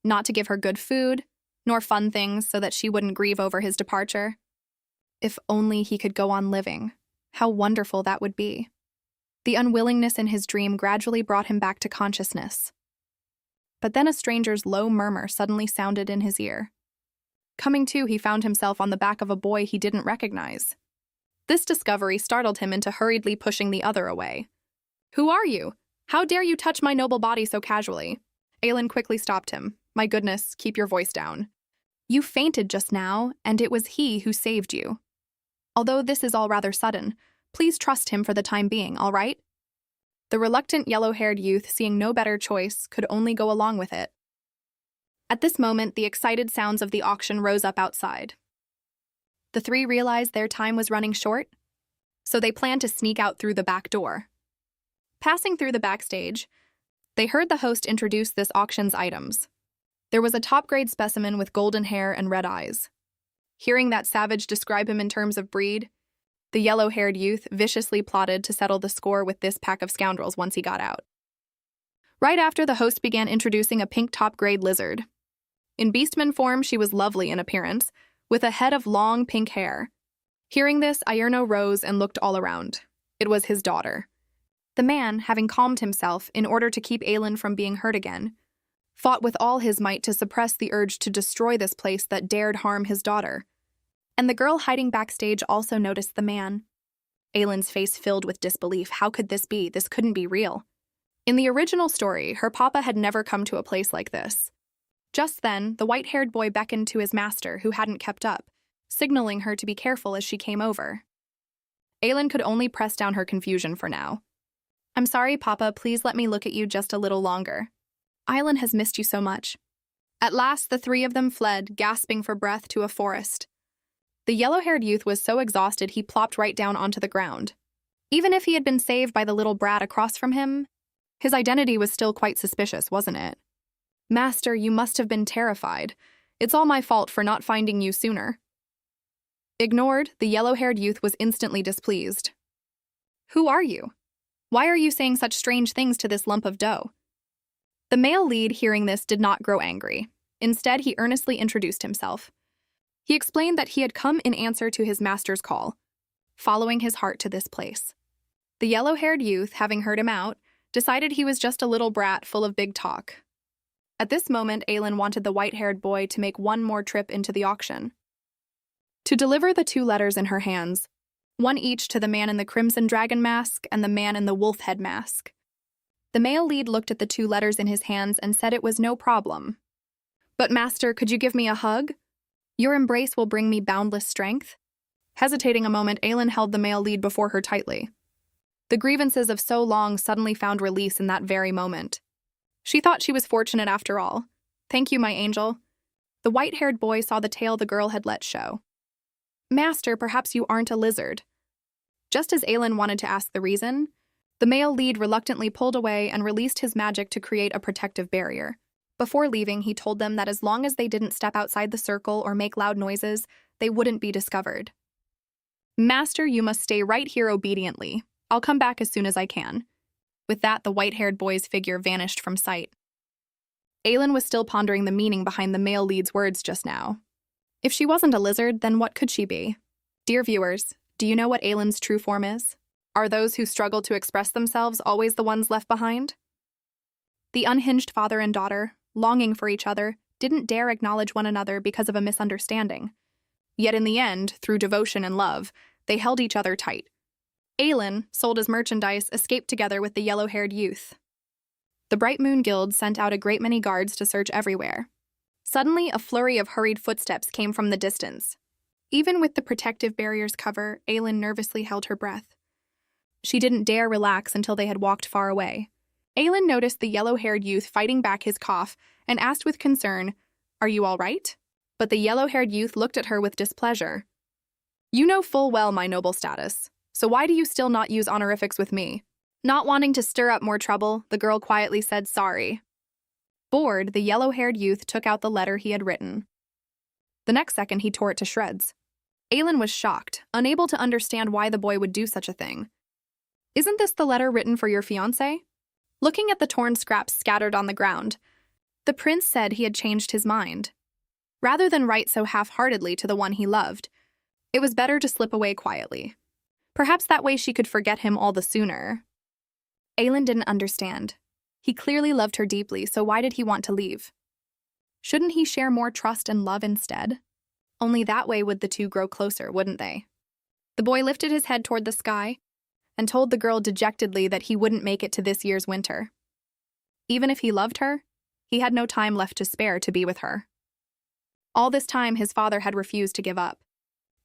Not to give her good food, nor fun things so that she wouldn't grieve over his departure. If only he could go on living. How wonderful that would be. The unwillingness in his dream gradually brought him back to consciousness. But then a stranger's low murmur suddenly sounded in his ear. Coming to, he found himself on the back of a boy he didn't recognize. This discovery startled him into hurriedly pushing the other away. "Who are you? How dare you touch my noble body so casually?" Ailen quickly stopped him. "My goodness, keep your voice down. You fainted just now, and it was he who saved you. Although this is all rather sudden, please trust him for the time being, all right?" The reluctant yellow-haired youth, seeing no better choice, could only go along with it. At this moment, the excited sounds of the auction rose up outside. The three realized their time was running short, so they planned to sneak out through the back door. Passing through the backstage, they heard the host introduce this auction's items. There was a top-grade specimen with golden hair and red eyes. Hearing that savage describe him in terms of breed, the yellow-haired youth viciously plotted to settle the score with this pack of scoundrels once he got out. Right after, the host began introducing a pink top-grade lizard. In beastman form, she was lovely in appearance, with a head of long pink hair. Hearing this, Ierno rose and looked all around. It was his daughter. The man, having calmed himself in order to keep Ailen from being hurt again, fought with all his might to suppress the urge to destroy this place that dared harm his daughter. And the girl hiding backstage also noticed the man. Ailen's face filled with disbelief. How could this be? This couldn't be real. In the original story, her papa had never come to a place like this. Just then, the white-haired boy beckoned to his master, who hadn't kept up, signaling her to be careful as she came over. Ailen could only press down her confusion for now. "I'm sorry, Papa, please let me look at you just a little longer. Ailen has missed you so much." At last, the three of them fled, gasping for breath, to a forest. The yellow-haired youth was so exhausted he plopped right down onto the ground. Even if he had been saved by the little brat across from him, his identity was still quite suspicious, wasn't it? "Master, you must have been terrified. It's all my fault for not finding you sooner." Ignored, the yellow-haired youth was instantly displeased. "Who are you? Why are you saying such strange things to this lump of dough?" The male lead, hearing this, did not grow angry. Instead, he earnestly introduced himself. He explained that he had come in answer to his master's call, following his heart to this place. The yellow-haired youth, having heard him out, decided he was just a little brat full of big talk. At this moment, Ailen wanted the white-haired boy to make one more trip into the auction. To deliver the two letters in her hands, one each to the man in the crimson dragon mask and the man in the wolf head mask. The male lead looked at the two letters in his hands and said it was no problem. "But master, could you give me a hug? Your embrace will bring me boundless strength." Hesitating a moment, Ailen held the male lead before her tightly. The grievances of so long suddenly found release in that very moment. She thought she was fortunate after all. "Thank you, my angel." The white-haired boy saw the tail the girl had let show. "Master, perhaps you aren't a lizard." Just as Ailen wanted to ask the reason, the male lead reluctantly pulled away and released his magic to create a protective barrier. Before leaving, he told them that as long as they didn't step outside the circle or make loud noises, they wouldn't be discovered. "Master, you must stay right here obediently. I'll come back as soon as I can." With that, the white-haired boy's figure vanished from sight. Ailen was still pondering the meaning behind the male lead's words just now. If she wasn't a lizard, then what could she be? Dear viewers, do you know what Ailen's true form is? Are those who struggle to express themselves always the ones left behind? The unhinged father and daughter, longing for each other, didn't dare acknowledge one another because of a misunderstanding. Yet in the end, through devotion and love, they held each other tight. Ailen, sold as merchandise, escaped together with the yellow-haired youth. The Bright Moon Guild sent out a great many guards to search everywhere. Suddenly, a flurry of hurried footsteps came from the distance. Even with the protective barrier's cover, Ailen nervously held her breath. She didn't dare relax until they had walked far away. Ailen noticed the yellow-haired youth fighting back his cough and asked with concern, "Are you all right?" But the yellow-haired youth looked at her with displeasure. You know full well my noble status, so why do you still not use honorifics with me? Not wanting to stir up more trouble, the girl quietly said sorry. Bored, the yellow-haired youth took out the letter he had written. The next second, he tore it to shreds. Ailen was shocked, unable to understand why the boy would do such a thing. Isn't this the letter written for your fiancé? Looking at the torn scraps scattered on the ground, the prince said he had changed his mind. Rather than write so half-heartedly to the one he loved, it was better to slip away quietly. Perhaps that way she could forget him all the sooner. Ailen didn't understand. He clearly loved her deeply, so why did he want to leave? Shouldn't he share more trust and love instead? Only that way would the two grow closer, wouldn't they? The boy lifted his head toward the sky and told the girl dejectedly that he wouldn't make it to this year's winter. Even if he loved her, he had no time left to spare to be with her. All this time, his father had refused to give up,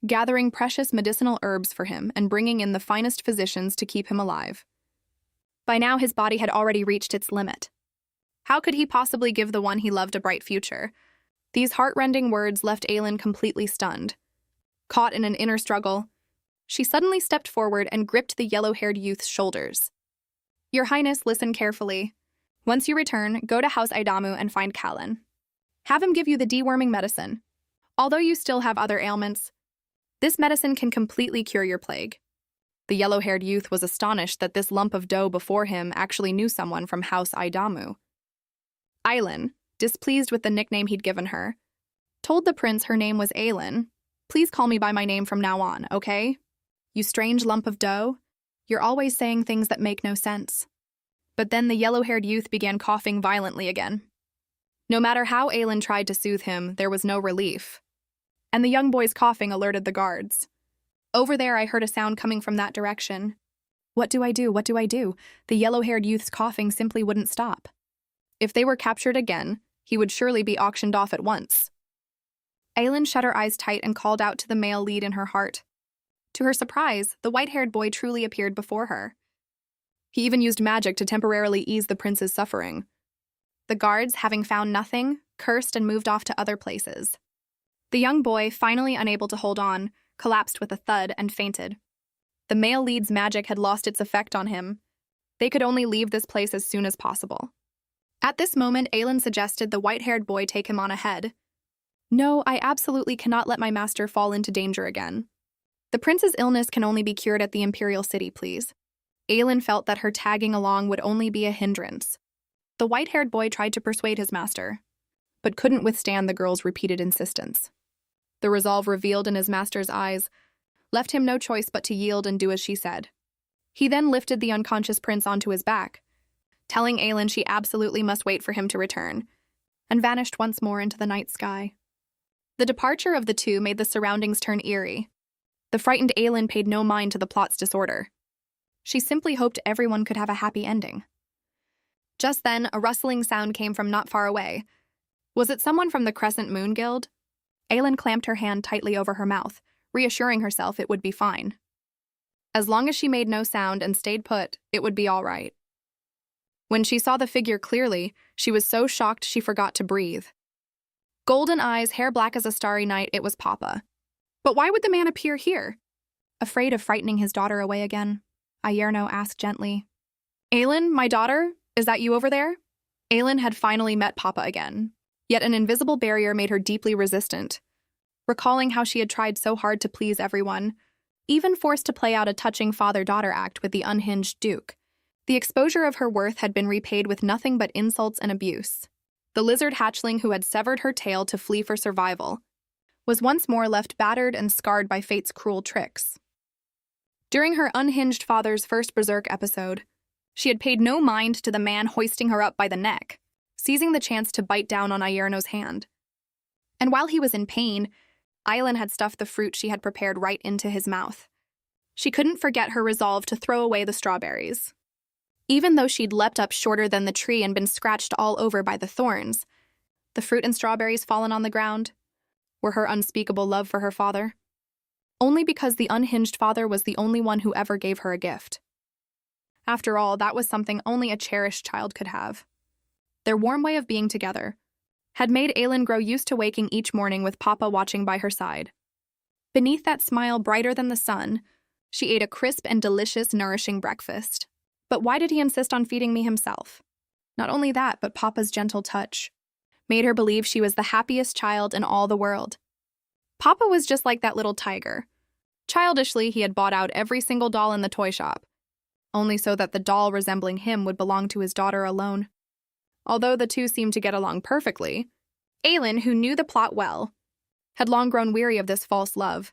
gathering precious medicinal herbs for him and bringing in the finest physicians to keep him alive. By now, his body had already reached its limit. How could he possibly give the one he loved a bright future? These heart-rending words left Ailen completely stunned. Caught in an inner struggle, she suddenly stepped forward and gripped the yellow-haired youth's shoulders. Your Highness, listen carefully. Once you return, go to House Idamu and find Callan. Have him give you the deworming medicine. Although you still have other ailments, this medicine can completely cure your plague. The yellow-haired youth was astonished that this lump of dough before him actually knew someone from House Idamu. Ailen, displeased with the nickname he'd given her, told the prince her name was Ailen. Please call me by my name from now on, okay? You strange lump of dough. You're always saying things that make no sense. But then the yellow-haired youth began coughing violently again. No matter how Ailen tried to soothe him, there was no relief. And the young boy's coughing alerted the guards. Over there, I heard a sound coming from that direction. What do I do? What do I do? The yellow-haired youth's coughing simply wouldn't stop. If they were captured again, he would surely be auctioned off at once. Ailen shut her eyes tight and called out to the male lead in her heart. To her surprise, the white-haired boy truly appeared before her. He even used magic to temporarily ease the prince's suffering. The guards, having found nothing, cursed and moved off to other places. The young boy, finally unable to hold on, collapsed with a thud and fainted. The male lead's magic had lost its effect on him. They could only leave this place as soon as possible. At this moment, Ailen suggested the white-haired boy take him on ahead. No, I absolutely cannot let my master fall into danger again. The prince's illness can only be cured at the Imperial City, please. Ailen felt that her tagging along would only be a hindrance. The white-haired boy tried to persuade his master, but couldn't withstand the girl's repeated insistence. The resolve revealed in his master's eyes left him no choice but to yield and do as she said. He then lifted the unconscious prince onto his back, telling Ailen she absolutely must wait for him to return, and vanished once more into the night sky. The departure of the two made the surroundings turn eerie. The frightened Ailen paid no mind to the plot's disorder. She simply hoped everyone could have a happy ending. Just then, a rustling sound came from not far away. Was it someone from the Crescent Moon Guild? Ailen clamped her hand tightly over her mouth, reassuring herself it would be fine. As long as she made no sound and stayed put, it would be all right. When she saw the figure clearly, she was so shocked she forgot to breathe. Golden eyes, hair black as a starry night, it was Papa. But why would the man appear here? Afraid of frightening his daughter away again, Ayerno asked gently. Ailen, my daughter, is that you over there? Ailen had finally met Papa again, yet an invisible barrier made her deeply resistant. Recalling how she had tried so hard to please everyone, even forced to play out a touching father-daughter act with the unhinged Duke, the exposure of her worth had been repaid with nothing but insults and abuse. The lizard hatchling who had severed her tail to flee for survival was once more left battered and scarred by fate's cruel tricks. During her unhinged father's first berserk episode, she had paid no mind to the man hoisting her up by the neck, seizing the chance to bite down on Ayerno's hand. And while he was in pain, Ailen had stuffed the fruit she had prepared right into his mouth. She couldn't forget her resolve to throw away the strawberries. Even though she'd leapt up shorter than the tree and been scratched all over by the thorns, the fruit and strawberries fallen on the ground were her unspeakable love for her father. Only because the unhinged father was the only one who ever gave her a gift. After all, that was something only a cherished child could have. Their warm way of being together had made Ailen grow used to waking each morning with Papa watching by her side. Beneath that smile brighter than the sun, she ate a crisp and delicious, nourishing breakfast. But why did he insist on feeding me himself? Not only that, but Papa's gentle touch made her believe she was the happiest child in all the world. Papa was just like that little tiger. Childishly, he had bought out every single doll in the toy shop, only so that the doll resembling him would belong to his daughter alone. Although the two seemed to get along perfectly, Ailen, who knew the plot well, had long grown weary of this false love.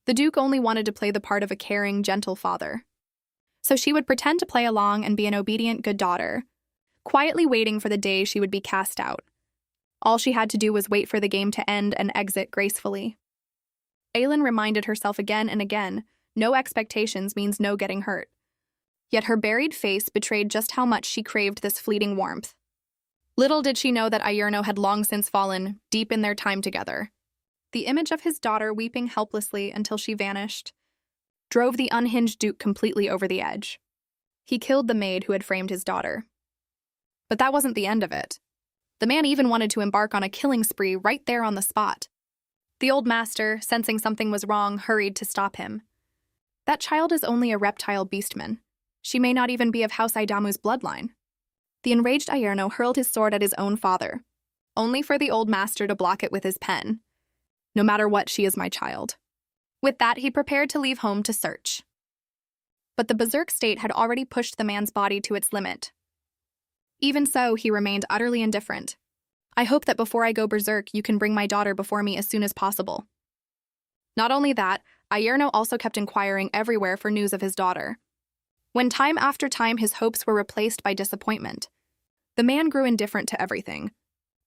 The Duke only wanted to play the part of a caring, gentle father. So she would pretend to play along and be an obedient, good daughter, quietly waiting for the day she would be cast out. All she had to do was wait for the game to end and exit gracefully. Ailen reminded herself again and again, no expectations means no getting hurt. Yet her buried face betrayed just how much she craved this fleeting warmth. Little did she know that Aierno had long since fallen deep in their time together. The image of his daughter weeping helplessly until she vanished drove the unhinged Duke completely over the edge. He killed the maid who had framed his daughter. But that wasn't the end of it. The man even wanted to embark on a killing spree right there on the spot. The old master, sensing something was wrong, hurried to stop him. That child is only a reptile beastman. She may not even be of House Aidamu's bloodline. The enraged Aierno hurled his sword at his own father, only for the old master to block it with his pen. No matter what, she is my child. With that, he prepared to leave home to search. But the berserk state had already pushed the man's body to its limit. Even so, he remained utterly indifferent. I hope that before I go berserk, you can bring my daughter before me as soon as possible. Not only that, Aierno also kept inquiring everywhere for news of his daughter. When time after time his hopes were replaced by disappointment, the man grew indifferent to everything.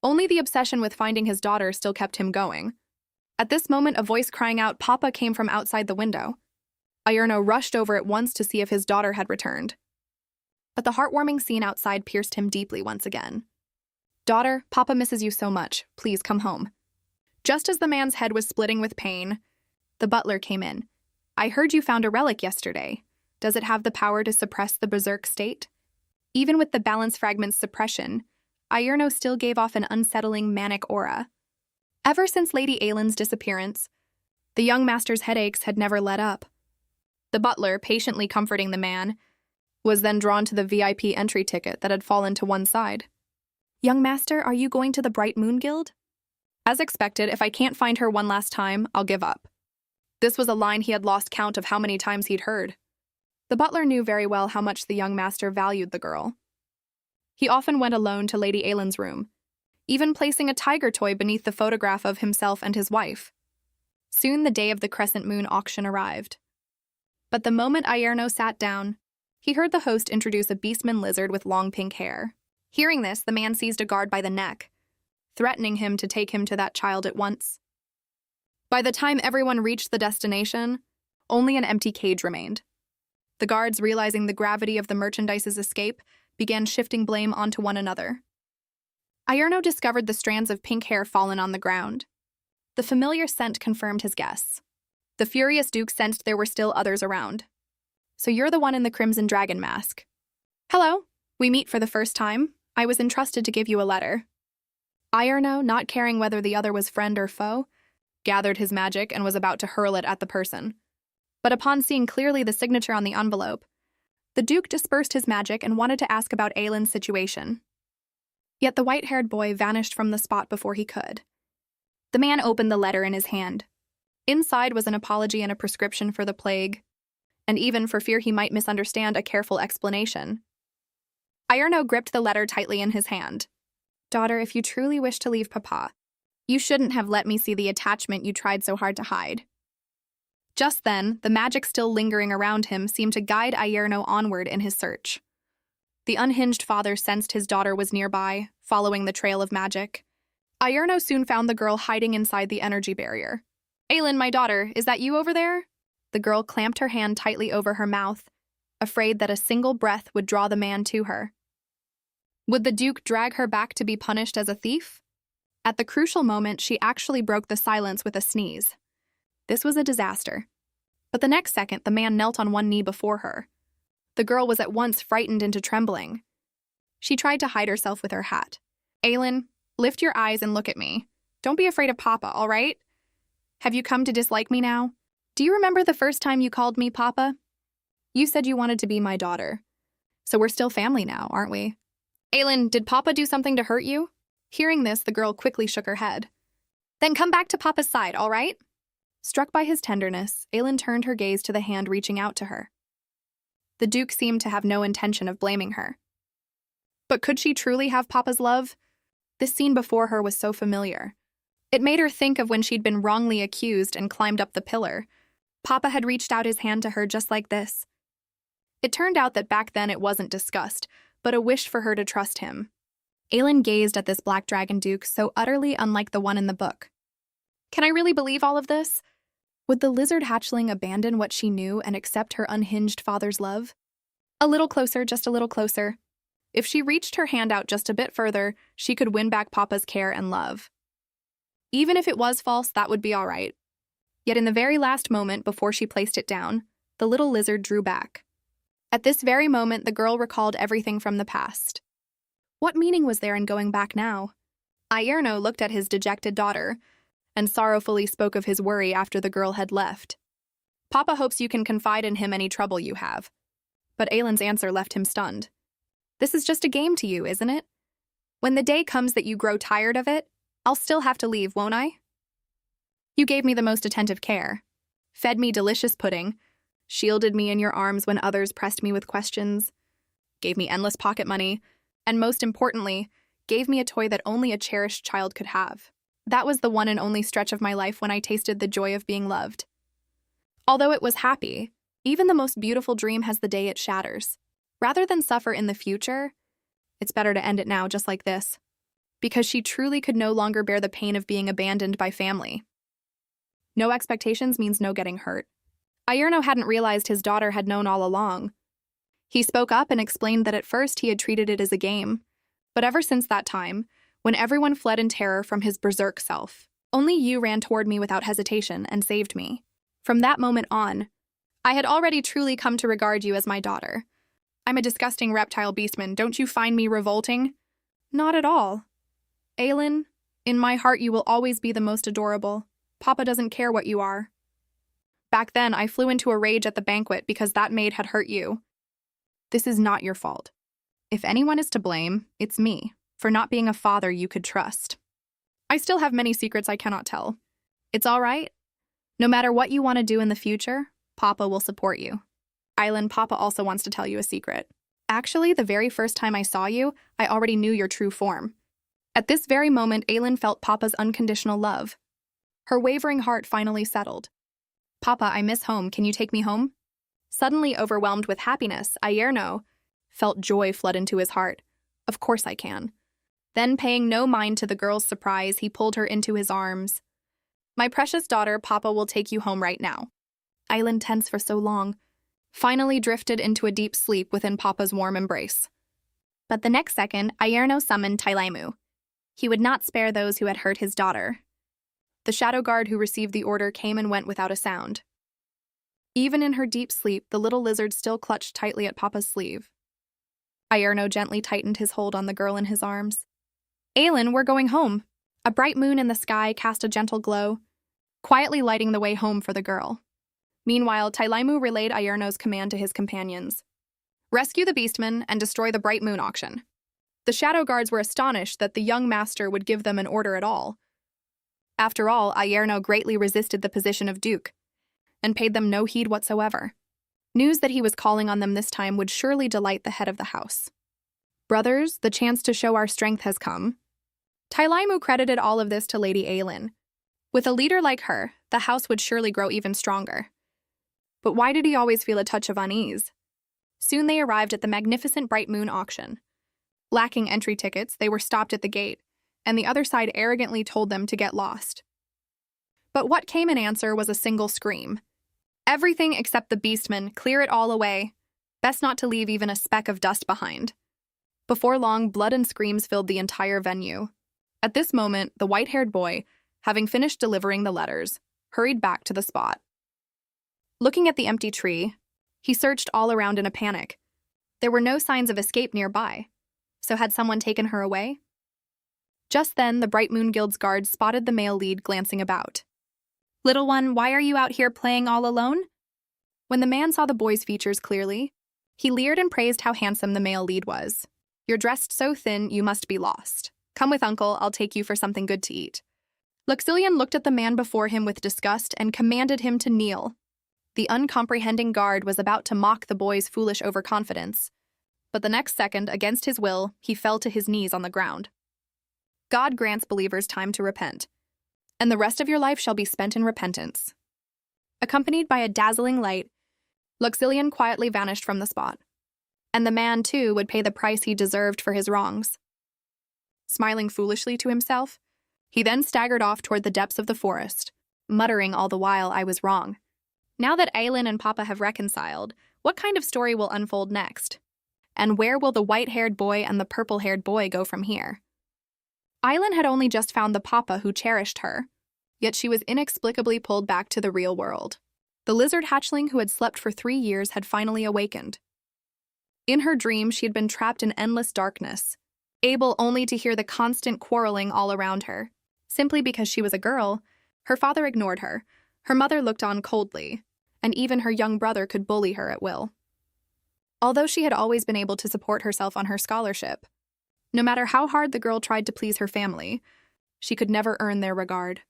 Only the obsession with finding his daughter still kept him going. At this moment, a voice crying out, "Papa," came from outside the window. Aierno rushed over at once to see if his daughter had returned. But the heartwarming scene outside pierced him deeply once again. "Daughter, Papa misses you so much. Please come home." Just as the man's head was splitting with pain, the butler came in. "I heard you found a relic yesterday. Does it have the power to suppress the berserk state?" Even with the balance fragment's suppression, Aierno still gave off an unsettling, manic aura. Ever since Lady Ailen's disappearance, the young master's headaches had never let up. The butler, patiently comforting the man, was then drawn to the VIP entry ticket that had fallen to one side. "Young master, are you going to the Bright Moon Guild?" "As expected, if I can't find her one last time, I'll give up." This was a line he had lost count of how many times he'd heard. The butler knew very well how much the young master valued the girl. He often went alone to Lady Ailen's room, even placing a tiger toy beneath the photograph of himself and his wife. Soon the day of the crescent moon auction arrived. But the moment Aierno sat down, he heard the host introduce a beastman lizard with long pink hair. Hearing this, the man seized a guard by the neck, threatening him to take him to that child at once. By the time everyone reached the destination, only an empty cage remained. The guards, realizing the gravity of the merchandise's escape, began shifting blame onto one another. Aierno discovered the strands of pink hair fallen on the ground. The familiar scent confirmed his guess. The furious Duke sensed there were still others around. "So you're the one in the crimson dragon mask." "Hello, we meet for the first time. I was entrusted to give you a letter." Aierno, not caring whether the other was friend or foe, gathered his magic and was about to hurl it at the person. But upon seeing clearly the signature on the envelope, the Duke dispersed his magic and wanted to ask about Ailen's situation. Yet the white-haired boy vanished from the spot before he could. The man opened the letter in his hand. Inside was an apology and a prescription for the plague, and even, for fear he might misunderstand, a careful explanation. Aierno gripped the letter tightly in his hand. "Daughter, if you truly wish to leave Papa, you shouldn't have let me see the attachment you tried so hard to hide." Just then, the magic still lingering around him seemed to guide Aierno onward in his search. The unhinged father sensed his daughter was nearby, following the trail of magic. Aierno soon found the girl hiding inside the energy barrier. "Ailen, my daughter, is that you over there?" The girl clamped her hand tightly over her mouth, afraid that a single breath would draw the man to her. Would the Duke drag her back to be punished as a thief? At the crucial moment, she actually broke the silence with a sneeze. This was a disaster. But the next second, the man knelt on one knee before her. The girl was at once frightened into trembling. She tried to hide herself with her hat. "Ailen, lift your eyes and look at me. Don't be afraid of Papa, all right?" Have you come to dislike me now? Do you remember the first time you called me Papa? You said you wanted to be my daughter. So we're still family now, aren't we? Ailen, did Papa do something to hurt you? Hearing this, the girl quickly shook her head. Then come back to Papa's side, all right? Struck by his tenderness, Ailen turned her gaze to the hand reaching out to her. The Duke seemed to have no intention of blaming her. But could she truly have Papa's love? This scene before her was so familiar. It made her think of when she'd been wrongly accused and climbed up the pillar. Papa had reached out his hand to her just like this. It turned out that back then it wasn't disgust, but a wish for her to trust him. Ailen gazed at this black dragon Duke so utterly unlike the one in the book. Can I really believe all of this? Would the lizard hatchling abandon what she knew and accept her unhinged father's love? A little closer, just a little closer. If she reached her hand out just a bit further, she could win back Papa's care and love. Even if it was false, that would be all right. Yet in the very last moment before she placed it down, the little lizard drew back. At this very moment, the girl recalled everything from the past. What meaning was there in going back now? Ailen looked at his dejected daughter and sorrowfully spoke of his worry after the girl had left. Papa hopes you can confide in him any trouble you have. But Ailen's answer left him stunned. This is just a game to you, isn't it? When the day comes that you grow tired of it, I'll still have to leave, won't I? You gave me the most attentive care, fed me delicious pudding, shielded me in your arms when others pressed me with questions, gave me endless pocket money, and most importantly, gave me a toy that only a cherished child could have. That was the one and only stretch of my life when I tasted the joy of being loved. Although it was happy, even the most beautiful dream has the day it shatters. Rather than suffer in the future, it's better to end it now just like this, because she truly could no longer bear the pain of being abandoned by family. No expectations means no getting hurt. Ailen hadn't realized his daughter had known all along. He spoke up and explained that at first he had treated it as a game, but ever since that time, when everyone fled in terror from his berserk self, only you ran toward me without hesitation and saved me. From that moment on, I had already truly come to regard you as my daughter. I'm a disgusting reptile beastman, don't you find me revolting? Not at all. Ailen, in my heart you will always be the most adorable. Papa doesn't care what you are. Back then, I flew into a rage at the banquet because that maid had hurt you. This is not your fault. If anyone is to blame, it's me, for not being a father you could trust. I still have many secrets I cannot tell. It's all right. No matter what you want to do in the future, Papa will support you. Ailen, Papa also wants to tell you a secret. Actually, the very first time I saw you, I already knew your true form. At this very moment, Ailen felt Papa's unconditional love. Her wavering heart finally settled. Papa, I miss home. Can you take me home? Suddenly overwhelmed with happiness, Ailen felt joy flood into his heart. Of course I can. Then, paying no mind to the girl's surprise, he pulled her into his arms. My precious daughter, Papa will take you home right now. Ailen, tense for so long, finally drifted into a deep sleep within Papa's warm embrace. But the next second, Ailen summoned Tailaimu. He would not spare those who had hurt his daughter. The shadow guard who received the order came and went without a sound. Even in her deep sleep, the little lizard still clutched tightly at Papa's sleeve. Ailen gently tightened his hold on the girl in his arms. Ailen, we're going home. A bright moon in the sky cast a gentle glow, quietly lighting the way home for the girl. Meanwhile, Tailaimu relayed Ailen's command to his companions. Rescue the beastmen and destroy the bright moon auction. The shadow guards were astonished that the young master would give them an order at all. After all, Ailen greatly resisted the position of duke, and paid them no heed whatsoever. News that he was calling on them this time would surely delight the head of the house. Brothers, the chance to show our strength has come. Tailaimu credited all of this to Lady Ailen. With a leader like her, the house would surely grow even stronger. But why did he always feel a touch of unease? Soon they arrived at the magnificent bright moon auction. Lacking entry tickets, they were stopped at the gate, and the other side arrogantly told them to get lost. But what came in answer was a single scream. Everything except the beastmen, clear it all away. Best not to leave even a speck of dust behind. Before long, blood and screams filled the entire venue. At this moment, the white-haired boy, having finished delivering the letters, hurried back to the spot. Looking at the empty tree, he searched all around in a panic. There were no signs of escape nearby. So had someone taken her away? Just then, the Bright Moon Guild's guards spotted the male lead glancing about. Little one, why are you out here playing all alone? When the man saw the boy's features clearly, he leered and praised how handsome the male lead was. You're dressed so thin, you must be lost. Come with uncle, I'll take you for something good to eat. Luxillian looked at the man before him with disgust and commanded him to kneel. The uncomprehending guard was about to mock the boy's foolish overconfidence, but the next second, against his will, he fell to his knees on the ground. God grants believers time to repent, and the rest of your life shall be spent in repentance. Accompanied by a dazzling light, Luxillian quietly vanished from the spot, and the man, too, would pay the price he deserved for his wrongs. Smiling foolishly to himself, he then staggered off toward the depths of the forest, muttering all the while, I was wrong. Now that Ailen and Papa have reconciled, what kind of story will unfold next? And where will the white-haired boy and the purple-haired boy go from here? Ailen had only just found the Papa who cherished her, yet she was inexplicably pulled back to the real world. The lizard hatchling who had slept for 3 years had finally awakened. In her dream, she had been trapped in endless darkness, able only to hear the constant quarreling all around her. Simply because she was a girl, her father ignored her, her mother looked on coldly, and even her young brother could bully her at will. Although she had always been able to support herself on her scholarship, no matter how hard the girl tried to please her family, she could never earn their regard.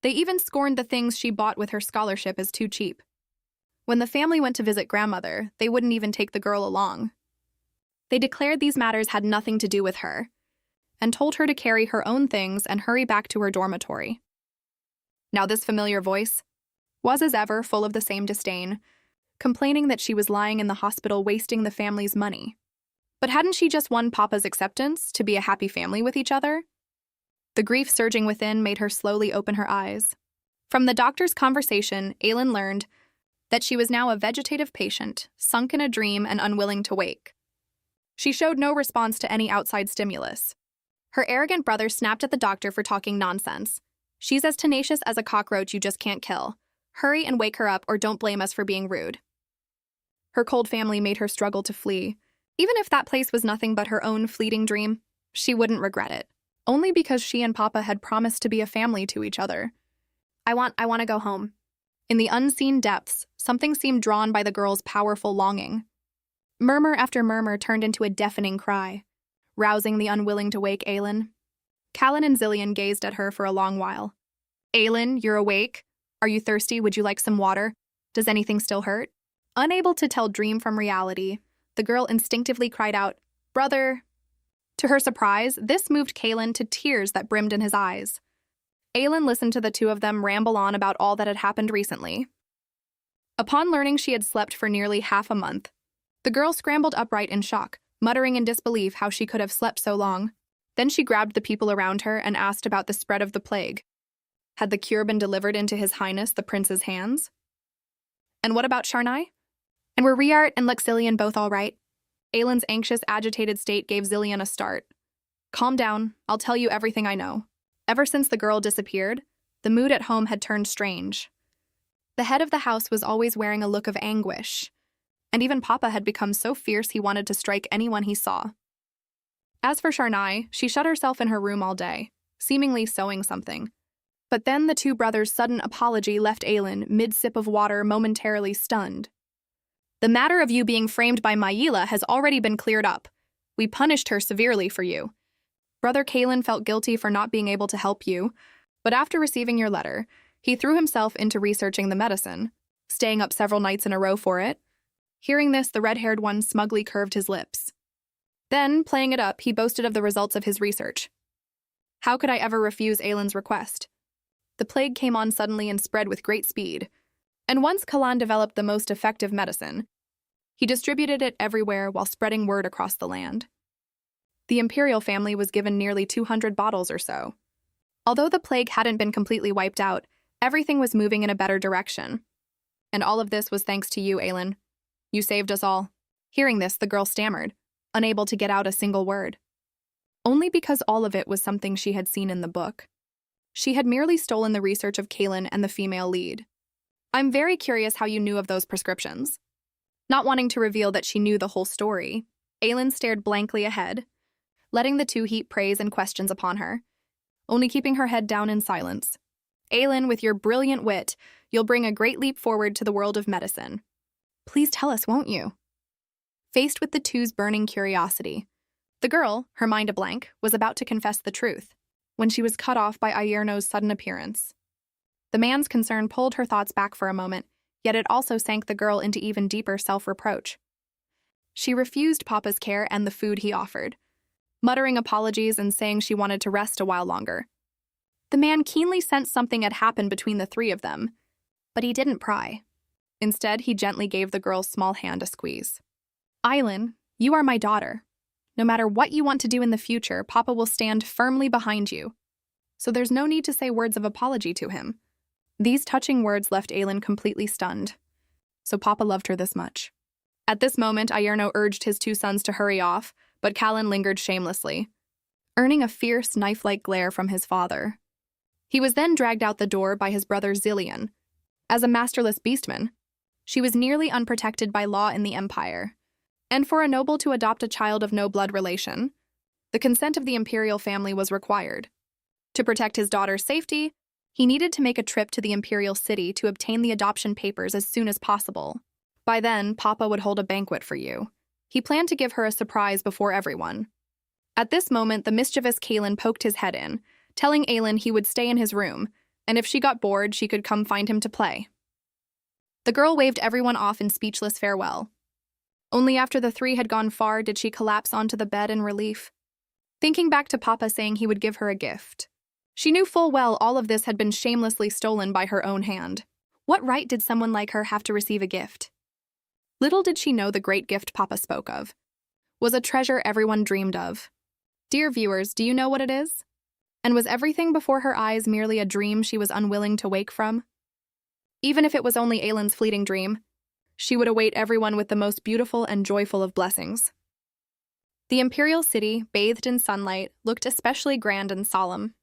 They even scorned the things she bought with her scholarship as too cheap. When the family went to visit grandmother, they wouldn't even take the girl along. They declared these matters had nothing to do with her, and told her to carry her own things and hurry back to her dormitory. Now this familiar voice was, as ever, full of the same disdain, complaining that she was lying in the hospital wasting the family's money. But hadn't she just won Papa's acceptance to be a happy family with each other? The grief surging within made her slowly open her eyes. From the doctor's conversation, Ailen learned that she was now a vegetative patient, sunk in a dream and unwilling to wake. She showed no response to any outside stimulus. Her arrogant brother snapped at the doctor for talking nonsense. She's as tenacious as a cockroach you just can't kill. Hurry and wake her up or don't blame us for being rude. Her cold family made her struggle to flee. Even if that place was nothing but her own fleeting dream, she wouldn't regret it. Only because she and Papa had promised to be a family to each other. I want to go home. In the unseen depths, something seemed drawn by the girl's powerful longing. Murmur after murmur turned into a deafening cry, rousing the unwilling to wake Ailen. Callan and Zillion gazed at her for a long while. Ailen, you're awake? Are you thirsty? Would you like some water? Does anything still hurt? Unable to tell dream from reality, the girl instinctively cried out, Brother! To her surprise, this moved Callan to tears that brimmed in his eyes. Ailen listened to the two of them ramble on about all that had happened recently. Upon learning she had slept for nearly half a month, the girl scrambled upright in shock, muttering in disbelief how she could have slept so long. Then she grabbed the people around her and asked about the spread of the plague. Had the cure been delivered into His Highness the Prince's hands? And what about Sharnai? And were Riart and Luxillian both all right? Ailen's anxious, agitated state gave Zillion a start. Calm down, I'll tell you everything I know. Ever since the girl disappeared, the mood at home had turned strange. The head of the house was always wearing a look of anguish, and even Papa had become so fierce he wanted to strike anyone he saw. As for Sharnai, she shut herself in her room all day, seemingly sewing something. But then the two brothers' sudden apology left Ailen, mid-sip of water, momentarily stunned. The matter of you being framed by Mayila has already been cleared up. We punished her severely for you. Brother Callan felt guilty for not being able to help you, but after receiving your letter, he threw himself into researching the medicine, staying up several nights in a row for it. Hearing this, the red-haired one smugly curved his lips. Then, playing it up, he boasted of the results of his research. How could I ever refuse Ailen's request? The plague came on suddenly and spread with great speed, and once Callan developed the most effective medicine, he distributed it everywhere while spreading word across the land. The imperial family was given nearly 200 bottles or so. Although the plague hadn't been completely wiped out, everything was moving in a better direction. And all of this was thanks to you, Ailen. You saved us all. Hearing this, the girl stammered, unable to get out a single word. Only because all of it was something she had seen in the book. She had merely stolen the research of Callan and the female lead. I'm very curious how you knew of those prescriptions. Not wanting to reveal that she knew the whole story, Ailen stared blankly ahead, letting the two heap praise and questions upon her, only keeping her head down in silence. Ailen, with your brilliant wit, you'll bring a great leap forward to the world of medicine. Please tell us, won't you? Faced with the two's burning curiosity, the girl, her mind a blank, was about to confess the truth when she was cut off by Ayerno's sudden appearance. The man's concern pulled her thoughts back for a moment, yet it also sank the girl into even deeper self-reproach. She refused Papa's care and the food he offered, muttering apologies and saying she wanted to rest a while longer. The man keenly sensed something had happened between the three of them, but he didn't pry. Instead, he gently gave the girl's small hand a squeeze. Ailen, you are my daughter. No matter what you want to do in the future, Papa will stand firmly behind you. So there's no need to say words of apology to him. These touching words left Ailen completely stunned. So Papa loved her this much. At this moment, Ayerno urged his two sons to hurry off, but Callan lingered shamelessly, earning a fierce, knife-like glare from his father. He was then dragged out the door by his brother Zillion. As a masterless beastman, she was nearly unprotected by law in the Empire. And for a noble to adopt a child of no blood relation, the consent of the imperial family was required. To protect his daughter's safety, he needed to make a trip to the imperial city to obtain the adoption papers as soon as possible. By then, Papa would hold a banquet for you. He planned to give her a surprise before everyone. At this moment, the mischievous Callan poked his head in, telling Ailen he would stay in his room, and if she got bored, she could come find him to play. The girl waved everyone off in speechless farewell. Only after the three had gone far did she collapse onto the bed in relief, thinking back to Papa saying he would give her a gift. She knew full well all of this had been shamelessly stolen by her own hand. What right did someone like her have to receive a gift? Little did she know the great gift Papa spoke of was a treasure everyone dreamed of. Dear viewers, do you know what it is? And was everything before her eyes merely a dream she was unwilling to wake from? Even if it was only Ailen's fleeting dream, she would await everyone with the most beautiful and joyful of blessings. The imperial city, bathed in sunlight, looked especially grand and solemn.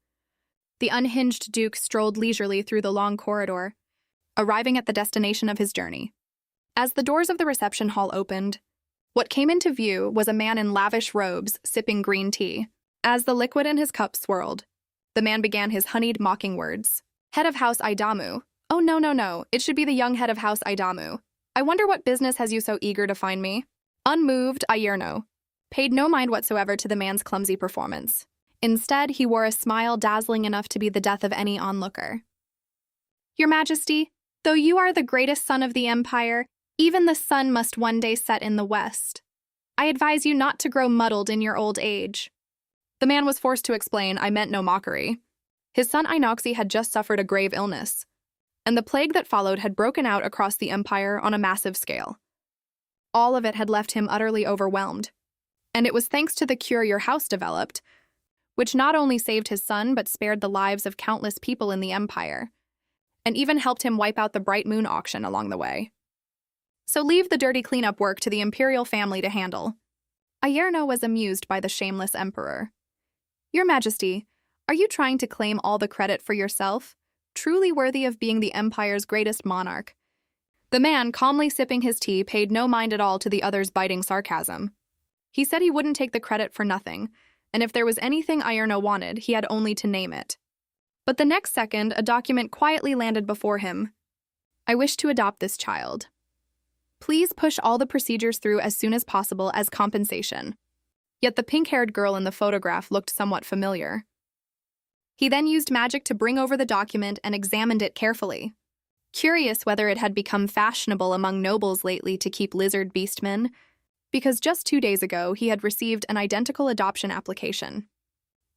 The unhinged duke strolled leisurely through the long corridor, arriving at the destination of his journey. As the doors of the reception hall opened, what came into view was a man in lavish robes sipping green tea. As the liquid in his cup swirled, the man began his honeyed mocking words. Head of House Aidamu. Oh, no, it should be the young head of House Aidamu. I wonder what business has you so eager to find me? Unmoved, Ayerno paid no mind whatsoever to the man's clumsy performance. Instead, he wore a smile dazzling enough to be the death of any onlooker. Your Majesty, though you are the greatest son of the Empire, even the sun must one day set in the west. I advise you not to grow muddled in your old age. The man was forced to explain I meant no mockery. His son Inoxi had just suffered a grave illness, and the plague that followed had broken out across the Empire on a massive scale. All of it had left him utterly overwhelmed, and it was thanks to the cure your house developed, which not only saved his son but spared the lives of countless people in the Empire, and even helped him wipe out the Bright Moon auction along the way. So leave the dirty cleanup work to the imperial family to handle. Ayerno was amused by the shameless emperor. Your Majesty, are you trying to claim all the credit for yourself? Truly worthy of being the Empire's greatest monarch. The man, calmly sipping his tea, paid no mind at all to the other's biting sarcasm. He said he wouldn't take the credit for nothing, and if there was anything Ayerno wanted, he had only to name it. But the next second, a document quietly landed before him. I wish to adopt this child. Please push all the procedures through as soon as possible as compensation. Yet the pink-haired girl in the photograph looked somewhat familiar. He then used magic to bring over the document and examined it carefully. Curious whether it had become fashionable among nobles lately to keep lizard beastmen, because just 2 days ago he had received an identical adoption application.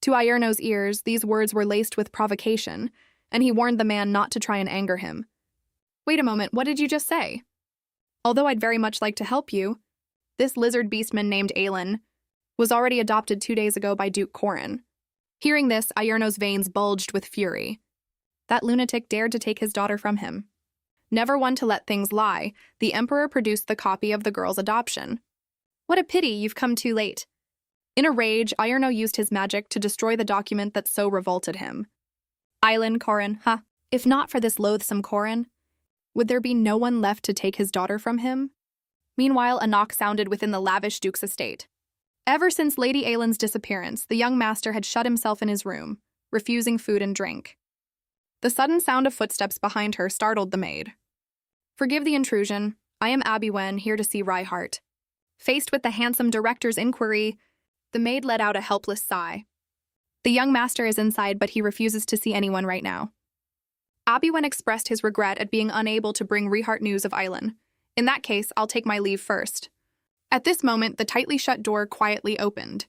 To Ayerno's ears, these words were laced with provocation, and he warned the man not to try and anger him. Wait a moment, what did you just say? Although I'd very much like to help you, this lizard beastman named Ailen was already adopted 2 days ago by Duke Corin. Hearing this, Ayerno's veins bulged with fury. That lunatic dared to take his daughter from him. Never one to let things lie, the Emperor produced the copy of the girl's adoption. What a pity you've come too late. In a rage, Ayerno used his magic to destroy the document that so revolted him. Ailen, Corin, if not for this loathsome Corin, would there be no one left to take his daughter from him? Meanwhile, a knock sounded within the lavish duke's estate. Ever since Lady Ailen's disappearance, the young master had shut himself in his room, refusing food and drink. The sudden sound of footsteps behind her startled the maid. "Forgive the intrusion. I am Abbywen, here to see Riart." Faced with the handsome director's inquiry, the maid let out a helpless sigh. "The young master is inside, but he refuses to see anyone right now." Abbywen expressed his regret at being unable to bring Riart news of Ailen. "In that case, I'll take my leave first." At this moment, the tightly shut door quietly opened,